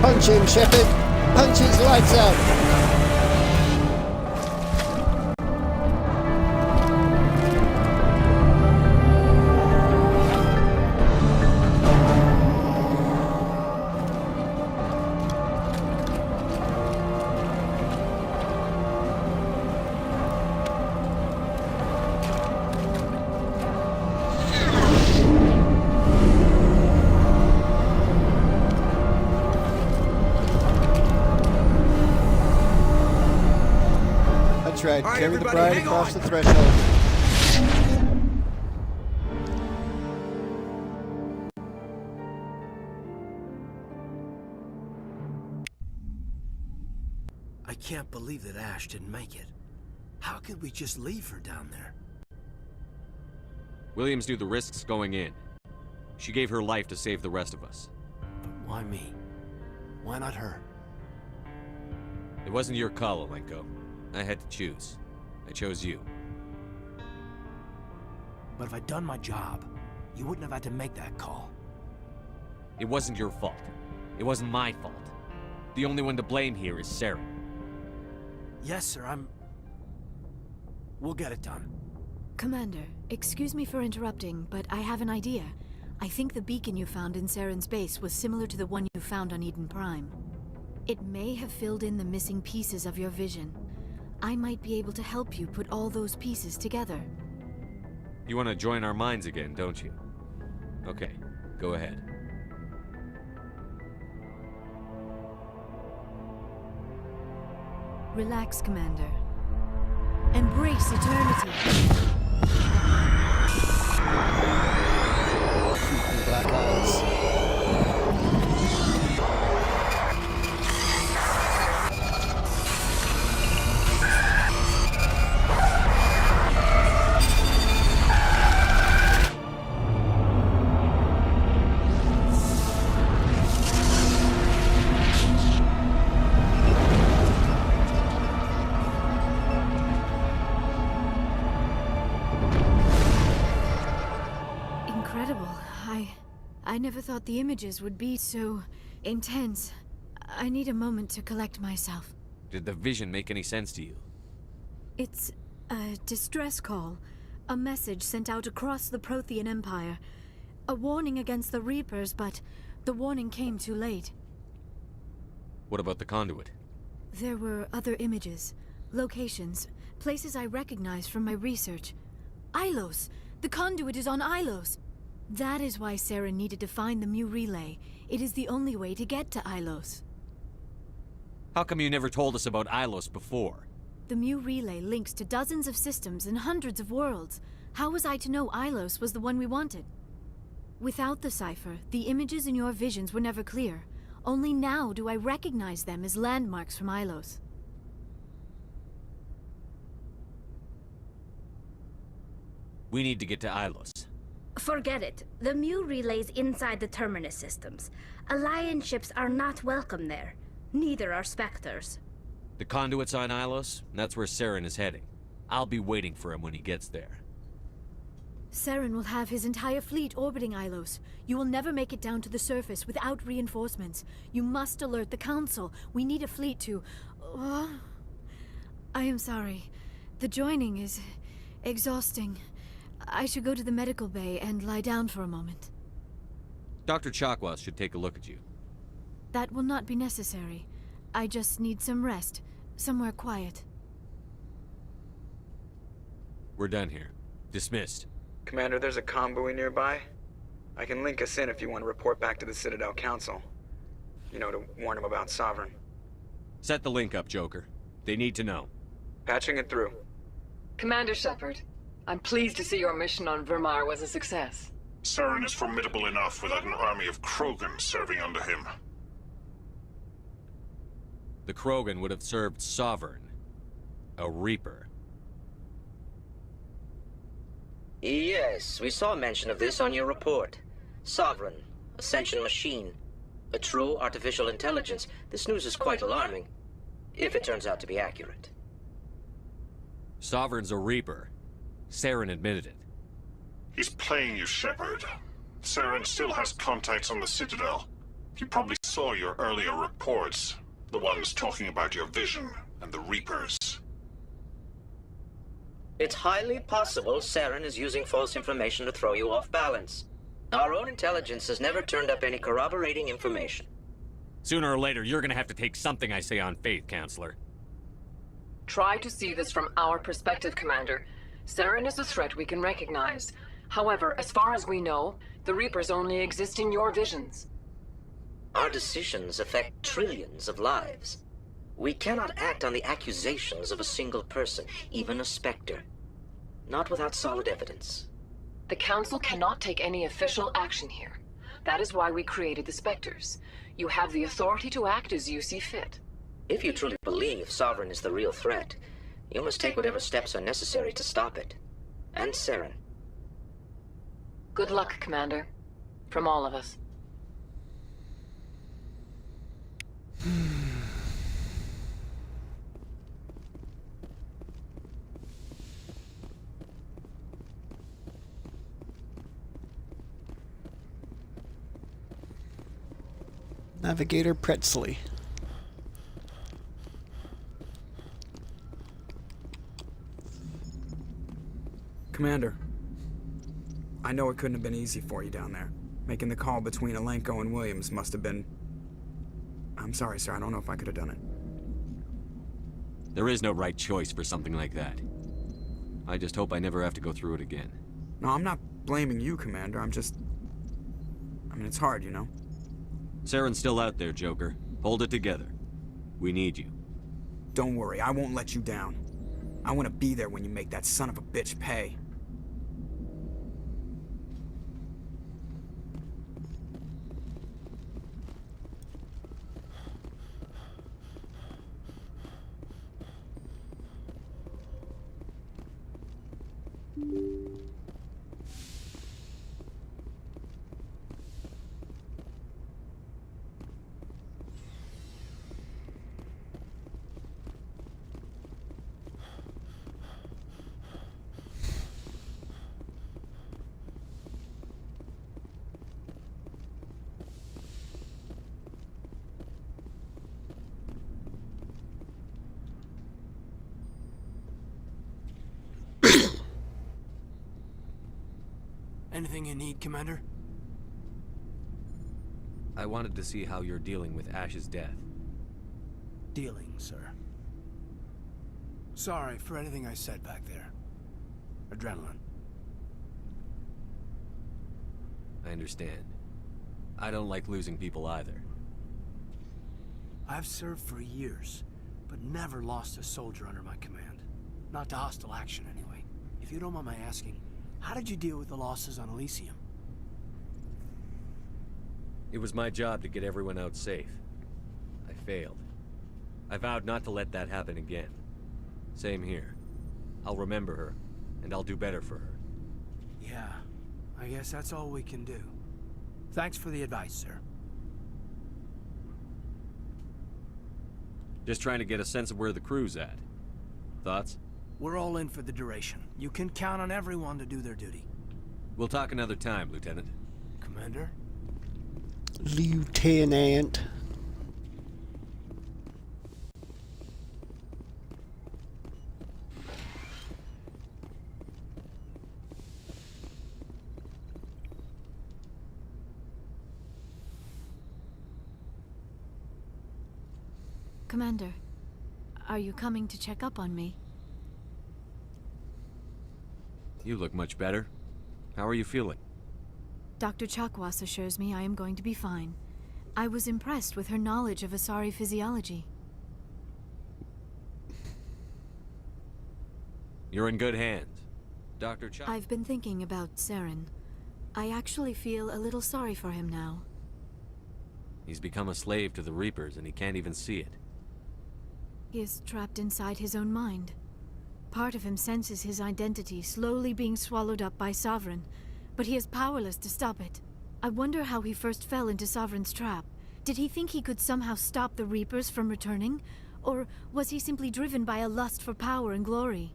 Punch him, Shepard! Punch his lights out! That's right, carry the bride across the threshold. I can't believe that Ash didn't make it. How could we just leave her down there? Williams knew the risks going in. She gave her life to save the rest of us. But why me? Why not her? It wasn't your call, Alenko. I had to choose. I chose you. But if I'd done my job, you wouldn't have had to make that call. It wasn't your fault. It wasn't my fault. The only one to blame here is Saren. Yes, sir, We'll get it done. Commander, excuse me for interrupting, but I have an idea. I think the beacon you found in Saren's base was similar to the one you found on Eden Prime. It may have filled in the missing pieces of your vision. I might be able to help you put all those pieces together. You want to join our minds again, don't you? Okay, go ahead. Relax, Commander. Embrace eternity. Black eyes. I never thought the images would be so intense. I need a moment to collect myself. Did the vision make any sense to you? It's a distress call. A message sent out across the Prothean Empire. A warning against the Reapers, but the warning came too late. What about the conduit? There were other images, locations, places I recognized from my research. Ilos! The conduit is on Ilos! That is why Saren needed to find the Mu relay. It is the only way to get to Ilos. How come you never told us about Ilos before? The Mu relay links to dozens of systems and hundreds of worlds. How was I to know Ilos was the one we wanted? Without the cipher, the images in your visions were never clear. Only now do I recognize them as landmarks from Ilos. We need to get to Ilos. Forget it. The Mu relay's inside the Terminus systems. Alliance ships are not welcome there. Neither are Spectres. The conduit's on Ilos, and that's where Saren is heading. I'll be waiting for him when he gets there. Saren will have his entire fleet orbiting Ilos. You will never make it down to the surface without reinforcements. You must alert the Council. We need a fleet to... I am sorry. The joining is exhausting. I should go to the medical bay and lie down for a moment. Dr. Chakwas should take a look at you. That will not be necessary. I just need some rest. Somewhere quiet. We're done here. Dismissed. Commander, there's a convoy nearby. I can link us in if you want to report back to the Citadel Council. You know, to warn them about Sovereign. Set the link up, Joker. They need to know. Patching it through. Commander Shepard, I'm pleased to see your mission on Virmire was a success. Saren is formidable enough without an army of Krogan serving under him. The Krogan would have served Sovereign. A Reaper. Yes, we saw mention of this on your report. Sovereign, Ascension machine. A true artificial intelligence. This news is quite alarming, if it turns out to be accurate. Sovereign's a Reaper. Saren admitted it. He's playing you, Shepard. Saren still has contacts on the Citadel. You probably saw your earlier reports. The ones talking about your vision and the Reapers. It's highly possible Saren is using false information to throw you off balance. Our own intelligence has never turned up any corroborating information. Sooner or later, you're gonna have to take something I say on faith, Counselor. Try to see this from our perspective, Commander. Saren is a threat we can recognize. However, as far as we know, the Reapers only exist in your visions. Our decisions affect trillions of lives. We cannot act on the accusations of a single person, even a Spectre. Not without solid evidence. The Council cannot take any official action here. That is why we created the Spectres. You have the authority to act as you see fit. If you truly believe Sovereign is the real threat, you must take whatever steps are necessary to stop it. And Saren. Good luck, Commander. From all of us. Navigator Pretzely. Commander, I know it couldn't have been easy for you down there. Making the call between Alenko and Williams must have been... I'm sorry, sir. I don't know if I could have done it. There is no right choice for something like that. I just hope I never have to go through it again. No, I'm not blaming you, Commander. I'm just... I mean, it's hard, you know? Saren's still out there, Joker. Hold it together. We need you. Don't worry, I won't let you down. I want to be there when you make that son of a bitch pay. Anything you need, Commander? I wanted to see how you're dealing with Ash's death. Dealing, sir. Sorry for anything I said back there. Adrenaline. I understand. I don't like losing people either. I've served for years, but never lost a soldier under my command. Not to hostile action, anyway. If you don't mind my asking, how did you deal with the losses on Elysium? It was my job to get everyone out safe. I failed. I vowed not to let that happen again. Same here. I'll remember her, and I'll do better for her. Yeah, I guess that's all we can do. Thanks for the advice, sir. Just trying to get a sense of where the crew's at. Thoughts? We're all in for the duration. You can count on everyone to do their duty. We'll talk another time, Lieutenant. Commander? Lieutenant. Commander, are you coming to check up on me? You look much better. How are you feeling? Dr. Chakwas assures me I am going to be fine. I was impressed with her knowledge of Asari physiology. You're in good hands. Dr. I've been thinking about Saren. I actually feel a little sorry for him now. He's become a slave to the Reapers and he can't even see it. He is trapped inside his own mind. Part of him senses his identity slowly being swallowed up by Sovereign, but he is powerless to stop it. I wonder how he first fell into Sovereign's trap. Did he think he could somehow stop the Reapers from returning? Or was he simply driven by a lust for power and glory?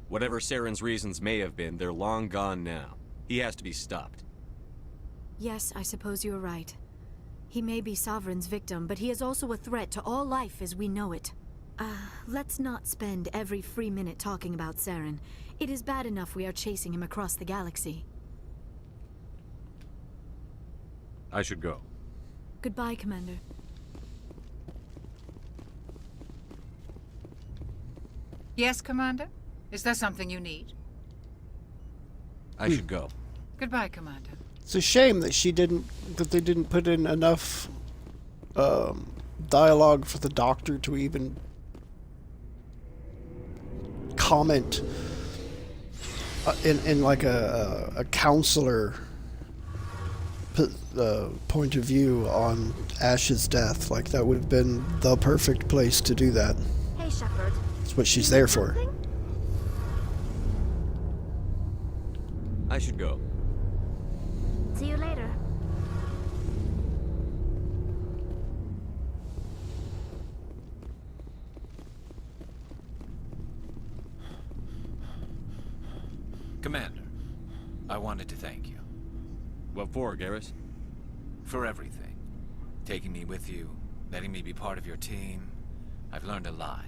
Whatever Saren's reasons may have been, they're long gone now. He has to be stopped. Yes, I suppose you're right. He may be Sovereign's victim, but he is also a threat to all life as we know it. Let's not spend every free minute talking about Saren. It is bad enough we are chasing him across the galaxy. I should go. Goodbye, Commander. Yes, Commander? Is there something you need? I should go. Goodbye, Commander. It's a shame that they didn't put in enough dialogue for the Doctor to even comment in like a counselor point of view on Ash's death. Like, that would have been the perfect place to do that. Hey, Shepard. That's what she's there for. I should go. See you later. Commander, I wanted to thank you. What for, Garrus? For everything. Taking me with you, letting me be part of your team. I've learned a lot.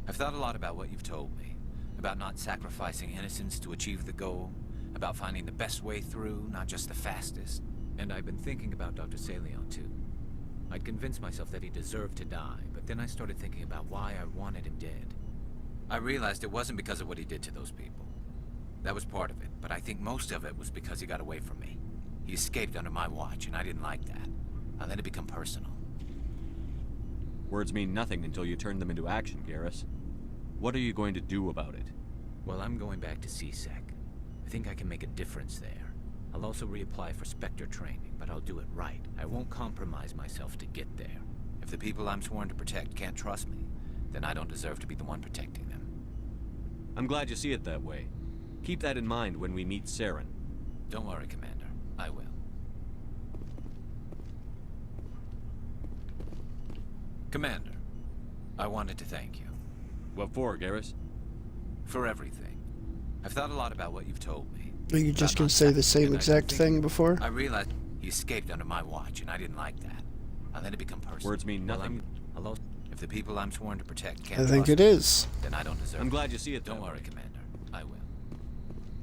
I've thought a lot about what you've told me. About not sacrificing innocence to achieve the goal. About finding the best way through, not just the fastest. And I've been thinking about Dr. Saleon, too. I'd convinced myself that he deserved to die, but then I started thinking about why I wanted him dead. I realized it wasn't because of what he did to those people. That was part of it, but I think most of it was because he got away from me. He escaped under my watch, and I didn't like that. I let it become personal. Words mean nothing until you turn them into action, Garrus. What are you going to do about it? Well, I'm going back to CSEC. I think I can make a difference there. I'll also reapply for Spectre training, but I'll do it right. I won't compromise myself to get there. If the people I'm sworn to protect can't trust me, then I don't deserve to be the one protecting them. I'm glad you see it that way. Keep that in mind when we meet Saren. Don't worry, Commander. I will. Commander, I wanted to thank you. What for, Garrus? For everything. I've thought a lot about what you've told me. Are you just going to say the same exact thing before? I realized he escaped under my watch, and I didn't like that. I let it become personal. Words mean nothing. If the people I'm sworn to protect can't I think trust it is. me, then I don't deserve I'm glad you see it. Don't worry, Commander. I will.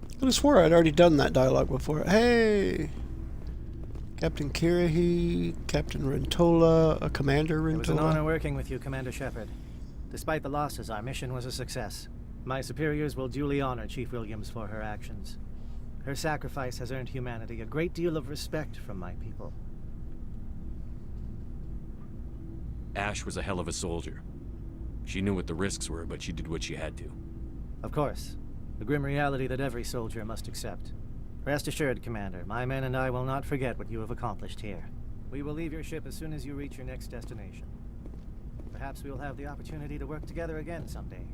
I could have swore I'd already done that dialogue before. Hey! Captain Kirahi, Captain Rentola, a Commander Rentola. It was an honor working with you, Commander Shepard. Despite the losses, our mission was a success. My superiors will duly honor Chief Williams for her actions. Her sacrifice has earned humanity a great deal of respect from my people. Ash was a hell of a soldier. She knew what the risks were, but she did what she had to. Of course. The grim reality that every soldier must accept. Rest assured, Commander, my men and I will not forget what you have accomplished here. We will leave your ship as soon as you reach your next destination. Perhaps we will have the opportunity to work together again someday.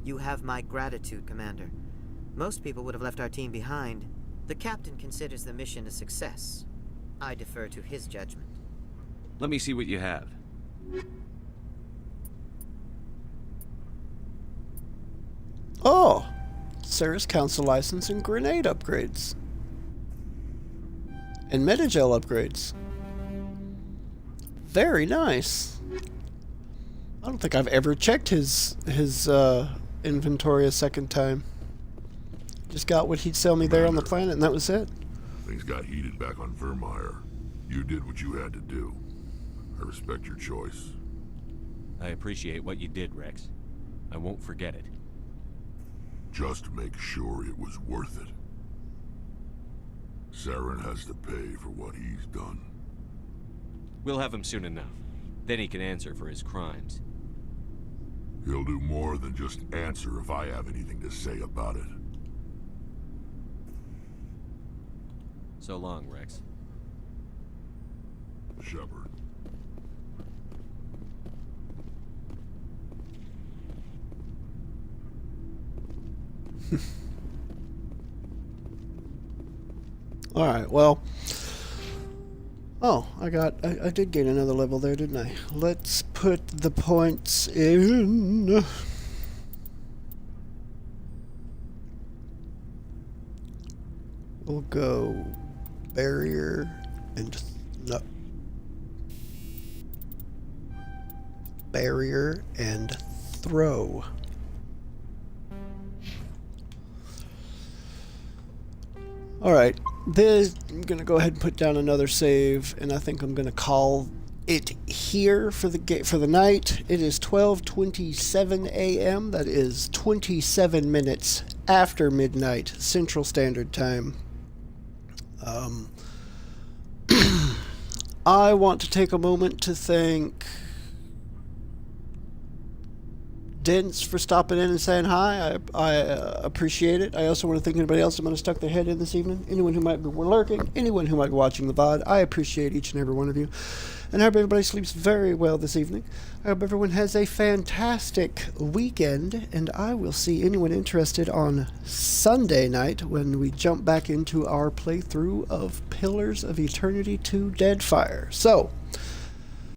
You have my gratitude, Commander. Most people would have left our team behind. The captain considers the mission a success. I defer to his judgment. Let me see what you have. Oh! Sarah's council license and grenade upgrades. And metagel upgrades. Very nice. I don't think I've ever checked his inventory a second time. Just got what he'd sell me there on the planet, and that was it. Things got heated back on Virmire. You did what you had to do. I respect your choice. I appreciate what you did, Rex. I won't forget it. Just make sure it was worth it. Saren has to pay for what he's done. We'll have him soon enough. Then he can answer for his crimes. He'll do more than just answer if I have anything to say about it. So long, Rex. Shepard. All right, well. Oh, I did gain another level there, didn't I? Let's put the points in. We'll go barrier and no. Barrier and throw. Alright, I'm going to go ahead and put down another save, and I think I'm going to call it here for the night. It is 12:27 a.m. That is 27 minutes after midnight Central Standard Time. I want to take a moment to thank Dents for stopping in and saying hi. I appreciate it. I also want to thank anybody else that might have stuck their head in this evening. Anyone who might be lurking, anyone who might be watching the VOD. I appreciate each and every one of you. And I hope everybody sleeps very well this evening. I hope everyone has a fantastic weekend. And I will see anyone interested on Sunday night when we jump back into our playthrough of Pillars of Eternity 2 Deadfire. So,